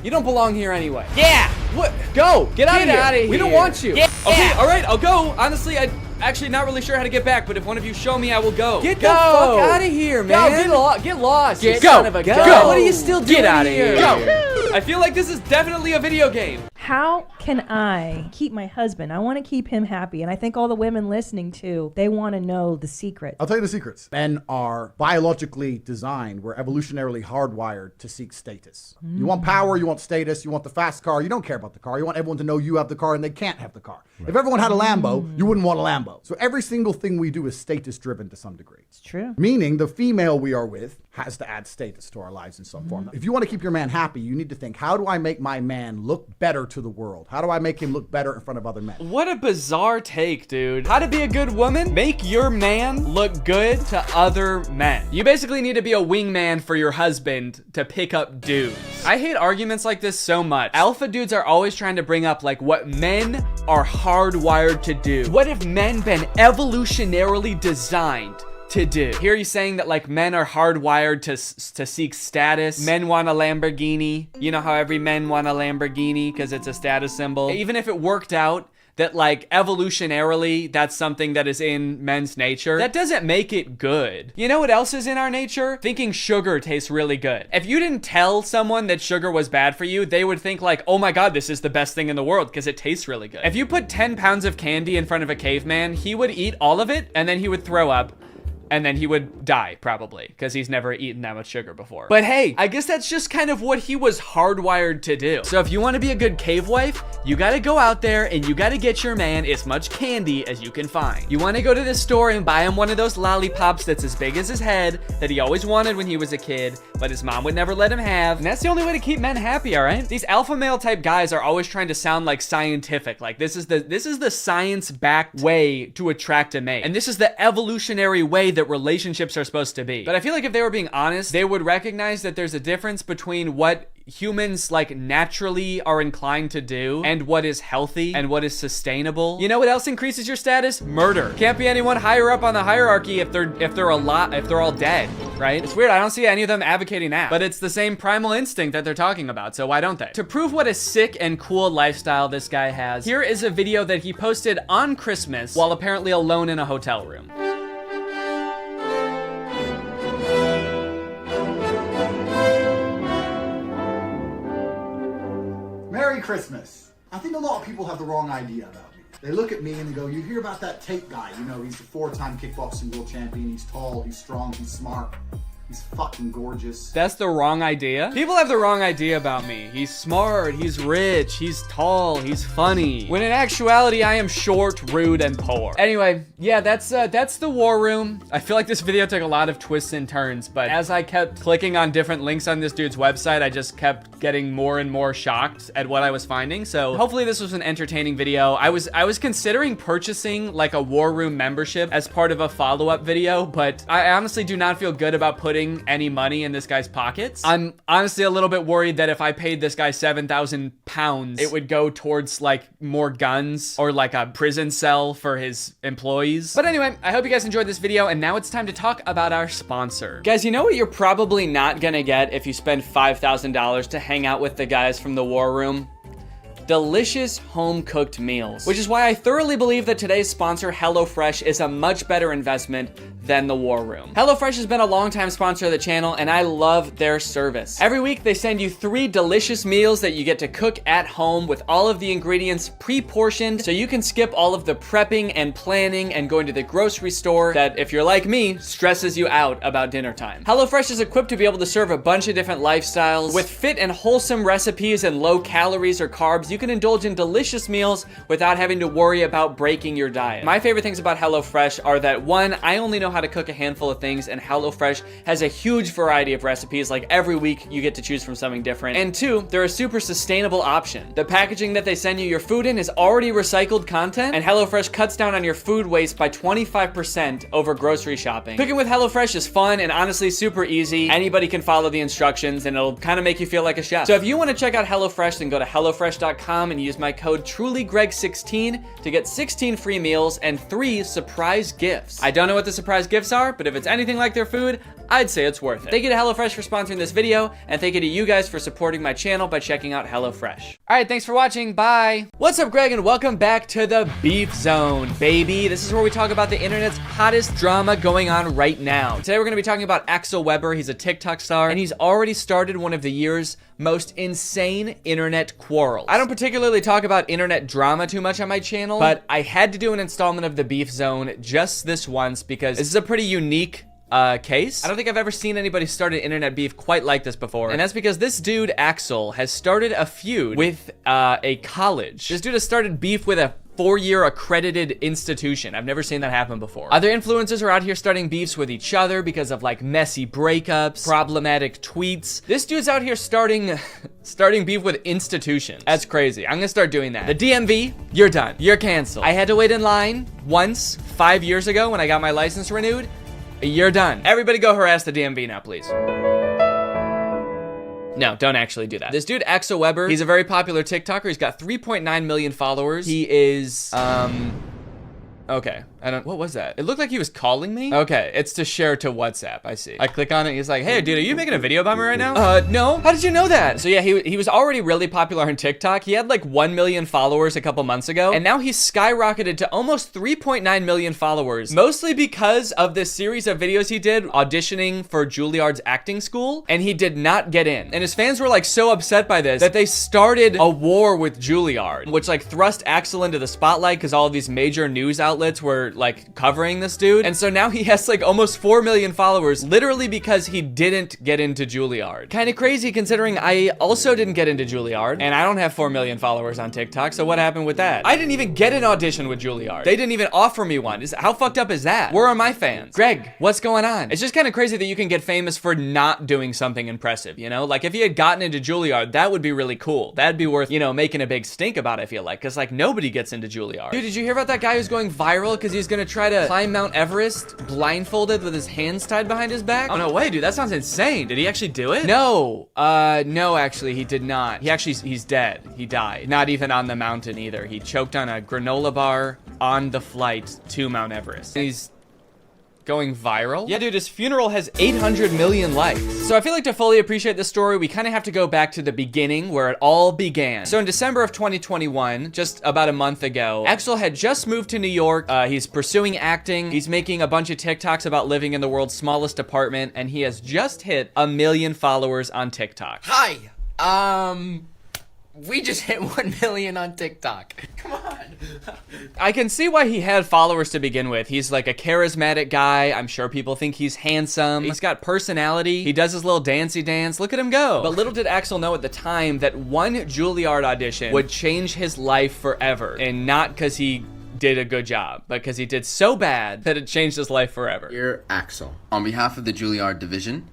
You don't belong here anyway. Yeah! What? Go! Get out of here! We don't want you! Yeah! Okay, alright, I'll go. Honestly, I'm actually not really sure how to get back, but if one of you show me, I will go. Get the fuck out of here, man! Go, get lost! Get son of a gun! What are you still doing? Get out of here! Go! I feel like this is definitely a video game. How can I keep my husband? I want to keep him happy. And I think all the women listening too, they want to know the secret. I'll tell you the secrets. Men are biologically designed. We're evolutionarily hardwired to seek status. You want power, you want status, you want the fast car. You don't care about the car. You want everyone to know you have the car and they can't have the car. Right. If everyone had a Lambo, you wouldn't want a Lambo. So every single thing we do is status driven to some degree. It's true. Meaning the female we are with has to add status to our lives in some form. If you want to keep your man happy, you need to think, how do I make my man look better to to the world? How do I make him look better in front of other men? What a bizarre take, dude. How to be a good woman? Make your man look good to other men. You basically need to be a wingman for your husband to pick up dudes. I hate arguments like this so much. Alpha dudes are always trying to bring up like what men are hardwired to do. What have men been evolutionarily designed to do? Here he's saying that like men are hardwired to seek status. Men want a Lamborghini. You know how every men want a Lamborghini because it's a status symbol. Even if it worked out that like evolutionarily that's something that is in men's nature, that doesn't make it good. You know what else is in our nature? Thinking sugar tastes really good. If you didn't tell someone that sugar was bad for you, they would think like, oh my God, this is the best thing in the world because it tastes really good. If you put 10 pounds of candy in front of a caveman, he would eat all of it and then he would throw up. And then he would die, probably, because he's never eaten that much sugar before. But hey, I guess that's just kind of what he was hardwired to do. So if you want to be a good cave wife, you got to go out there and you got to get your man as much candy as you can find. You want to go to the store and buy him one of those lollipops that's as big as his head that he always wanted when he was a kid, but his mom would never let him have. And that's the only way to keep men happy, all right? These alpha male type guys are always trying to sound like scientific. Like this is the science-backed way to attract a mate. And this is the evolutionary way that relationships are supposed to be. But I feel like if they were being honest, they would recognize that there's a difference between what humans like naturally are inclined to do and what is healthy and what is sustainable. You know what else increases your status? Murder. Can't be anyone higher up on the hierarchy if they're all dead, right? It's weird. I don't see any of them advocating that, but it's the same primal instinct that they're talking about, so why don't they? To prove what a sick and cool lifestyle this guy has, here is a video that he posted on Christmas while apparently alone in a hotel room. Merry Christmas. I think a lot of people have the wrong idea about me. They look at me and they go, you hear about that Tate guy, you know, he's a 4-time kickboxing world champion, he's tall, he's strong, he's smart. He's fucking gorgeous. That's the wrong idea? People have the wrong idea about me. He's smart, he's rich, he's tall, he's funny. When in actuality, I am short, rude, and poor. Anyway, yeah, that's the war room. I feel like this video took a lot of twists and turns, but as I kept clicking on different links on this dude's website, I just kept getting more and more shocked at what I was finding. So hopefully this was an entertaining video. I was considering purchasing like a war room membership as part of a follow-up video, but I honestly do not feel good about putting any money in this guy's pockets. I'm honestly a little bit worried that if I paid this guy 7,000 pounds, it would go towards like more guns or like a prison cell for his employees. But anyway, I hope you guys enjoyed this video, and now it's time to talk about our sponsor. Guys, you know what you're probably not gonna get if you spend $5,000 to hang out with the guys from the war room? Delicious home-cooked meals, which is why I thoroughly believe that today's sponsor, HelloFresh, is a much better investment than the war room. HelloFresh has been a longtime sponsor of the channel, and I love their service. Every week, they send you 3 delicious meals that you get to cook at home with all of the ingredients pre-portioned, so you can skip all of the prepping and planning and going to the grocery store that, if you're like me, stresses you out about dinner time. HelloFresh is equipped to be able to serve a bunch of different lifestyles. With fit and wholesome recipes and low calories or carbs, you can indulge in delicious meals without having to worry about breaking your diet. My favorite things about HelloFresh are that 1, I only know how to cook a handful of things, and HelloFresh has a huge variety of recipes. Like every week you get to choose from something different. And 2, they're a super sustainable option. The packaging that they send you your food in is already recycled content, and HelloFresh cuts down on your food waste by 25% over grocery shopping. Cooking with HelloFresh is fun and honestly super easy. Anybody can follow the instructions and it'll kind of make you feel like a chef. So if you want to check out HelloFresh, then go to HelloFresh.com and use my code TrulyGreg16 to get 16 free meals and 3 surprise gifts. I don't know what the surprise gifts are, but if it's anything like their food, I'd say it's worth it. Thank you to HelloFresh for sponsoring this video, and thank you to you guys for supporting my channel by checking out HelloFresh. All right, thanks for watching. Bye. What's up, Greg, and welcome back to the Beef Zone, baby. This is where we talk about the internet's hottest drama going on right now. Today, we're gonna be talking about Axel Weber. He's a TikTok star, and he's already started one of the year's most insane internet quarrels. I don't particularly talk about internet drama too much on my channel, but I had to do an installment of the Beef Zone just this once because this is a pretty unique case. I don't think I've ever seen anybody start an internet beef quite like this before. And that's because this dude, Axel, has started a feud with a college. This dude has started beef with a 4-year accredited institution. I've never seen that happen before. Other influencers are out here starting beefs with each other because of like messy breakups, problematic tweets. This dude's out here starting beef with institutions. That's crazy. I'm gonna start doing that. The DMV, you're done. You're canceled. I had to wait in line once 5 years ago when I got my license renewed. You're done. Everybody go harass the DMV now, please. No, don't actually do that. This dude, Axel Weber, he's a very popular TikToker. He's got 3.9 million followers. He is, okay. What was that? It looked like he was calling me. Okay, it's to share to WhatsApp, I see. I click on it, and he's like, hey, dude, are you making a video about me right now? No. How did you know that? So yeah, he was already really popular on TikTok. He had like 1 million followers a couple months ago, and now he's skyrocketed to almost 3.9 million followers, mostly because of this series of videos he did auditioning for Juilliard's acting school, and he did not get in. And his fans were like so upset by this that they started a war with Juilliard, which like thrust Axel into the spotlight because all of these major news outlets were like covering this dude. And so now he has like almost 4 million followers literally because he didn't get into Juilliard. Kind of crazy considering I also didn't get into Juilliard and I don't have 4 million followers on TikTok. So what happened with that? I didn't even get an audition with Juilliard. They didn't even offer me one. How fucked up is that? Where are my fans? Greg, what's going on? It's just kind of crazy that you can get famous for not doing something impressive, you know? Like if he had gotten into Juilliard, that would be really cool. That'd be worth, you know, making a big stink about, I feel like, because like nobody gets into Juilliard. Dude, did you hear about that guy who's going viral because he's gonna try to climb Mount Everest blindfolded with his hands tied behind his back? Oh no way, dude, that sounds insane. Did he actually do it? No, no, actually he did not. He's dead. He died. Not even on the mountain either. He choked on a granola bar on the flight to Mount Everest. He's going viral? Yeah, dude, his funeral has 800 million likes. So I feel like to fully appreciate this story, we kind of have to go back to the beginning where it all began. So in December of 2021, just about a month ago, Axel had just moved to New York. He's pursuing acting. He's making a bunch of TikToks about living in the world's smallest apartment, and he has just hit 1 million followers on TikTok. Hi, we just hit 1 million on TikTok. Come on. I can see why he had followers to begin with. He's like a charismatic guy. I'm sure people think he's handsome. He's got personality. He does his little dancey dance. Look at him go. But little did Axel know at the time that one Juilliard audition would change his life forever. And not because he did a good job, but because he did so bad that it changed his life forever. Dear Axel, on behalf of the Juilliard division,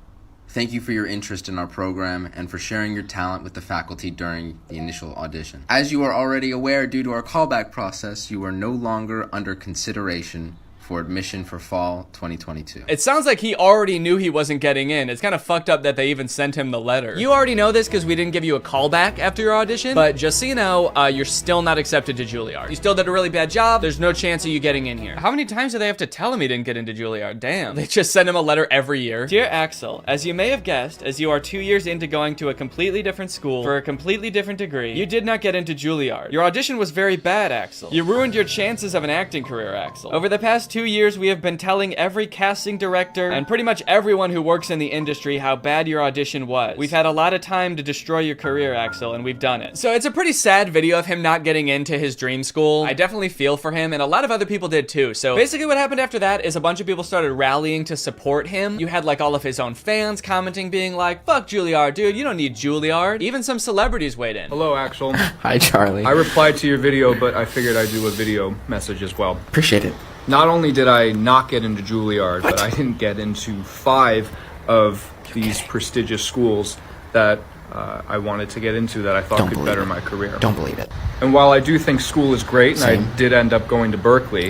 thank you for your interest in our program and for sharing your talent with the faculty during the initial audition. As you are already aware, due to our callback process, you are no longer under consideration for admission for fall 2022. It sounds like he already knew he wasn't getting in. It's kind of fucked up that they even sent him the letter. You already know this because we didn't give you a callback after your audition, but just so you know, you're still not accepted to Juilliard. You still did a really bad job. There's no chance of you getting in here. How many times do they have to tell him he didn't get into Juilliard? Damn. They just send him a letter every year. Dear Axel, as you may have guessed, as you are 2 years into going to a completely different school for a completely different degree, you did not get into Juilliard. Your audition was very bad, Axel. You ruined your chances of an acting career, Axel. Over the past 2 years, we have been telling every casting director and pretty much everyone who works in the industry how bad your audition was. We've had a lot of time to destroy your career, Axel, and we've done it. So it's a pretty sad video of him not getting into his dream school. I definitely feel for him, and a lot of other people did too. So basically what happened after that is a bunch of people started rallying to support him. You had like all of his own fans commenting, being like, fuck Juilliard, dude, you don't need Juilliard. Even some celebrities weighed in. Hello, Axel. Hi, Charlie. I replied to your video, but I figured I'd do a video message as well. Appreciate it. Not only did I not get into Juilliard, but I didn't get into 5 of these prestigious schools that I wanted to get into that I thought could better my career. Don't believe it. And while I do think school is great, and I did end up going to Berkeley,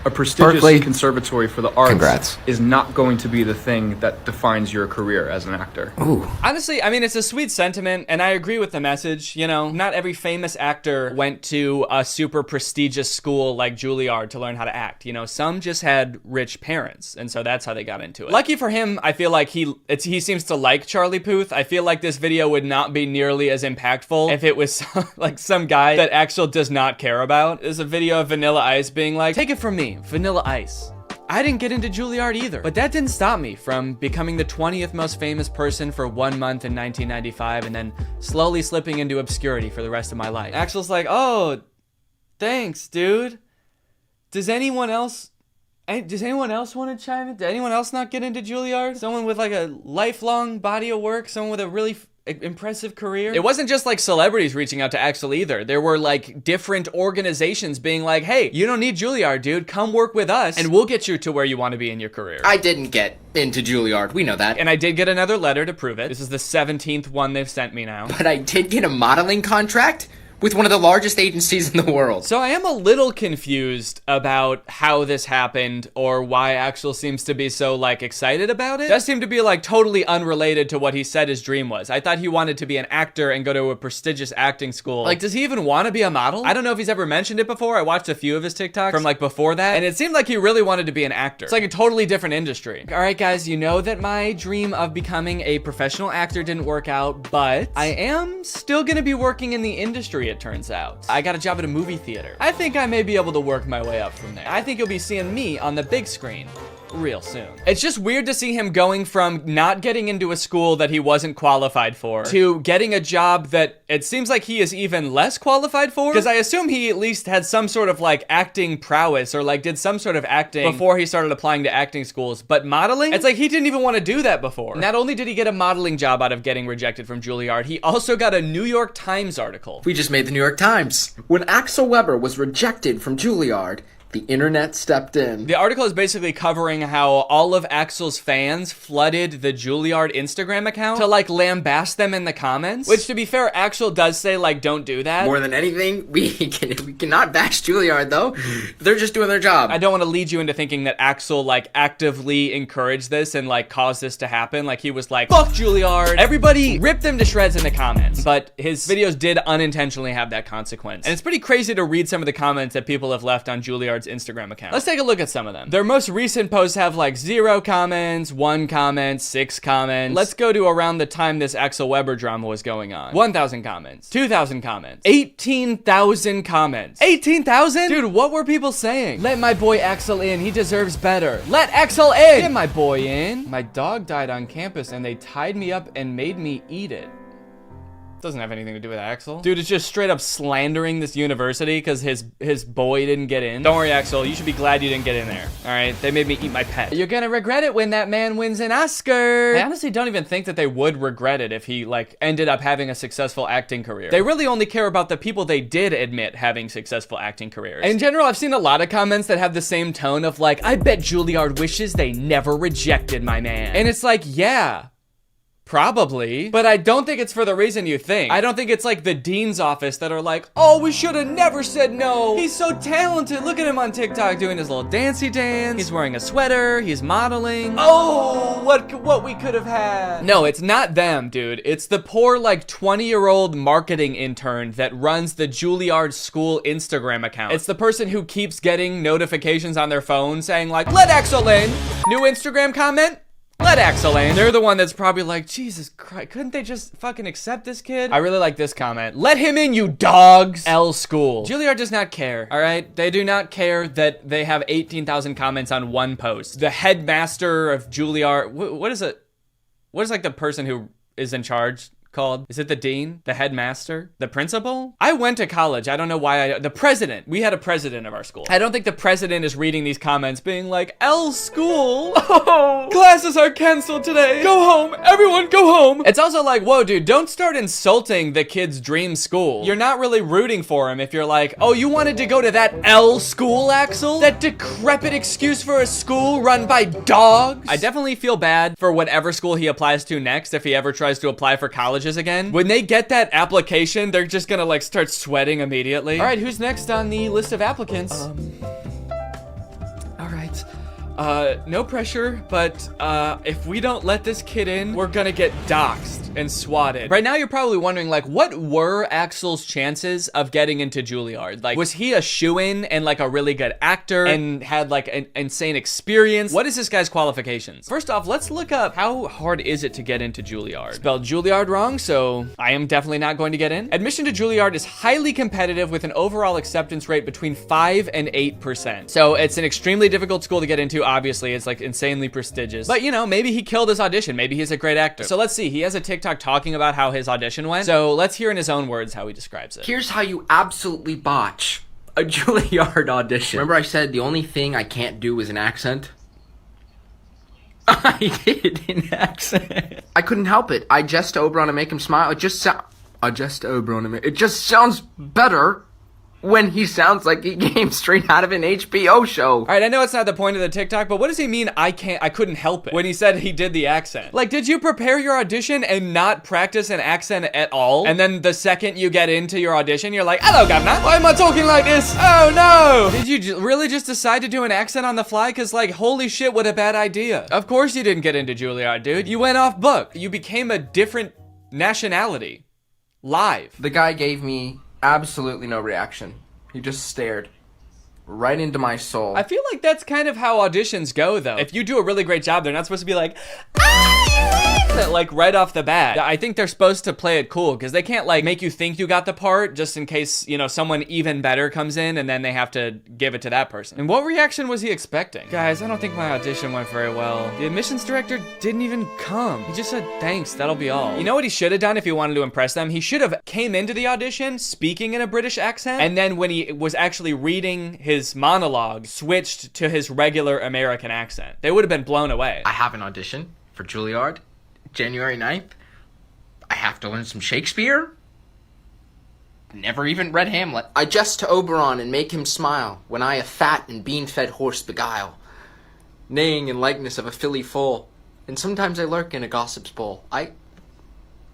a prestigious conservatory for the arts is not going to be the thing that defines your career as an actor. Ooh. Honestly, I mean, it's a sweet sentiment, and I agree with the message. You know, not every famous actor went to a super prestigious school like Juilliard to learn how to act. You know, some just had rich parents, and so that's how they got into it. Lucky for him, I feel like he seems to like Charlie Puth. I feel like this video would not be nearly as impactful if it was like some guy that Axel does not care about. There's a video of Vanilla Ice being like, take it from me, Vanilla Ice. I didn't get into Juilliard either, but that didn't stop me from becoming the 20th most famous person for 1 month in 1995 and then slowly slipping into obscurity for the rest of my life. Axel's like, oh, thanks, dude. Does anyone else want to chime in? Did anyone else not get into Juilliard? Someone with like a lifelong body of work, someone with a really impressive career. It wasn't just like celebrities reaching out to Axel either. There were like different organizations being like, hey, you don't need Juilliard, dude. Come work with us and we'll get you to where you want to be in your career. I didn't get into Juilliard. We know that. And I did get another letter to prove it. This is the 17th one they've sent me now. But I did get a modeling contract with one of the largest agencies in the world. So I am a little confused about how this happened or why Axel seems to be so like excited about it. It does seem to be like totally unrelated to what he said his dream was. I thought he wanted to be an actor and go to a prestigious acting school. Like, does he even want to be a model? I don't know if he's ever mentioned it before. I watched a few of his TikToks from like before that, and it seemed like he really wanted to be an actor. It's like a totally different industry. All right, guys, you know that my dream of becoming a professional actor didn't work out, but I am still gonna be working in the industry, it turns out. I got a job at a movie theater. I think I may be able to work my way up from there. I think you'll be seeing me on the big screen real soon. It's just weird to see him going from not getting into a school that he wasn't qualified for to getting a job that it seems like he is even less qualified for, because I assume he at least had some sort of like acting prowess or like did some sort of acting before he started applying to acting schools. But modeling, it's like he didn't even want to do that before. Not only did he get a modeling job out of getting rejected from Juilliard, he also got a New York Times article. We just made the New York Times. When Axel Weber was rejected from Juilliard, the internet stepped in. The article is basically covering how all of Axel's fans flooded the Juilliard Instagram account to like lambast them in the comments, which to be fair, Axel does say like, don't do that. More than anything, we cannot bash Juilliard though. They're just doing their job. I don't want to lead you into thinking that Axel like actively encouraged this and like caused this to happen. Like he was like, fuck Juilliard. Everybody ripped them to shreds in the comments, but his videos did unintentionally have that consequence. And it's pretty crazy to read some of the comments that people have left on Juilliard's Instagram account. Let's take a look at some of them. Their most recent posts have like 0 comments, 1 comment, 6 comments. Let's go to around the time this Axel Weber drama was going on. 1,000 comments, 2,000 comments, 18,000 comments. 18,000? Dude, what were people saying? Let my boy Axel in, he deserves better. Let Axel in! Get my boy in. My dog died on campus and they tied me up and made me eat it. Doesn't have anything to do with Axel. Dude is just straight up slandering this university because his boy didn't get in. Don't worry, Axel. You should be glad you didn't get in there. All right, they made me eat my pet. You're gonna regret it when that man wins an Oscar. I honestly don't even think that they would regret it if he like ended up having a successful acting career. They really only care about the people they did admit having successful acting careers. In general, I've seen a lot of comments that have the same tone of like, I bet Juilliard wishes they never rejected my man. And it's like, yeah. Probably, but I don't think it's for the reason you think. I don't think it's like the dean's office that are like, oh, we should have never said no. He's so talented. Look at him on TikTok doing his little dancey dance. He's wearing a sweater. He's modeling. Oh, what we could have had. No, it's not them, dude. It's the poor like 20-year-old marketing intern that runs the Juilliard school Instagram account. It's the person who keeps getting notifications on their phone saying like, let Axel in. New Instagram comment. Let Axel in. They're the one that's probably like, Jesus Christ, couldn't they just fucking accept this kid? I really like this comment. Let him in, you dogs. L school. Juilliard does not care, all right? They do not care that they have 18,000 comments on one post. The headmaster of Juilliard, what is it? What is like the person who is in charge called? Is it the dean? The headmaster? The principal? I went to college. I don't know why the president. We had a president of our school. I don't think the president is reading these comments being like, L school. Oh, classes are canceled today. Go home. Everyone go home. It's also like, whoa, dude, don't start insulting the kid's dream school. You're not really rooting for him if you're like, oh, you wanted to go to that L school, Axel? That decrepit excuse for a school run by dogs? I definitely feel bad for whatever school he applies to next if he ever tries to apply for college again. When they get that application, they're just gonna like start sweating immediately. All right, who's next on the list of applicants? All right. No pressure, but if we don't let this kid in, we're gonna get doxxed and swatted. Right now, you're probably wondering, like, what were Axel's chances of getting into Juilliard? Like, was he a shoo-in and like a really good actor and had like an insane experience? What is this guy's qualifications? First off, let's look up how hard is it to get into Juilliard. Spelled Juilliard wrong, so I am definitely not going to get in. Admission to Juilliard is highly competitive with an overall acceptance rate between 5 and 8%. So it's an extremely difficult school to get into. Obviously, it's like insanely prestigious. But you know, maybe he killed his audition. Maybe he's a great actor. So let's see. He has a TikTok talking about how his audition went. So let's hear in his own words how he describes it. Here's how you absolutely botch a Juilliard audition. Remember I said the only thing I can't do is an accent? I did in accent. I couldn't help it. I just Oberon and make him smile. It just sounds better when he sounds like he came straight out of an HBO show. All right, I know it's not the point of the TikTok, but what does he mean I couldn't help it when he said he did the accent? Like, did you prepare your audition and not practice an accent at all? And then the second you get into your audition, you're like, hello, governor. Why am I talking like this? Oh, no. Did you really just decide to do an accent on the fly? Because, like, holy shit, what a bad idea. Of course you didn't get into Juilliard, dude. You went off book. You became a different nationality. Live. The guy gave me absolutely no reaction. He just stared right into my soul. I feel like that's kind of how auditions go, though. If you do a really great job, they're not supposed to be like, like right off the bat. I think they're supposed to play it cool because they can't like make you think you got the part just in case, you know, someone even better comes in and then they have to give it to that person. And what reaction was he expecting? Guys, I don't think my audition went very well. The admissions director didn't even come. He just said, thanks, that'll be all. You know what he should have done if he wanted to impress them? He should have came into the audition speaking in a British accent, and then when he was actually reading his monologue, switched to his regular American accent. They would have been blown away. I have an audition for Juilliard, January 9th. I have to learn some Shakespeare. Never even read Hamlet. I jest to Oberon and make him smile when I a fat and bean-fed horse beguile, neighing in likeness of a filly foal, and sometimes I lurk in a gossip's bowl. I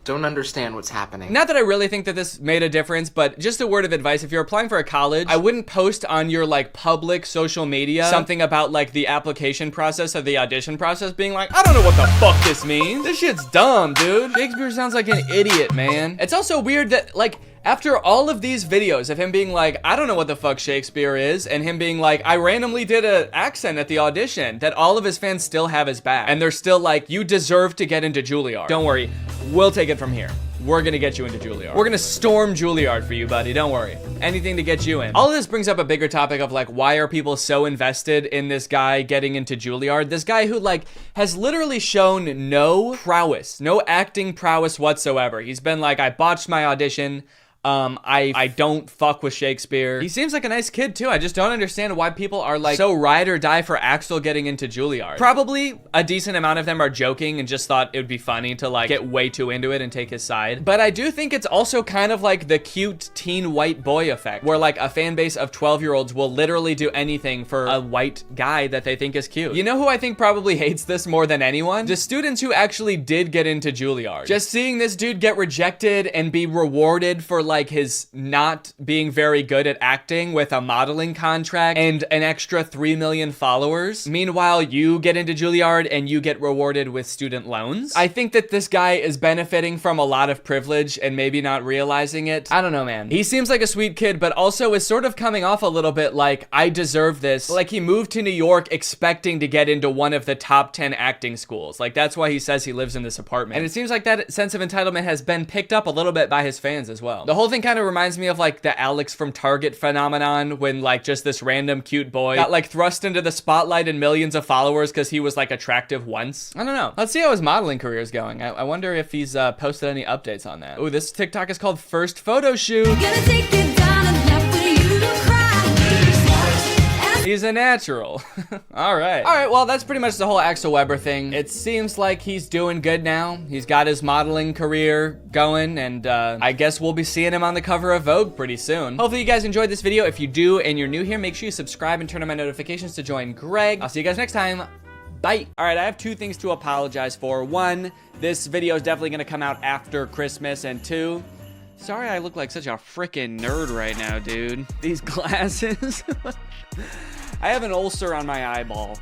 don't understand what's happening. Not that I really think that this made a difference, but just a word of advice. If you're applying for a college, I wouldn't post on your like public social media something about like the application process or the audition process being like, I don't know what the fuck this means. This shit's dumb, dude. Shakespeare sounds like an idiot, man. It's also weird that like, after all of these videos of him being like, I don't know what the fuck Shakespeare is, and him being like, I randomly did an accent at the audition, that all of his fans still have his back. And they're still like, you deserve to get into Juilliard. Don't worry, we'll take it from here. We're gonna get you into Juilliard. We're gonna storm Juilliard for you, buddy, don't worry. Anything to get you in. All of this brings up a bigger topic of like, why are people so invested in this guy getting into Juilliard? This guy who like, has literally shown no prowess, no acting prowess whatsoever. He's been like, I botched my audition. I don't fuck with Shakespeare. He seems like a nice kid too. I just don't understand why people are like so ride or die for Axel getting into Juilliard. Probably a decent amount of them are joking and just thought it would be funny to like get way too into it and take his side. But I do think it's also kind of like the cute teen white boy effect, where like a fan base of 12-year-olds will literally do anything for a white guy that they think is cute. You know who I think probably hates this more than anyone? The students who actually did get into Juilliard. Just seeing this dude get rejected and be rewarded for like his not being very good at acting with a modeling contract and an extra 3 million followers. Meanwhile, you get into Juilliard and you get rewarded with student loans. I think that this guy is benefiting from a lot of privilege and maybe not realizing it. I don't know, man. He seems like a sweet kid, but also is sort of coming off a little bit like, I deserve this. Like he moved to New York expecting to get into one of the top 10 acting schools. Like that's why he says he lives in this apartment. And it seems like that sense of entitlement has been picked up a little bit by his fans as well. The whole thing kind of reminds me of like the Alex from Target phenomenon, when like just this random cute boy got like thrust into the spotlight and millions of followers because he was like attractive once. I don't know. Let's see how his modeling career is going. I wonder if he's posted any updates on that. Oh, this TikTok is called First Photo Shoot. He's a natural. All right. All right, well, that's pretty much the whole Axel Weber thing. It seems like he's doing good now. He's got his modeling career going, and I guess we'll be seeing him on the cover of Vogue pretty soon. Hopefully you guys enjoyed this video. If you do and you're new here, make sure you subscribe and turn on my notifications to join Greg. I'll see you guys next time. Bye. All right, I have two things to apologize for. One, this video is definitely gonna come out after Christmas, and two, sorry I look like such a freaking nerd right now, dude. These glasses. I have an ulcer on my eyeball.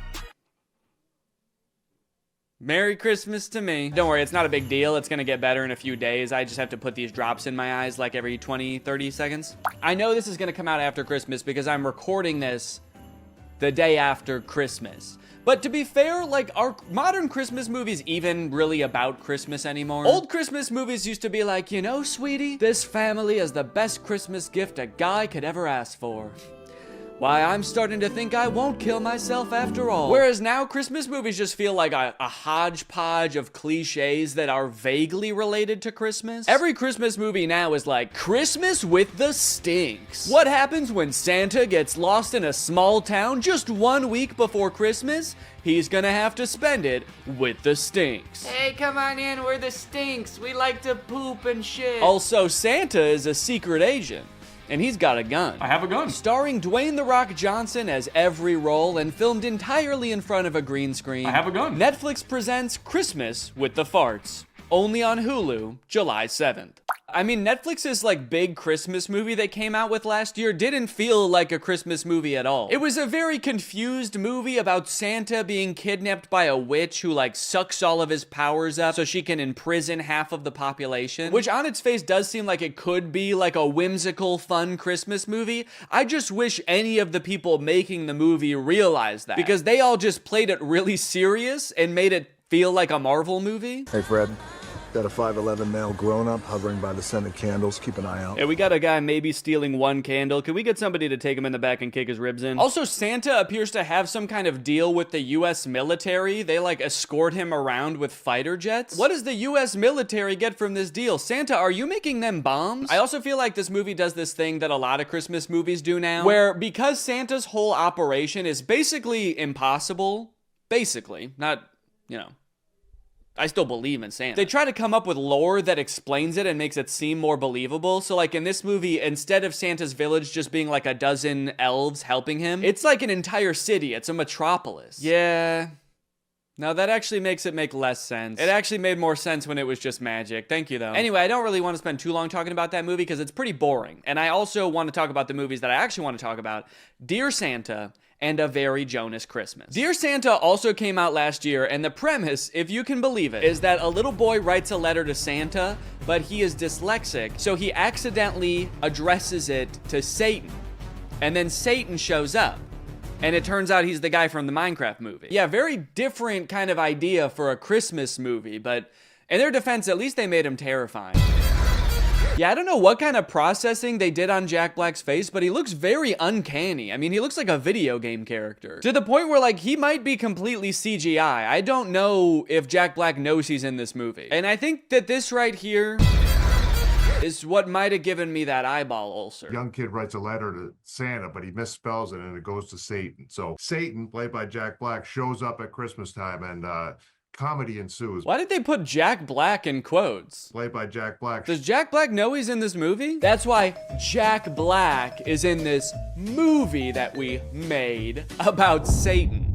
Merry Christmas to me. Don't worry, it's not a big deal. It's gonna get better in a few days. I just have to put these drops in my eyes like every 20, 30 seconds. I know this is gonna come out after Christmas because I'm recording this the day after Christmas. But to be fair, like, are modern Christmas movies even really about Christmas anymore? Old Christmas movies used to be like, you know, sweetie, this family is the best Christmas gift a guy could ever ask for. why I'm starting to think I won't kill myself after all. Whereas now, Christmas movies just feel like a hodgepodge of cliches that are vaguely related to Christmas. Every Christmas movie now is like, Christmas with the stinks. What happens when Santa gets lost in a small town just 1 week before Christmas? He's gonna have to spend it with the stinks. Hey, come on in, we're the stinks. We like to poop and shit. Also, Santa is a secret agent. And he's got a gun. I have a gun. Starring Dwayne "The Rock" Johnson as every role and filmed entirely in front of a green screen. I have a gun. Netflix presents Christmas with the Farts. Only on Hulu, July 7th. I mean, Netflix's like big Christmas movie they came out with last year didn't feel like a Christmas movie at all. It was a very confused movie about Santa being kidnapped by a witch who like sucks all of his powers up so she can imprison half of the population, which on its face does seem like it could be like a whimsical, fun Christmas movie. I just wish any of the people making the movie realized that, because they all just played it really serious and made it feel like a Marvel movie. Hey, Fred. Got a 5'11" male grown-up hovering by the scented candles. Keep an eye out. Yeah, we got a guy maybe stealing one candle. Can we get somebody to take him in the back and kick his ribs in? Also, Santa appears to have some kind of deal with the US military. They like escort him around with fighter jets. What does the US military get from this deal? Santa, are you making them bombs? I also feel like this movie does this thing that a lot of Christmas movies do now, where because Santa's whole operation is basically impossible, basically, not, you know, I still believe in Santa. They try to come up with lore that explains it and makes it seem more believable. So like in this movie, instead of Santa's village just being like a dozen elves helping him, it's like an entire city. It's a metropolis. Yeah. Now that actually makes it make less sense. It actually made more sense when it was just magic. Thank you though. Anyway, I don't really want to spend too long talking about that movie because it's pretty boring. And I also want to talk about the movies that I actually want to talk about. Dear Santa and A Very Jonas Christmas. Dear Santa also came out last year, and the premise, if you can believe it, is that a little boy writes a letter to Santa, but he is dyslexic, so he accidentally addresses it to Satan. And then Satan shows up. And it turns out he's the guy from the Minecraft movie. Yeah, very different kind of idea for a Christmas movie, but in their defense, at least they made him terrifying. Yeah, I don't know what kind of processing they did on Jack Black's face, but he looks very uncanny. I mean, he looks like a video game character. To the point where, like, he might be completely CGI. I don't know if Jack Black knows he's in this movie. And I think that this right here is what might have given me that eyeball ulcer. Young kid writes a letter to Santa, but he misspells it and it goes to Satan. So Satan, played by Jack Black, shows up at Christmas time and comedy ensues. Why did they put Jack Black in quotes? Played by Jack Black. Does Jack Black know he's in this movie? That's why Jack Black is in this movie that we made about Satan.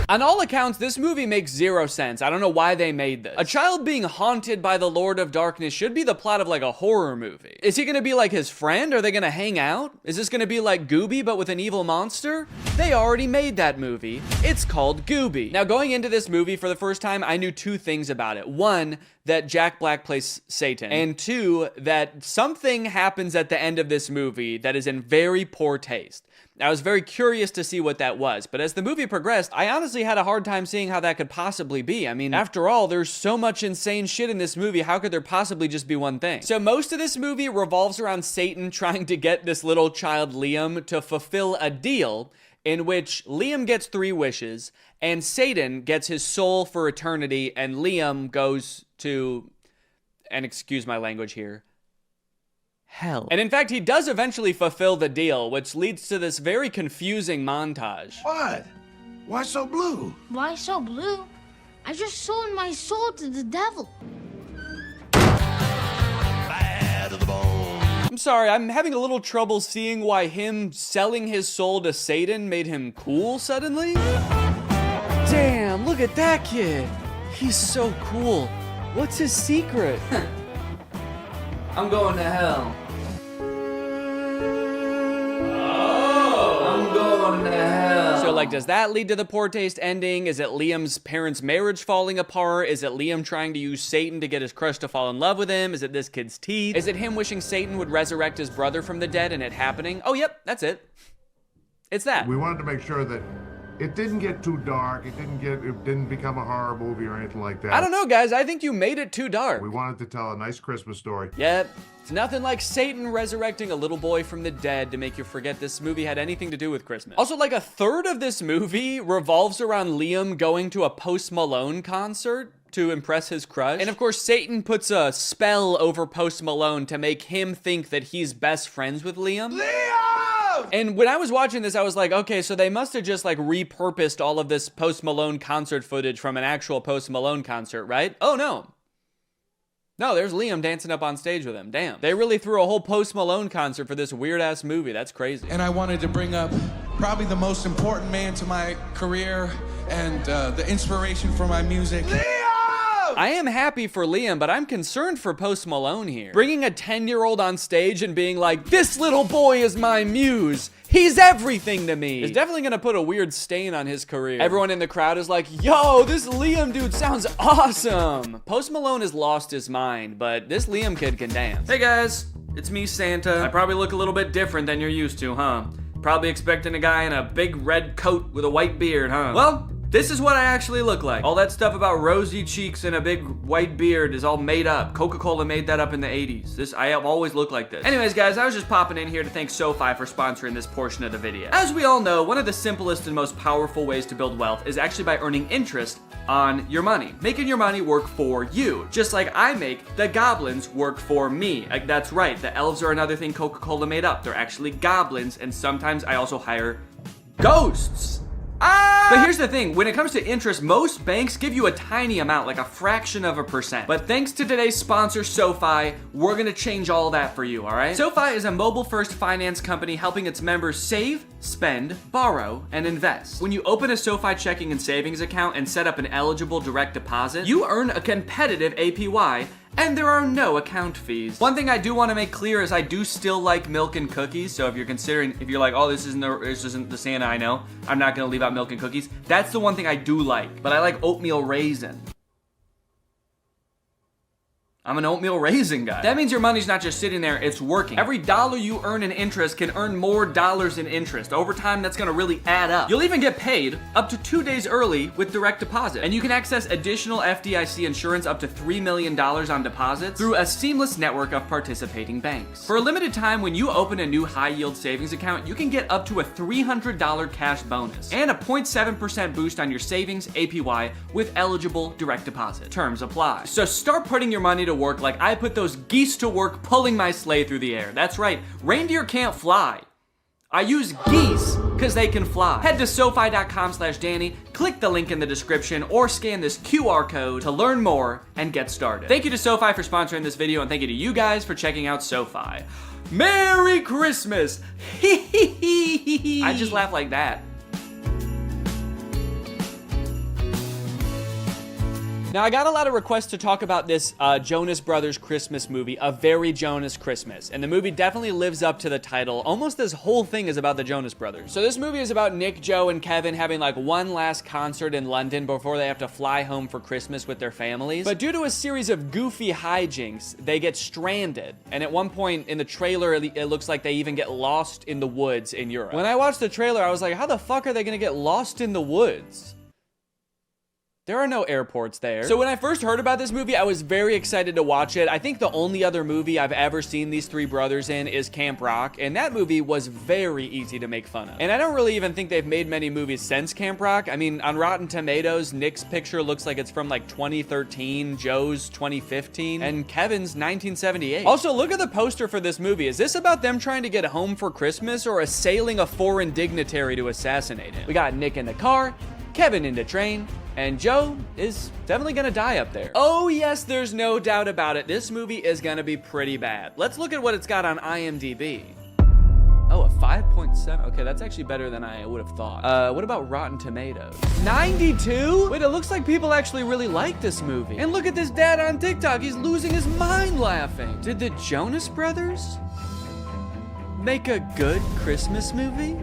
On all accounts, this movie makes zero sense. I don't know why they made this. A child being haunted by the Lord of Darkness should be the plot of like a horror movie. Is he gonna be like his friend? Are they gonna hang out? Is this gonna be like Gooby but with an evil monster? They already made that movie. It's called Gooby. Now going into this movie for the first time, I knew two things about it. One, that Jack Black plays Satan. And two, that something happens at the end of this movie that is in very poor taste. I was very curious to see what that was, but as the movie progressed, I honestly had a hard time seeing how that could possibly be. I mean, after all, there's so much insane shit in this movie, how could there possibly just be one thing? So most of this movie revolves around Satan trying to get this little child Liam to fulfill a deal in which Liam gets 3 wishes, and Satan gets his soul for eternity, and Liam goes to, and excuse my language here, hell. And in fact, he does eventually fulfill the deal, which leads to this very confusing montage. What? Why so blue? Why so blue? I just sold my soul to the devil. I'm sorry, I'm having a little trouble seeing why him selling his soul to Satan made him cool suddenly. Damn, look at that kid. He's so cool. What's his secret? I'm going to hell. I'm going to hell. So like, does that lead to the poor taste ending? Is it Liam's parents' marriage falling apart? Is it Liam trying to use Satan to get his crush to fall in love with him? Is it this kid's teeth? Is it him wishing Satan would resurrect his brother from the dead and it happening? Oh, yep, that's it. It's that. We wanted to make sure that it didn't get too dark. It didn't become a horror movie or anything like that. I don't know, guys. I think you made it too dark. We wanted to tell a nice Christmas story. Yep. It's nothing like Satan resurrecting a little boy from the dead to make you forget this movie had anything to do with Christmas. Also, like a third of this movie revolves around Liam going to a Post Malone concert to impress his crush. And of course, Satan puts a spell over Post Malone to make him think that he's best friends with Liam. And when I was watching this, I was like, okay, so they must have just like repurposed all of this Post Malone concert footage from an actual Post Malone concert, right? Oh no. No, there's Liam dancing up on stage with him. Damn. They really threw a whole Post Malone concert for this weird ass movie. That's crazy. And I wanted to bring up probably the most important man to my career and the inspiration for my music. I am happy for Liam, but I'm concerned for Post Malone here. Bringing a 10-year-old on stage and being like, this little boy is my muse. He's everything to me. It's definitely gonna put a weird stain on his career. Everyone in the crowd is like, yo, this Liam dude sounds awesome. Post Malone has lost his mind, but this Liam kid can dance. Hey guys, it's me, Santa. I probably look a little bit different than you're used to, huh? Probably expecting a guy in a big red coat with a white beard, huh? Well, this is what I actually look like. All that stuff about rosy cheeks and a big white beard is all made up. Coca-Cola made that up in the 80s. I have always looked like this. Anyways, guys, I was just popping in here to thank SoFi for sponsoring this portion of the video. As we all know, one of the simplest and most powerful ways to build wealth is actually by earning interest on your money. Making your money work for you. Just like I make the goblins work for me. Like, that's right, the elves are another thing Coca-Cola made up. They're actually goblins, and sometimes I also hire ghosts. But here's the thing, when it comes to interest, most banks give you a tiny amount, like a fraction of a percent. But thanks to today's sponsor, SoFi, we're gonna change all that for you, all right? SoFi is a mobile-first finance company helping its members save, spend, borrow, and invest. When you open a SoFi checking and savings account and set up an eligible direct deposit, you earn a competitive APY, and there are no account fees. One thing I do want to make clear is I do still like milk and cookies. So if you're like, oh, this isn't the Santa I know, I'm not gonna leave out milk and cookies. That's the one thing I do like. But I like oatmeal raisin. I'm an oatmeal raisin guy. That means your money's not just sitting there, it's working. Every dollar you earn in interest can earn more dollars in interest. Over time, that's gonna really add up. You'll even get paid up to 2 days early with direct deposit. And you can access additional FDIC insurance up to $3 million on deposits through a seamless network of participating banks. For a limited time, when you open a new high-yield savings account, you can get up to a $300 cash bonus and a 0.7% boost on your savings APY with eligible direct deposit. Terms apply. So start putting your money to work like I put those geese to work pulling my sleigh through the air. That's right, reindeer can't fly. I use geese because they can fly. Head to SoFi.com/Danny, click the link in the description, or scan this QR code to learn more and get started. Thank you to SoFi for sponsoring this video, and thank you to you guys for checking out SoFi. Merry Christmas! I just laugh like that. Now, I got a lot of requests to talk about this Jonas Brothers Christmas movie, A Very Jonas Christmas. And the movie definitely lives up to the title. Almost this whole thing is about the Jonas Brothers. So this movie is about Nick, Joe, and Kevin having like one last concert in London before they have to fly home for Christmas with their families. But due to a series of goofy hijinks, they get stranded. And at one point in the trailer, it looks like they even get lost in the woods in Europe. When I watched the trailer, I was like, how the fuck are they gonna get lost in the woods? There are no airports there. So when I first heard about this movie, I was very excited to watch it. I think the only other movie I've ever seen these three brothers in is Camp Rock, and that movie was very easy to make fun of. And I don't really even think they've made many movies since Camp Rock. I mean, on Rotten Tomatoes, Nick's picture looks like it's from like 2013, Joe's 2015, and Kevin's 1978. Also, look at the poster for this movie. Is this about them trying to get home for Christmas or assailing a foreign dignitary to assassinate him? We got Nick in the car, Kevin in the train, and Joe is definitely gonna die up there. Oh yes, there's no doubt about it. This movie is gonna be pretty bad. Let's look at what it's got on IMDb. Oh, a 5.7. Okay, that's actually better than I would have thought. What about Rotten Tomatoes? 92? Wait, it looks like people actually really like this movie. And look at this dad on TikTok. He's losing his mind laughing. Did the Jonas Brothers make a good Christmas movie?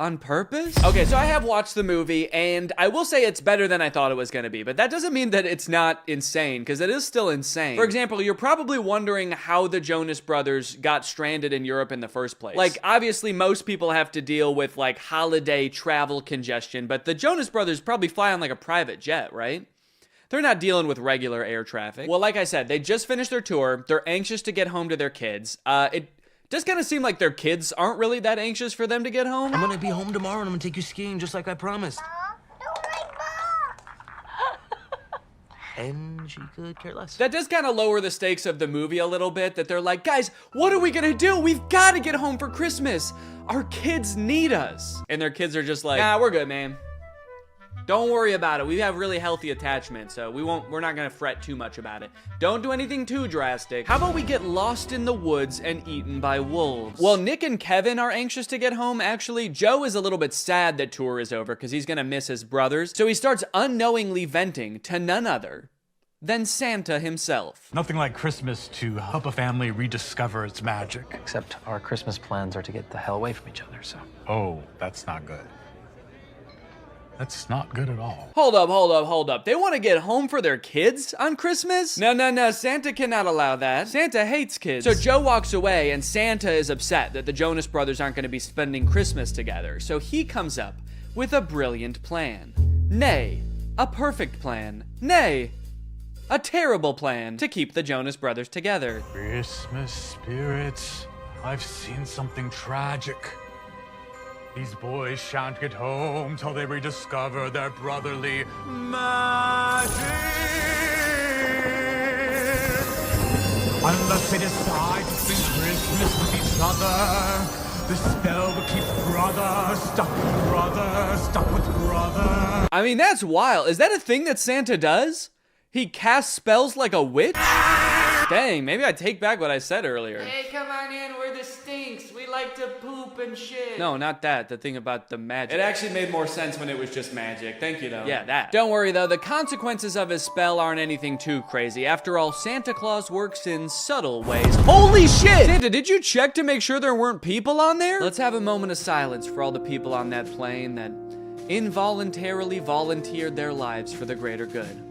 On purpose? Okay, so I have watched the movie, and I will say it's better than I thought it was gonna be, but that doesn't mean that it's not insane, because it is still insane. For example, you're probably wondering how the Jonas Brothers got stranded in Europe in the first place. Like, obviously, most people have to deal with, like, holiday travel congestion, but the Jonas Brothers probably fly on, like, a private jet, right? They're not dealing with regular air traffic. Well, like I said, they just finished their tour. They're anxious to get home to their kids. It does kind of seem like their kids aren't really that anxious for them to get home. I'm gonna be home tomorrow and I'm gonna take you skiing just like I promised. And she could care less. That does kind of lower the stakes of the movie a little bit, that they're like, guys, what are we gonna do? We've gotta get home for Christmas. Our kids need us. And their kids are just like, nah, we're good, man. Don't worry about it. We have really healthy attachment, so we're not gonna fret too much about it. Don't do anything too drastic. How about we get lost in the woods and eaten by wolves? Well, Nick and Kevin are anxious to get home, actually. Joe is a little bit sad that tour is over because he's gonna miss his brothers. So he starts unknowingly venting to none other than Santa himself. Nothing like Christmas to help a family rediscover its magic. Except our Christmas plans are to get the hell away from each other, so. Oh, that's not good. That's not good at all. Hold up. They want to get home for their kids on Christmas? No. Santa cannot allow that. Santa hates kids. So Joe walks away, and Santa is upset that the Jonas Brothers aren't going to be spending Christmas together. So he comes up with a brilliant plan. Nay, a perfect plan. Nay, a terrible plan to keep the Jonas Brothers together. Christmas spirits, I've seen something tragic. These boys shan't get home till they rediscover their brotherly magic. Unless they decide to spend Christmas with each other, the spell will keep brother stuck with brother. I mean, that's wild. Is that a thing that Santa does? He casts spells like a witch? Dang, maybe I take back what I said earlier. Hey, come on in, we're the Stinks. We like to poop and shit. No, not that. The thing about the magic. It actually made more sense when it was just magic. Thank you, though. Yeah, that. Don't worry, though. The consequences of his spell aren't anything too crazy. After all, Santa Claus works in subtle ways. Holy shit! Santa, did you check to make sure there weren't people on there? Let's have a moment of silence for all the people on that plane that involuntarily volunteered their lives for the greater good,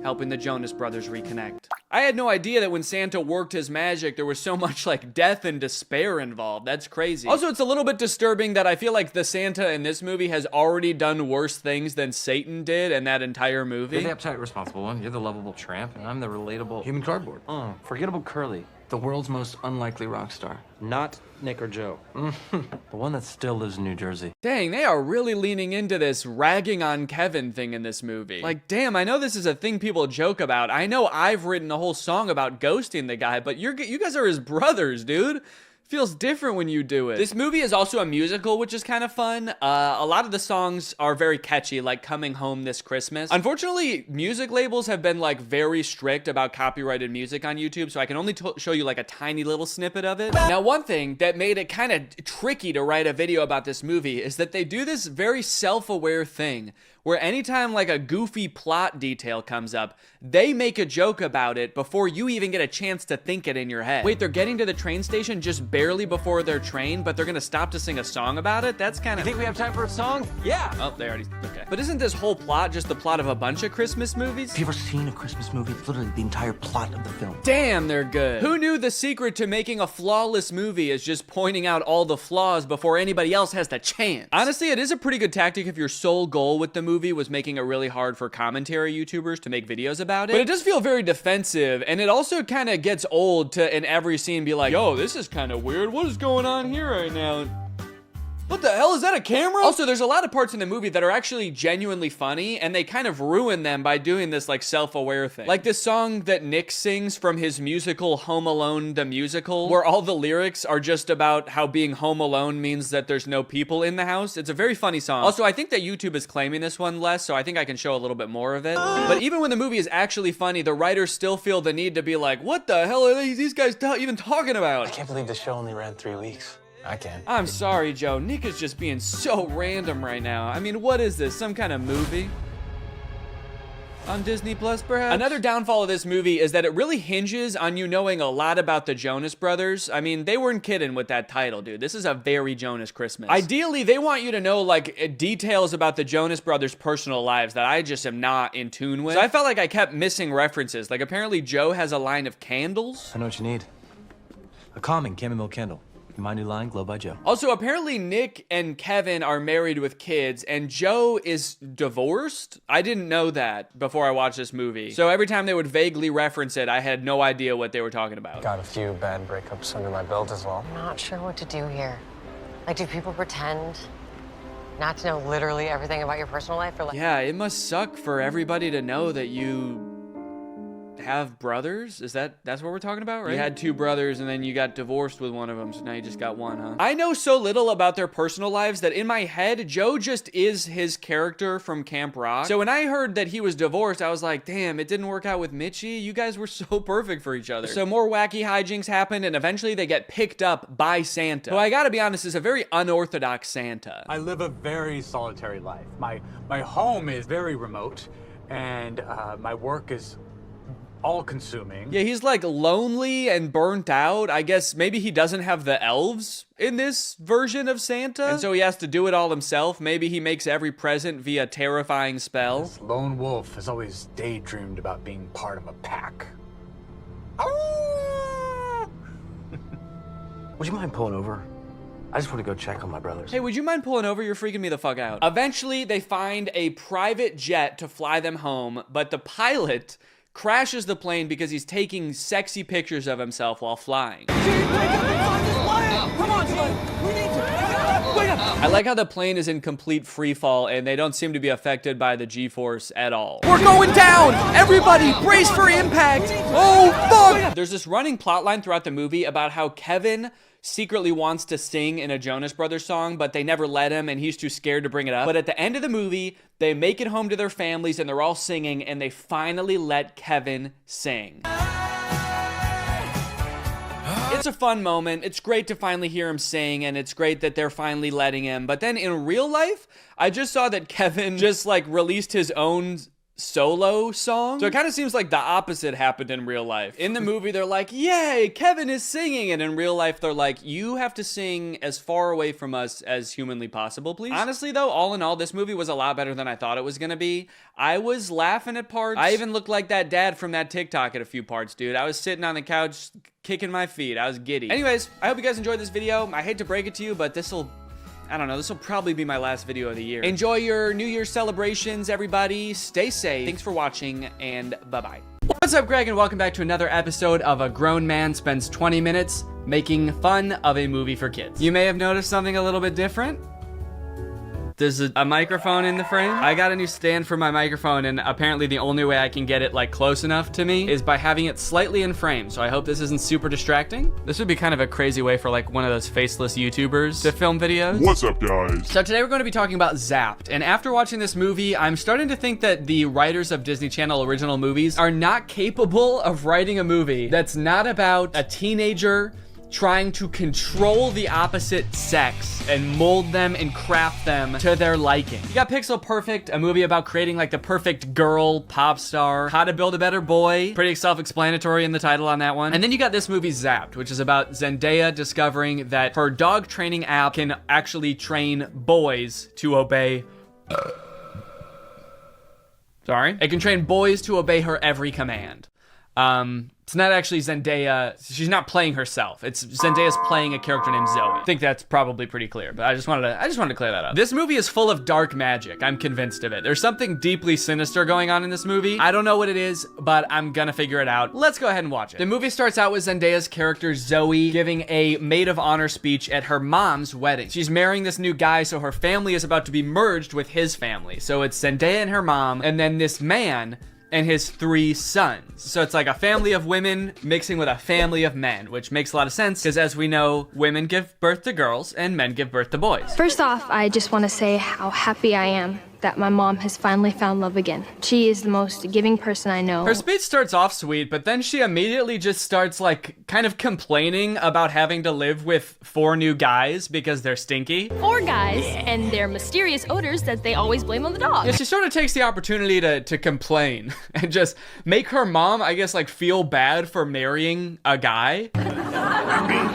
helping the Jonas Brothers reconnect. I had no idea that when Santa worked his magic, there was so much like death and despair involved. That's crazy. Also, it's a little bit disturbing that I feel like the Santa in this movie has already done worse things than Satan did in that entire movie. You're the uptight, responsible one. You're the lovable tramp, and I'm the relatable human cardboard. Forgettable Curly, the world's most unlikely rock star. Not Nick or Joe. The one that still lives in New Jersey. Dang, they are really leaning into this ragging on Kevin thing in this movie. Like, damn, I know this is a thing people joke about. I know I've written a whole song about ghosting the guy, but you guys are his brothers, dude. Feels different when you do it. This movie is also a musical, which is kind of fun. A lot of the songs are very catchy, like Coming Home This Christmas. Unfortunately, music labels have been like very strict about copyrighted music on YouTube, so I can only show you like a tiny little snippet of it. Now, one thing that made it kind of tricky to write a video about this movie is that they do this very self-aware thing where anytime like a goofy plot detail comes up, they make a joke about it before you even get a chance to think it in your head. Wait, they're getting to the train station just barely before their train, but they're gonna stop to sing a song about it? That's kind of... You think we have time for a song? Yeah! Oh, they already... Okay. But isn't this whole plot just the plot of a bunch of Christmas movies? Have you ever seen a Christmas movie? It's literally the entire plot of the film. Damn, they're good. Who knew the secret to making a flawless movie is just pointing out all the flaws before anybody else has the chance? Honestly, it is a pretty good tactic if your sole goal with the movie was making it really hard for commentary YouTubers to make videos about it. But it does feel very defensive, and it also kind of gets old to, in every scene, be like, yo, this is kind of weird. What is going on here right now? What the hell? Is that a camera? Also, there's a lot of parts in the movie that are actually genuinely funny, and they kind of ruin them by doing this like self-aware thing. Like this song that Nick sings from his musical Home Alone the Musical, where all the lyrics are just about how being home alone means that there's no people in the house. It's a very funny song. Also, I think that YouTube is claiming this one less, so I think I can show a little bit more of it. But even when the movie is actually funny, the writers still feel the need to be like, what the hell are these guys even talking about? I can't believe the show only ran 3 weeks. I can. I'm sorry, Joe. Nick is just being so random right now. I mean, what is this? Some kind of movie? On Disney Plus, perhaps? Another downfall of this movie is that it really hinges on you knowing a lot about the Jonas Brothers. I mean, they weren't kidding with that title, dude. This is a Very Jonas Christmas. Ideally, they want you to know, like, details about the Jonas Brothers' personal lives that I just am not in tune with. So I felt like I kept missing references. Like, apparently Joe has a line of candles. I know what you need. A calming chamomile candle. My new line, Glow by Joe. Also, apparently Nick and Kevin are married with kids, and Joe is divorced? I didn't know that before I watched this movie. So every time they would vaguely reference it, I had no idea what they were talking about. Got a few bad breakups under my belt as well. I'm not sure what to do here. Like, do people pretend not to know literally everything about your personal life? Or like Yeah, it must suck for everybody to know that you have brothers? That's what we're talking about, right? You had two brothers and then you got divorced with one of them, so now you just got one, huh? I know so little about their personal lives that in my head, Joe just is his character from Camp Rock. So when I heard that he was divorced, I was like, damn, it didn't work out with Mitchie. You guys were so perfect for each other. So more wacky hijinks happened, and eventually they get picked up by Santa, who I gotta be honest is a very unorthodox Santa. I live a very solitary life. My home is very remote, and my work is all-consuming. Yeah, he's like lonely and burnt out. I guess maybe he doesn't have the elves in this version of Santa, and so he has to do it all himself. Maybe he makes every present via terrifying spell. This lone wolf has always daydreamed about being part of a pack. Would you mind pulling over? I just want to go check on my brothers. Hey, would you mind pulling over? You're freaking me the fuck out. Eventually, they find a private jet to fly them home, but the pilot crashes the plane because he's taking sexy pictures of himself while flying. I like how the plane is in complete free fall and they don't seem to be affected by the G-force at all. We're going down! Everybody, brace for impact! Oh, fuck! There's this running plot line throughout the movie about how Kevin secretly wants to sing in a Jonas Brothers song, but they never let him and he's too scared to bring it up. But at the end of the movie, they make it home to their families and they're all singing and they finally let Kevin sing. It's a fun moment. It's great to finally hear him sing, and it's great that they're finally letting him. But then in real life, I just saw that Kevin just like released his own solo song. So it kind of seems like the opposite happened in real life. In the movie, they're like, yay, Kevin is singing. And in real life, they're like, you have to sing as far away from us as humanly possible, please. Honestly, though, all in all, this movie was a lot better than I thought it was gonna be. I was laughing at parts. I even looked like that dad from that TikTok at a few parts, dude. I was sitting on the couch kicking my feet. I was giddy. Anyways, I hope you guys enjoyed this video. I hate to break it to you, but I don't know, this will probably be my last video of the year. Enjoy your New Year's celebrations, everybody. Stay safe. Thanks for watching, and bye-bye. What's up, Greg, and welcome back to another episode of A Grown Man Spends 20 Minutes Making Fun of a Movie for Kids. You may have noticed something a little bit different. There's a microphone in the frame. I got a new stand for my microphone, and apparently the only way I can get it like close enough to me is by having it slightly in frame. So I hope this isn't super distracting. This would be kind of a crazy way for like one of those faceless YouTubers to film videos. What's up, guys? So today we're going to be talking about Zapped. And after watching this movie, I'm starting to think that the writers of Disney Channel original movies are not capable of writing a movie that's not about a teenager trying to control the opposite sex and mold them and craft them to their liking. You got Pixel Perfect, a movie about creating like the perfect girl pop star. How to Build a Better Boy, pretty self-explanatory in the title on that one. And then you got this movie Zapped, which is about Zendaya discovering that her dog training app can actually train boys to obey it can train boys to obey her every command. It's not actually Zendaya. She's not playing herself. It's Zendaya's playing a character named Zoe. I think that's probably pretty clear, but I just wanted to clear that up. This movie is full of dark magic. I'm convinced of it. There's something deeply sinister going on in this movie. I don't know what it is, but I'm gonna figure it out. Let's go ahead and watch it. The movie starts out with Zendaya's character Zoe giving a maid of honor speech at her mom's wedding. She's marrying this new guy, so her family is about to be merged with his family. So it's Zendaya and her mom, and then this man and his 3 sons. So it's like a family of women mixing with a family of men, which makes a lot of sense because as we know, women give birth to girls and men give birth to boys. First off, I just want to say how happy I am that my mom has finally found love again. She is the most giving person I know. Her speech starts off sweet, but then she immediately just starts like kind of complaining about having to live with 4 new guys because they're stinky. 4 guys and their mysterious odors that they always blame on the dog. Yeah, she sort of takes the opportunity to complain and just make her mom, I guess, like feel bad for marrying a guy.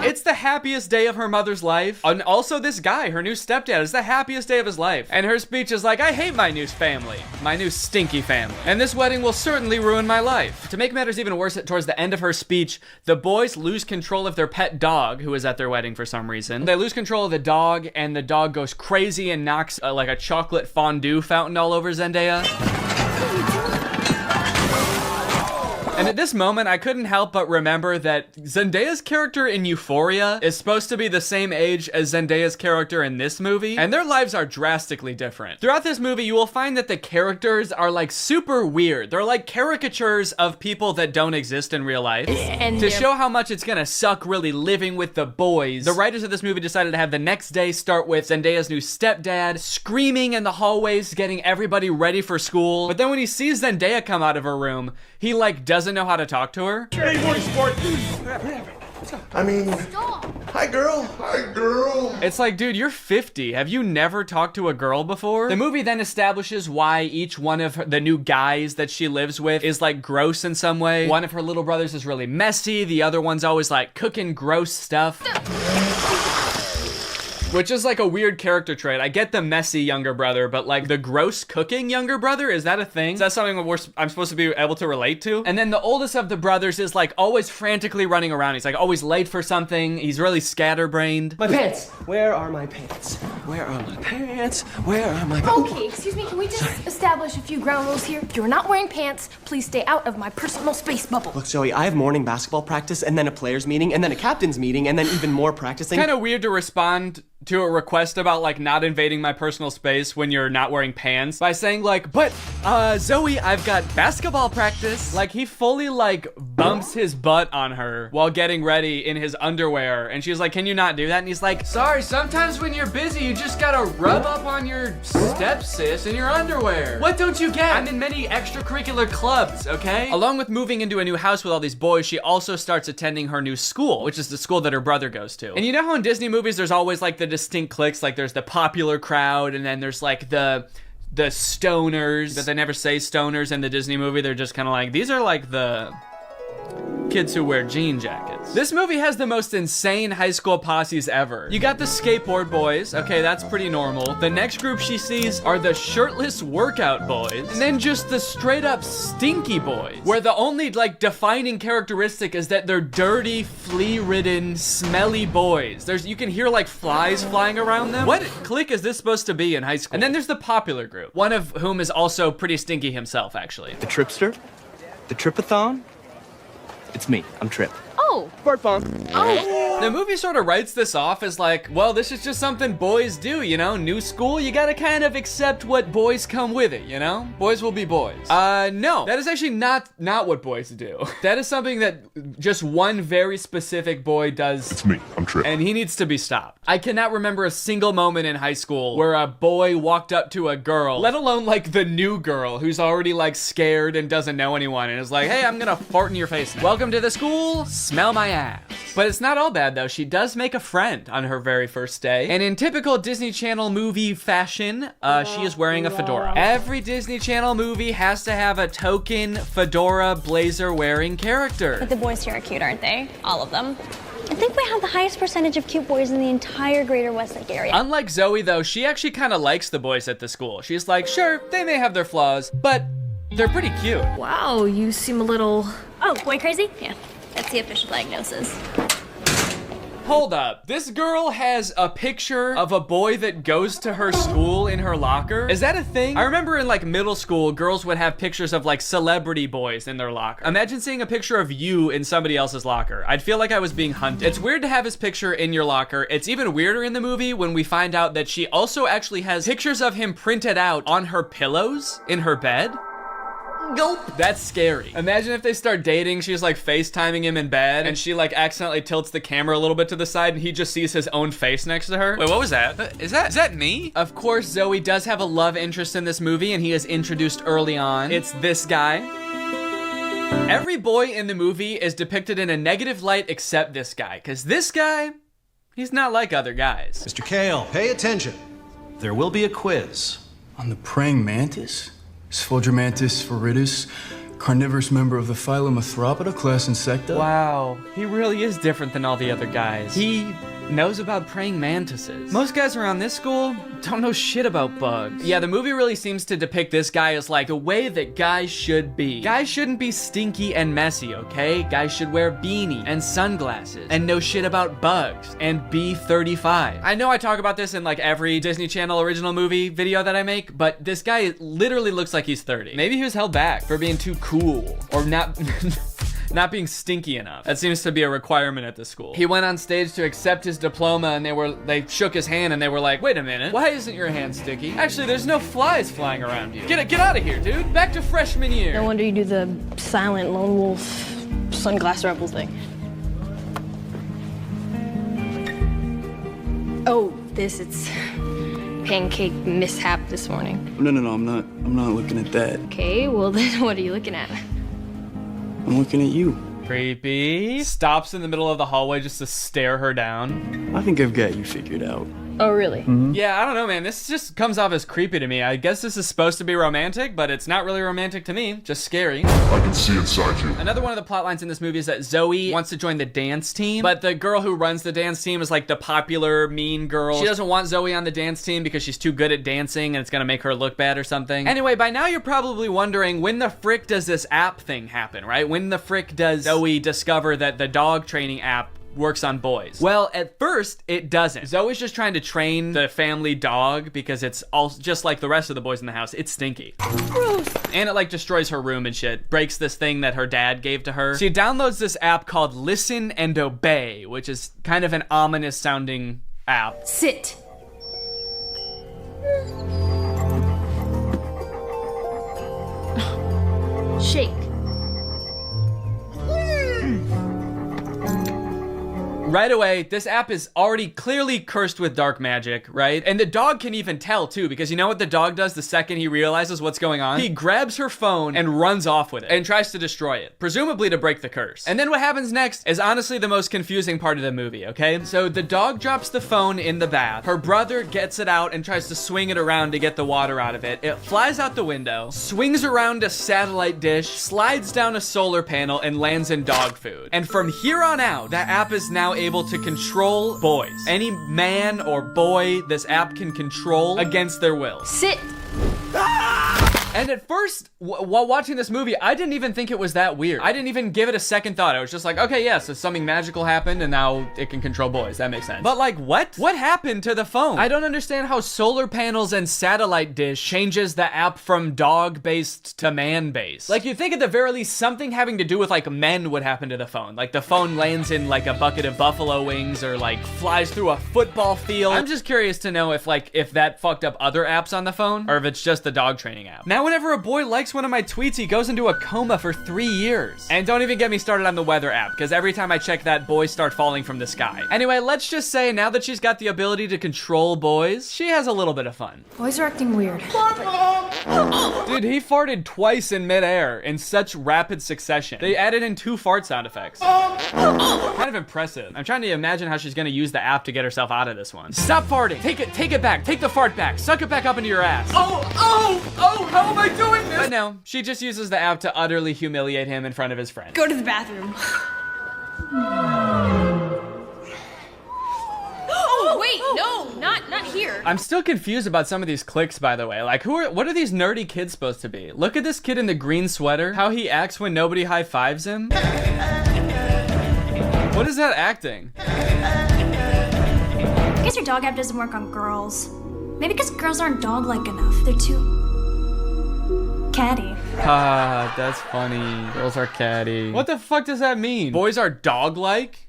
It's the happiest day of her mother's life. And also this guy, her new stepdad, is the happiest day of his life. And her speech is like, I hate my new family, my new stinky family. And this wedding will certainly ruin my life. To make matters even worse, towards the end of her speech, the boys lose control of their pet dog, who is at their wedding for some reason. They lose control of the dog, and the dog goes crazy and knocks like a chocolate fondue fountain all over Zendaya. And at this moment, I couldn't help but remember that Zendaya's character in Euphoria is supposed to be the same age as Zendaya's character in this movie, and their lives are drastically different. Throughout this movie, you will find that the characters are like super weird. They're like caricatures of people that don't exist in real life. And to show how much it's gonna suck really living with the boys, the writers of this movie decided to have the next day start with Zendaya's new stepdad screaming in the hallways, getting everybody ready for school. But then when he sees Zendaya come out of her room, he like doesn't know how to talk to her. Hey, boy, sport. I mean, hi, girl. Hi, girl. It's like, dude, you're 50. Have you never talked to a girl before? The movie then establishes why each one of the new guys that she lives with is like gross in some way. One of her little brothers is really messy. The other one's always like cooking gross stuff. Which is like a weird character trait. I get the messy younger brother, but like the gross cooking younger brother, is that a thing? Is that something I'm supposed to be able to relate to? And then the oldest of the brothers is like always frantically running around. He's like always late for something. He's really scatterbrained. My pants. Where are my pants? Where are my pants? Where are my pants? Okay, excuse me, can we just establish a few ground rules here? You're not wearing pants. Please stay out of my personal space bubble. Look, Zoe, I have morning basketball practice and then a players meeting and then a captain's meeting and then even more practicing. Kind of weird to respond to a request about like not invading my personal space when you're not wearing pants by saying like, but Zoe, I've got basketball practice. Like he fully like bumps his butt on her while getting ready in his underwear, and she's like, can you not do that? And he's like, sorry, sometimes when you're busy you just gotta rub up on your stepsis in your underwear. What don't you get? I'm in many extracurricular clubs, okay? Along with moving into a new house with all these boys, she also starts attending her new school, which is the school that her brother goes to. And you know how in Disney movies there's always like the distinct cliques, like there's the popular crowd and then there's like the stoners, but they never say stoners in the Disney movie. They're just kind of like, these are like the kids who wear jean jackets. This movie has the most insane high school posses ever. You got the skateboard boys. Okay, that's pretty normal. The next group she sees are the shirtless workout boys. And then just the straight up stinky boys, where the only like defining characteristic is that they're dirty, flea-ridden, smelly boys. You can hear like flies flying around them. What clique is this supposed to be in high school? And then there's the popular group, one of whom is also pretty stinky himself, actually. The Tripster? The Tripathon? It's me. I'm Trip. Oh. Smartphone. Oh. The movie sort of writes this off as like, well, this is just something boys do, you know? New school, you gotta kind of accept what boys come with it, you know? Boys will be boys. No, that is actually not what boys do. That is something that just one very specific boy does. It's me. I'm Trip. And he needs to be stopped. I cannot remember a single moment in high school where a boy walked up to a girl, let alone like the new girl who's already like scared and doesn't know anyone and is like, hey, I'm gonna fart in your face now. Welcome to the school, smell my ass. But it's not all bad though. She does make a friend on her very first day. And in typical Disney Channel movie fashion, she is wearing a fedora. Every Disney Channel movie has to have a token fedora blazer wearing character. But the boys here are cute, aren't they? All of them. I think we have the highest percentage of cute boys in the entire greater Westlake area. Unlike Zoe though, she actually kind of likes the boys at the school. She's like, sure, they may have their flaws, but they're pretty cute. Wow, you seem a little... Oh, boy crazy? Yeah, that's the official diagnosis. Hold up, this girl has a picture of a boy that goes to her school in her locker? Is that a thing? I remember in like middle school, girls would have pictures of like celebrity boys in their locker. Imagine seeing a picture of you in somebody else's locker. I'd feel like I was being hunted. It's weird to have his picture in your locker. It's even weirder in the movie when we find out that she also actually has pictures of him printed out on her pillows in her bed. Gulp. That's scary. Imagine if they start dating, she's like FaceTiming him in bed, and she like accidentally tilts the camera a little bit to the side, and he just sees his own face next to her. Wait, what was that? Is that me? Of course, Zoe does have a love interest in this movie, and he is introduced early on. It's this guy. Every boy in the movie is depicted in a negative light except this guy, because this guy, he's not like other guys. Mr. Kale, pay attention. There will be a quiz. On the praying mantis? Sphodromantis viridis, carnivorous member of the phylum Arthropoda, class Insecta. Wow, he really is different than all the other guys. He knows about praying mantises. Most guys around this school don't know shit about bugs. Yeah, the movie really seems to depict this guy as like the way that guys should be. Guys shouldn't be stinky and messy, okay? Guys should wear beanie and sunglasses and know shit about bugs and be 35. I know I talk about this in like every Disney Channel original movie video that I make, but this guy literally looks like he's 30. Maybe he was held back for being too cool or not not being stinky enough. That seems to be a requirement at the school. He went on stage to accept his diploma, and they shook his hand and they were like, wait a minute, why isn't your hand sticky? Actually, there's no flies flying around you. Get out of here, dude. Back to freshman year. No wonder you do the silent lone wolf sunglass rebel thing. Oh, it's pancake mishap this morning. No, I'm not looking at that. Okay, well then what are you looking at? I'm looking at you. Creepy. Stops in the middle of the hallway just to stare her down. I think I've got you figured out. Oh, really? Mm-hmm. Yeah, I don't know, man. This just comes off as creepy to me. I guess this is supposed to be romantic, but it's not really romantic to me. Just scary. I can see inside you. Another one of the plot lines in this movie is that Zoe wants to join the dance team, but the girl who runs the dance team is like the popular mean girl. She doesn't want Zoe on the dance team because she's too good at dancing and it's gonna make her look bad or something. Anyway, by now you're probably wondering, when the frick does this app thing happen, right? When the frick does Zoe discover that the dog training app works on boys? Well, at first, it doesn't. Zoe's just trying to train the family dog because it's all just like the rest of the boys in the house. It's stinky. Gross. And it like destroys her room and shit. Breaks this thing that her dad gave to her. She downloads this app called Listen and Obey, which is kind of an ominous sounding app. Sit. Shake. Right away, this app is already clearly cursed with dark magic, right? And the dog can even tell too, because you know what the dog does the second he realizes what's going on? He grabs her phone and runs off with it and tries to destroy it, presumably to break the curse. And then what happens next is honestly the most confusing part of the movie, okay? So the dog drops the phone in the bath. Her brother gets it out and tries to swing it around to get the water out of it. It flies out the window, swings around a satellite dish, slides down a solar panel, and lands in dog food. And from here on out, that app is now able to control boys. Any man or boy this app can control against their will. Sit. And at first, while watching this movie, I didn't even think it was that weird. I didn't even give it a second thought. I was just like, okay, yeah, so something magical happened and now it can control boys. That makes sense. But like, what? What happened to the phone? I don't understand how solar panels and satellite dish changes the app from dog-based to man-based. Like, you'd think at the very least something having to do with like men would happen to the phone. Like the phone lands in like a bucket of buffalo wings or like flies through a football field. I'm just curious to know if that fucked up other apps on the phone or if it's just the dog training app. Now, whenever a boy likes one of my tweets, he goes into a coma for 3 years. And don't even get me started on the weather app, because every time I check that, boys start falling from the sky. Anyway, let's just say now that she's got the ability to control boys, she has a little bit of fun. Boys are acting weird. Dude, he farted twice in midair in such rapid succession. They added in 2 fart sound effects. Kind of impressive. I'm trying to imagine how she's gonna use the app to get herself out of this one. Stop farting. Take it back. Take the fart back. Suck it back up into your ass. Oh, how am I doing this? But no, she just uses the app to utterly humiliate him in front of his friends. Go to the bathroom. Oh, wait, no, not here. I'm still confused about some of these clicks, by the way. Like, what are these nerdy kids supposed to be? Look at this kid in the green sweater, how he acts when nobody high-fives him. What is that acting? I guess your dog app doesn't work on girls. Maybe because girls aren't dog-like enough. They're too catty. Ah, that's funny. Girls are catty. What the fuck does that mean? Boys are dog-like?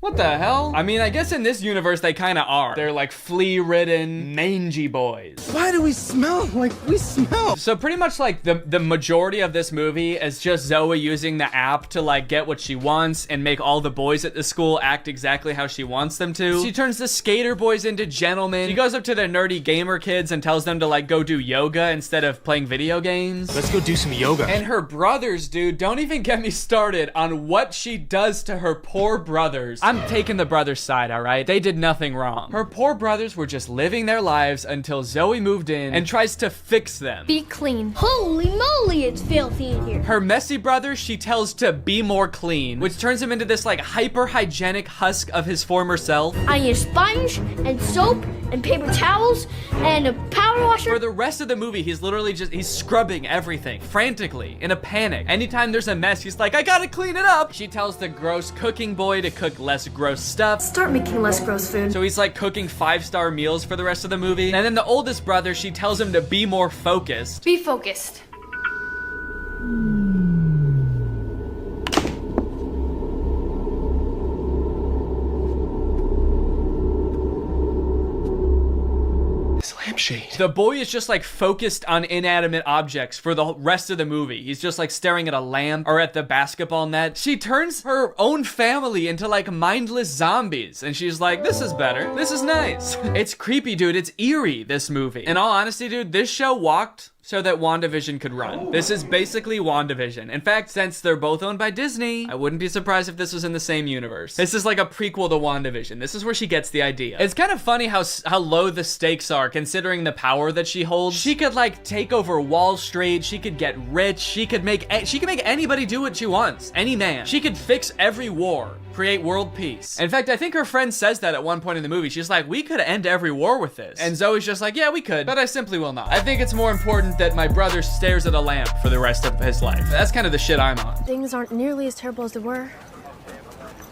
What the hell? I mean, I guess in this universe they kind of are. They're like flea-ridden, mangy boys. Why do we smell like we smell? So pretty much like the majority of this movie is just Zoe using the app to like get what she wants and make all the boys at the school act exactly how she wants them to. She turns the skater boys into gentlemen. She goes up to the nerdy gamer kids and tells them to like go do yoga instead of playing video games. Let's go do some yoga. And her brothers, dude, don't even get me started on what she does to her poor brothers. I'm taking the brothers' side, all right? They did nothing wrong. Her poor brothers were just living their lives until Zoe moved in and tries to fix them. Be clean. Holy moly, it's filthy in here. Her messy brother, she tells to be more clean, which turns him into this like hyper-hygienic husk of his former self. I need a sponge and soap and paper towels and a power washer. For the rest of the movie, he's literally he's scrubbing everything frantically in a panic. Anytime there's a mess, he's like, I gotta clean it up. She tells the gross cooking boy to cook less gross stuff. Start making less gross food. So he's like cooking 5-star meals for the rest of the movie. And then the oldest brother, she tells him to be more focused. Be focused. Lampshade. The boy is just like focused on inanimate objects for the rest of the movie. He's just like staring at a lamp or at the basketball net. She turns her own family into like mindless zombies and she's like, this is better. This is nice. It's creepy, dude. It's eerie, this movie. In all honesty, dude, this show walked so that WandaVision could run. This is basically WandaVision. In fact, since they're both owned by Disney, I wouldn't be surprised if this was in the same universe. This is like a prequel to WandaVision. This is where she gets the idea. It's kind of funny how low the stakes are considering the power that she holds. She could like take over Wall Street. She could get rich. She could make anybody do what she wants. Any man. She could fix every war. Create world peace. In fact, I think her friend says that at one point in the movie. She's like, we could end every war with this. And Zoe's just like, yeah, we could, but I simply will not. I think it's more important that my brother stares at a lamp for the rest of his life. That's kind of the shit I'm on. Things aren't nearly as terrible as they were.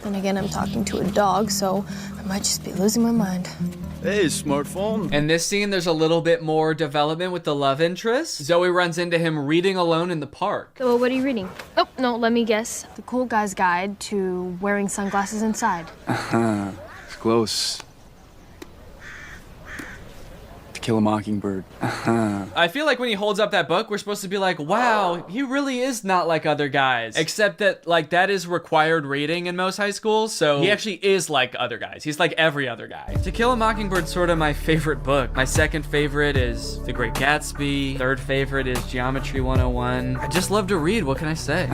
Then again, I'm talking to a dog, so I might just be losing my mind. Hey, smartphone. In this scene, there's a little bit more development with the love interest. Zoe runs into him reading alone in the park. So what are you reading? Oh, no, let me guess. The Cool Guy's Guide to Wearing Sunglasses Inside. It's close. To Kill a Mockingbird. I feel like when he holds up that book, we're supposed to be like, wow, he really is not like other guys. Except that, like, that is required reading in most high schools, so he actually is like other guys. He's like every other guy. To Kill a Mockingbird's sort of my favorite book. My second favorite is The Great Gatsby. Third favorite is Geometry 101. I just love to read, what can I say?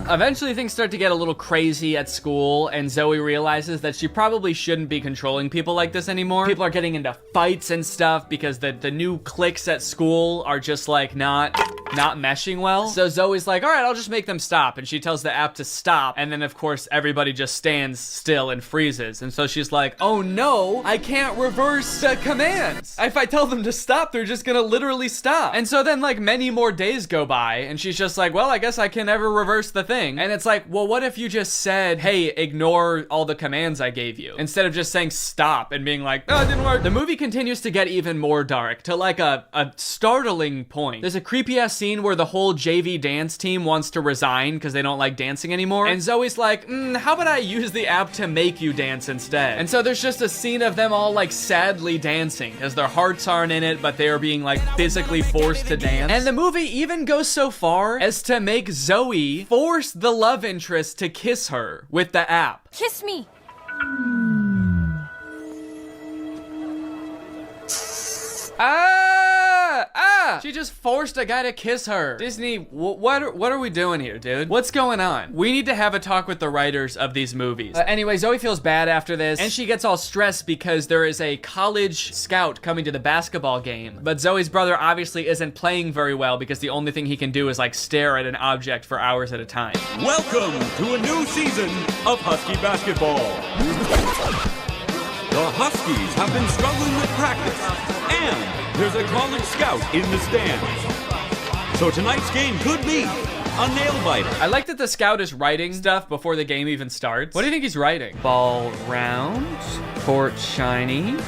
Eventually things start to get a little crazy at school, and Zoe realizes that she probably shouldn't be controlling people like this anymore. People are getting into fights and stuff because the new cliques at school are just like not meshing well. So Zoe's like, all right, I'll just make them stop. And she tells the app to stop. And then of course, everybody just stands still and freezes. And so she's like, oh no, I can't reverse the commands. If I tell them to stop, they're just gonna literally stop. And so then like many more days go by and she's just like, well, I guess I can never reverse the thing. And it's like, well, what if you just said, hey, ignore all the commands I gave you, instead of just saying stop and being like, oh, it didn't work. The movie continues to get even more dark to like a startling point. There's a creepy ass scene where the whole JV dance team wants to resign because they don't like dancing anymore. And Zoe's like, how about I use the app to make you dance instead? And so there's just a scene of them all like sadly dancing because their hearts aren't in it, but they are being like physically forced to dance. And the movie even goes so far as to make Zoe force the love interest to kiss her with the app. Kiss me. She just forced a guy to kiss her. Disney, what are we doing here, dude? What's going on? We need to have a talk with the writers of these movies. Anyway, Zoe feels bad after this, and she gets all stressed because there is a college scout coming to the basketball game. But Zoe's brother obviously isn't playing very well because the only thing he can do is like stare at an object for hours at a time. Welcome to a new season of Husky basketball. The Huskies have been struggling with practice, and there's a college scout in the stands. So tonight's game could be a nail-biter. I like that the scout is writing stuff before the game even starts. What do you think he's writing? Ball round, court shiny.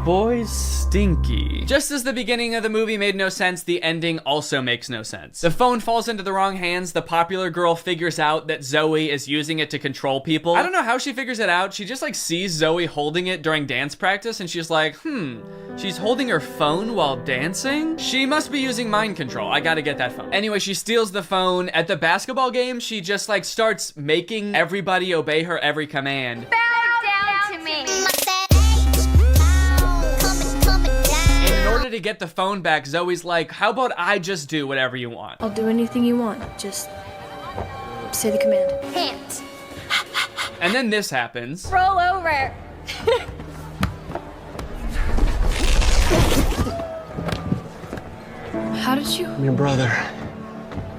boy's stinky. Just as the beginning of the movie made no sense, the ending also makes no sense. The phone falls into the wrong hands. The popular girl figures out that Zoe is using it to control people. I don't know how she figures it out. She just like sees Zoe holding it during dance practice and she's like, she's holding her phone while dancing? She must be using mind control. I gotta get that phone. Anyway, she steals the phone. At the basketball game, she just like starts making everybody obey her every command. Bow down to me. In order to get the phone back, Zoe's like, how about I just do whatever you want? I'll do anything you want. Just say the command. Hands. And then this happens. Roll over. How did you? I'm your brother.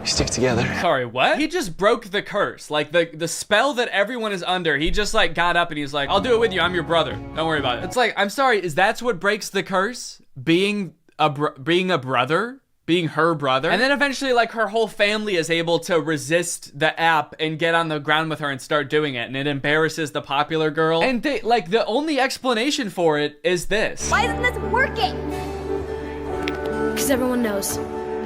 We stick together. Sorry, what? He just broke the curse. Like the spell that everyone is under. He just like got up and he's like, I'll do it with you. I'm your brother. Don't worry about it. It's like, I'm sorry, is that what breaks the curse? Being a brother? Being her brother? And then eventually like her whole family is able to resist the app and get on the ground with her and start doing it. And it embarrasses the popular girl. And they like the only explanation for it is this. Why isn't this working? Because everyone knows.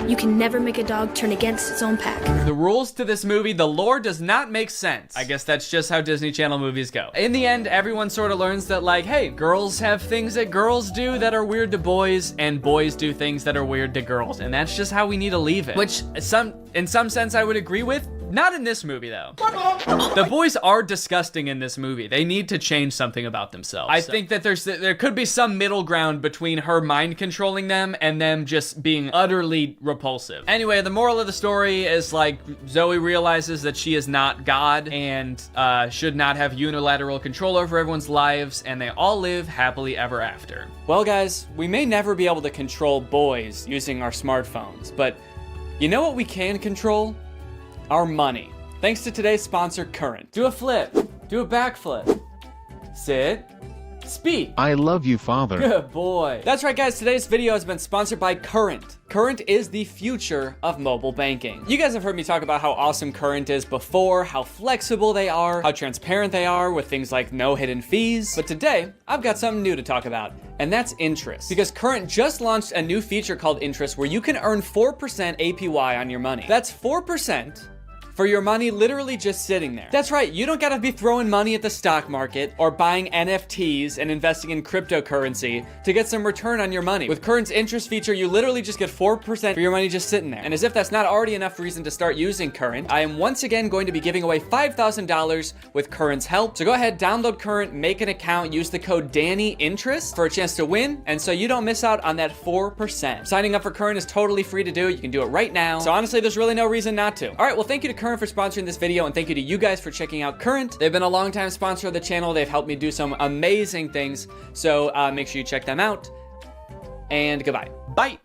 You can never make a dog turn against its own pack. The rules to this movie, the lore does not make sense. I guess that's just how Disney Channel movies go. In the end, everyone sort of learns that like, hey, girls have things that girls do that are weird to boys, and boys do things that are weird to girls. And that's just how we need to leave it. Which in some sense I would agree with. Not in this movie though. The boys are disgusting in this movie. They need to change something about themselves. I think that there could be some middle ground between her mind controlling them and them just being utterly repulsive. Anyway, the moral of the story is like Zoe realizes that she is not God and should not have unilateral control over everyone's lives, and they all live happily ever after. Well guys, we may never be able to control boys using our smartphones, but you know what we can control? Our money. Thanks to today's sponsor, Current. Do a flip. Do a backflip. Sit. Speed. I love you, Father. Good boy. That's right, guys. Today's video has been sponsored by Current. Current is the future of mobile banking. You guys have heard me talk about how awesome Current is before, how flexible they are, how transparent they are with things like no hidden fees. But today, I've got something new to talk about, and that's interest. Because Current just launched a new feature called Interest where you can earn 4% APY on your money. That's 4% for your money literally just sitting there. That's right, you don't gotta be throwing money at the stock market or buying NFTs and investing in cryptocurrency to get some return on your money. With Current's interest feature, you literally just get 4% for your money just sitting there. And as if that's not already enough reason to start using Current, I am once again going to be giving away $5,000 with Current's help. So go ahead, download Current, make an account, use the code DANNYINTEREST for a chance to win, and so you don't miss out on that 4%. Signing up for Current is totally free to do. You can do it right now. So honestly, there's really no reason not to. All right, well, thank you to Current for sponsoring this video, and thank you to you guys for checking out Current. They've been a long-time sponsor of the channel. They've helped me do some amazing things, so make sure you check them out, and goodbye. Bye.